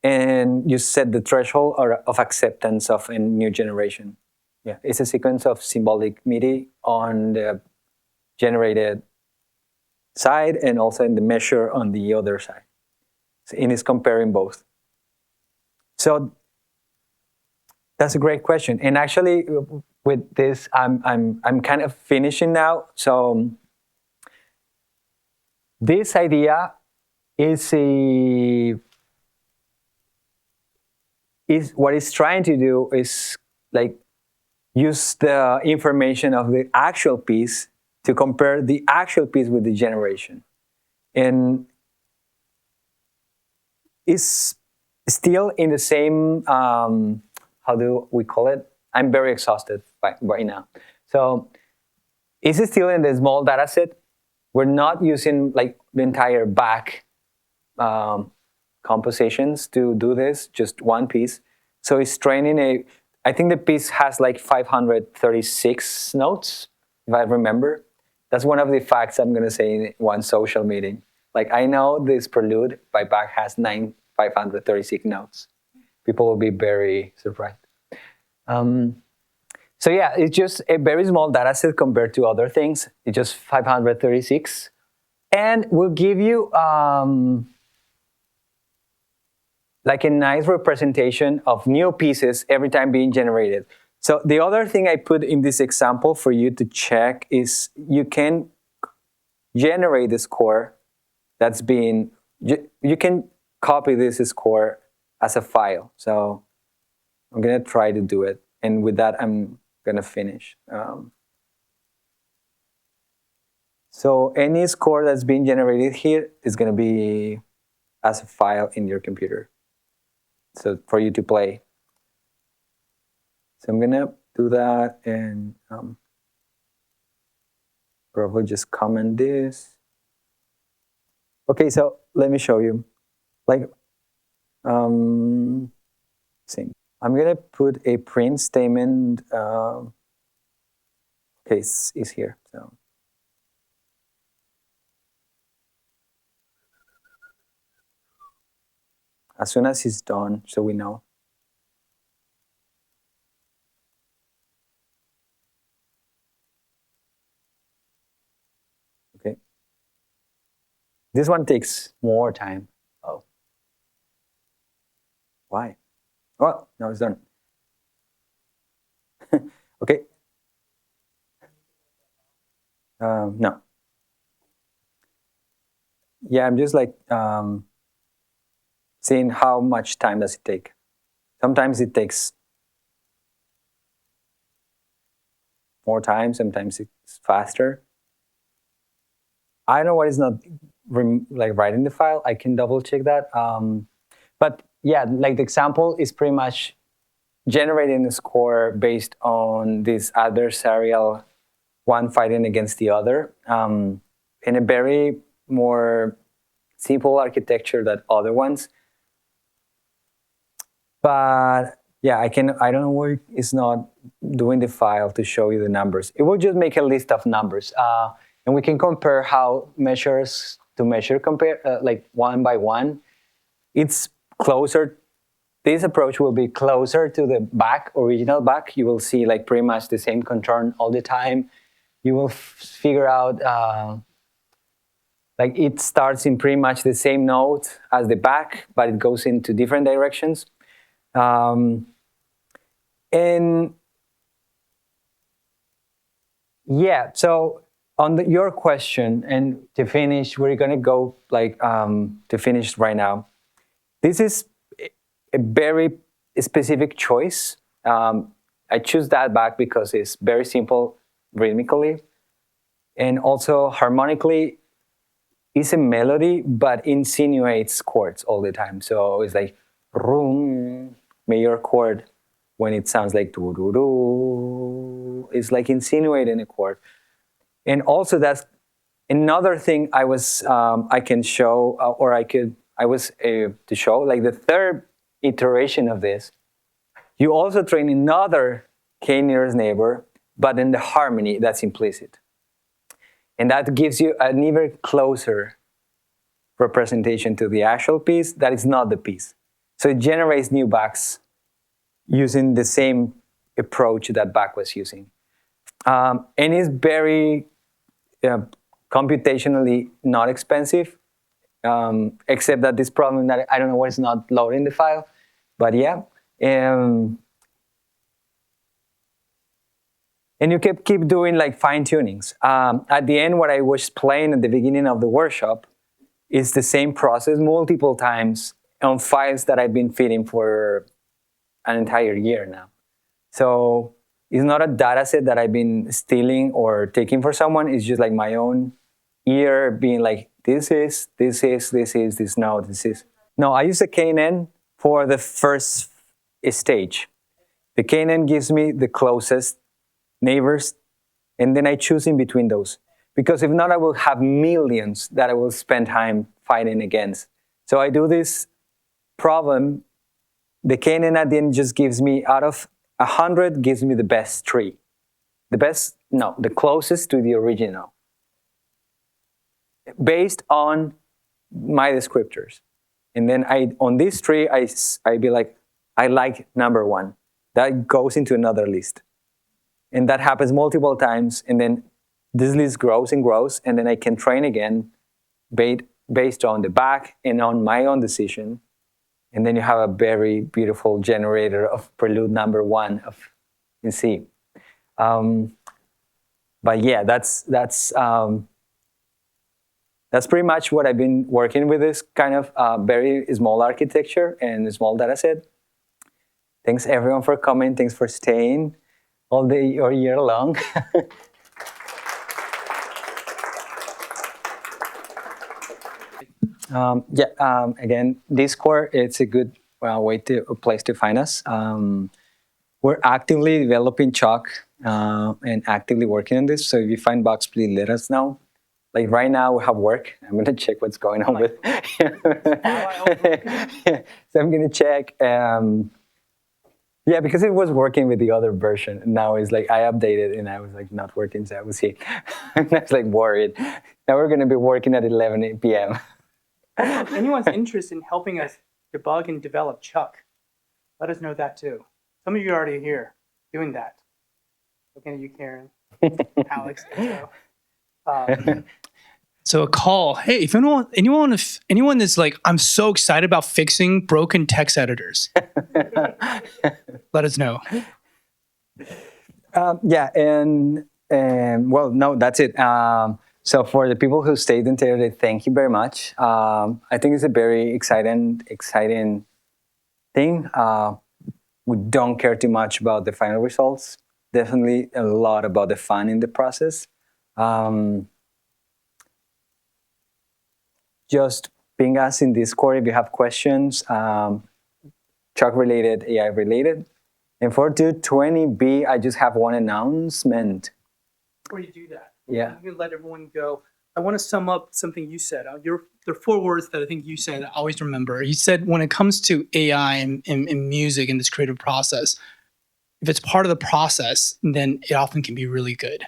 and you set the threshold of acceptance of a new generation. Yeah, it's a sequence of symbolic MIDI on the generated side and also in the measure on the other side. And it's comparing both. So that's a great question. And actually, with this, I'm kind of finishing now. So this idea is what it's trying to do is like use the information of the actual piece to compare the actual piece with the generation. And it's still in the same, how do we call it? I'm very exhausted right now. So it's still in the small data set. We're not using like the entire back compositions to do this, just one piece. So it's training I think the piece has like 536 notes, if I remember. That's one of the facts I'm going to say in one social meeting. Like, I know this prelude by Bach has 536 notes. People will be very surprised. So yeah, it's just a very small data set compared to other things. It's just 536. And we'll give you like a nice representation of new pieces every time being generated. So the other thing I put in this example for you to check is you can generate the score that's being, you can copy this score as a file. So I'm going to try to do it. And with that, I'm going to finish. So any score that's being generated here is going to be as a file in your computer. So for you to play. So I'm going to do that and probably just comment this. Okay, so let me show you. Like, same. I'm going to put a print statement. Okay, it's here. So. As soon as it's done, so we know. Okay. This one takes more time. Oh. Why? Well, now it's done. Okay. No. Yeah, I'm just like seeing how much time does it take. Sometimes it takes more time, sometimes it's faster. I don't know what is not like writing the file. I can double check that. But yeah, like the example is pretty much generating a score based on this adversarial one fighting against the other in a very more simple architecture than other ones. But yeah, I don't know why it's not doing the file to show you the numbers. It will just make a list of numbers. And we can compare how measures to measure compare, like one by one. It's closer. This approach will be closer to the back, original back. You will see like pretty much the same contour all the time. You will figure out like it starts in pretty much the same note as the back, but it goes into different directions. And yeah, so on your question, and to finish, we're gonna go like to finish right now. This is a very specific choice. I choose that back because it's very simple rhythmically, and also harmonically, it's a melody, but insinuates chords all the time. So it's like room, major chord, when it sounds like doo-doo-doo. It's like insinuating a chord. And also that's another thing I can show, to show, like the third iteration of this, you also train another k nearest neighbor, but in the harmony that's implicit. And that gives you an even closer representation to the actual piece that is not the piece. So it generates new backs using the same approach that Bach was using. And it's very computationally not expensive, except that this problem that I don't know why it's not loading the file, but yeah. And you keep doing like fine tunings. At the end, what I was playing at the beginning of the workshop is the same process multiple times on files that I've been feeding for an entire year now. So it's not a data set that I've been stealing or taking for someone. It's just like my own ear being like, this is. No, I use the KNN for the first stage. The KNN gives me the closest neighbors, and then I choose in between those. Because if not, I will have millions that I will spend time fighting against. So I do this problem. The KNN at the end just gives me, out of 100, gives me the best 3. The closest to the original. Based on my descriptors. And then on this tree, I be like, I like number 1. That goes into another list. And that happens multiple times, and then this list grows and grows, and then I can train again based on the back and on my own decision. And then you have a very beautiful generator of prelude number 1 in C. But yeah, that's pretty much what I've been working with, this kind of very small architecture and a small data set. Thanks everyone for coming. Thanks for staying all day or year long. Again, Discord, it's a good place to find us. We're actively developing Chalk and actively working on this. So if you find bugs, please let us know. Like right now, we have work. I'm going to check what's going on with. So I'm going to check. Yeah, because it was working with the other version. Now it's like I updated and I was like not working, so I was here. I was like worried. Now we're going to be working at 11 p.m. If anyone's interested in helping us debug and develop Chuck, let us know that too. Some of you are already here doing that. Looking at you, Karen, Alex, and Joe. So a call. Hey, if anyone is like, I'm so excited about fixing broken text editors, let us know. Well, no, that's it. So for the people who stayed until today, thank you very much. I think it's a very exciting thing. We don't care too much about the final results. Definitely a lot about the fun in the process. just ping us in Discord if you have questions, Chuck related, AI related. And for 220B, I just have one announcement. Before you do that, Yeah. I'm going to let everyone go. I want to sum up something you said. There are 4 words that I think you said I always remember. You said when it comes to AI and music and this creative process, if it's part of the process, then it often can be really good.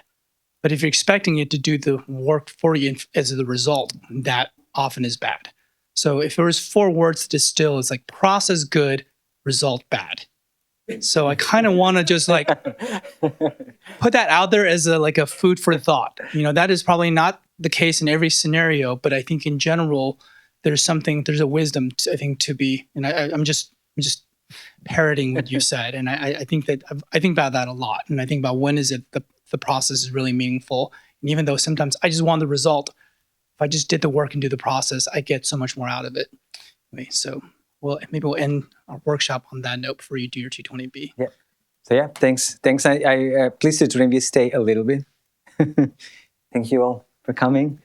But if you're expecting it to do the work for you as the result, that often is bad. So if there was 4 words to distill, it's like process good, result bad. So I kind of want to just like put that out there as a food for thought. That is probably not the case in every scenario, but I think in general, there's a wisdom I think to be, and I'm just parroting what you said. And I think about that a lot. And I think about when is it the process is really meaningful. And even though sometimes I just want the result, if I just did the work and do the process, I get so much more out of it. Anyway, so maybe we'll end our workshop on that note before you do your 220B. Yeah. So yeah, thanks. I please to maybe stay a little bit. Thank you all for coming.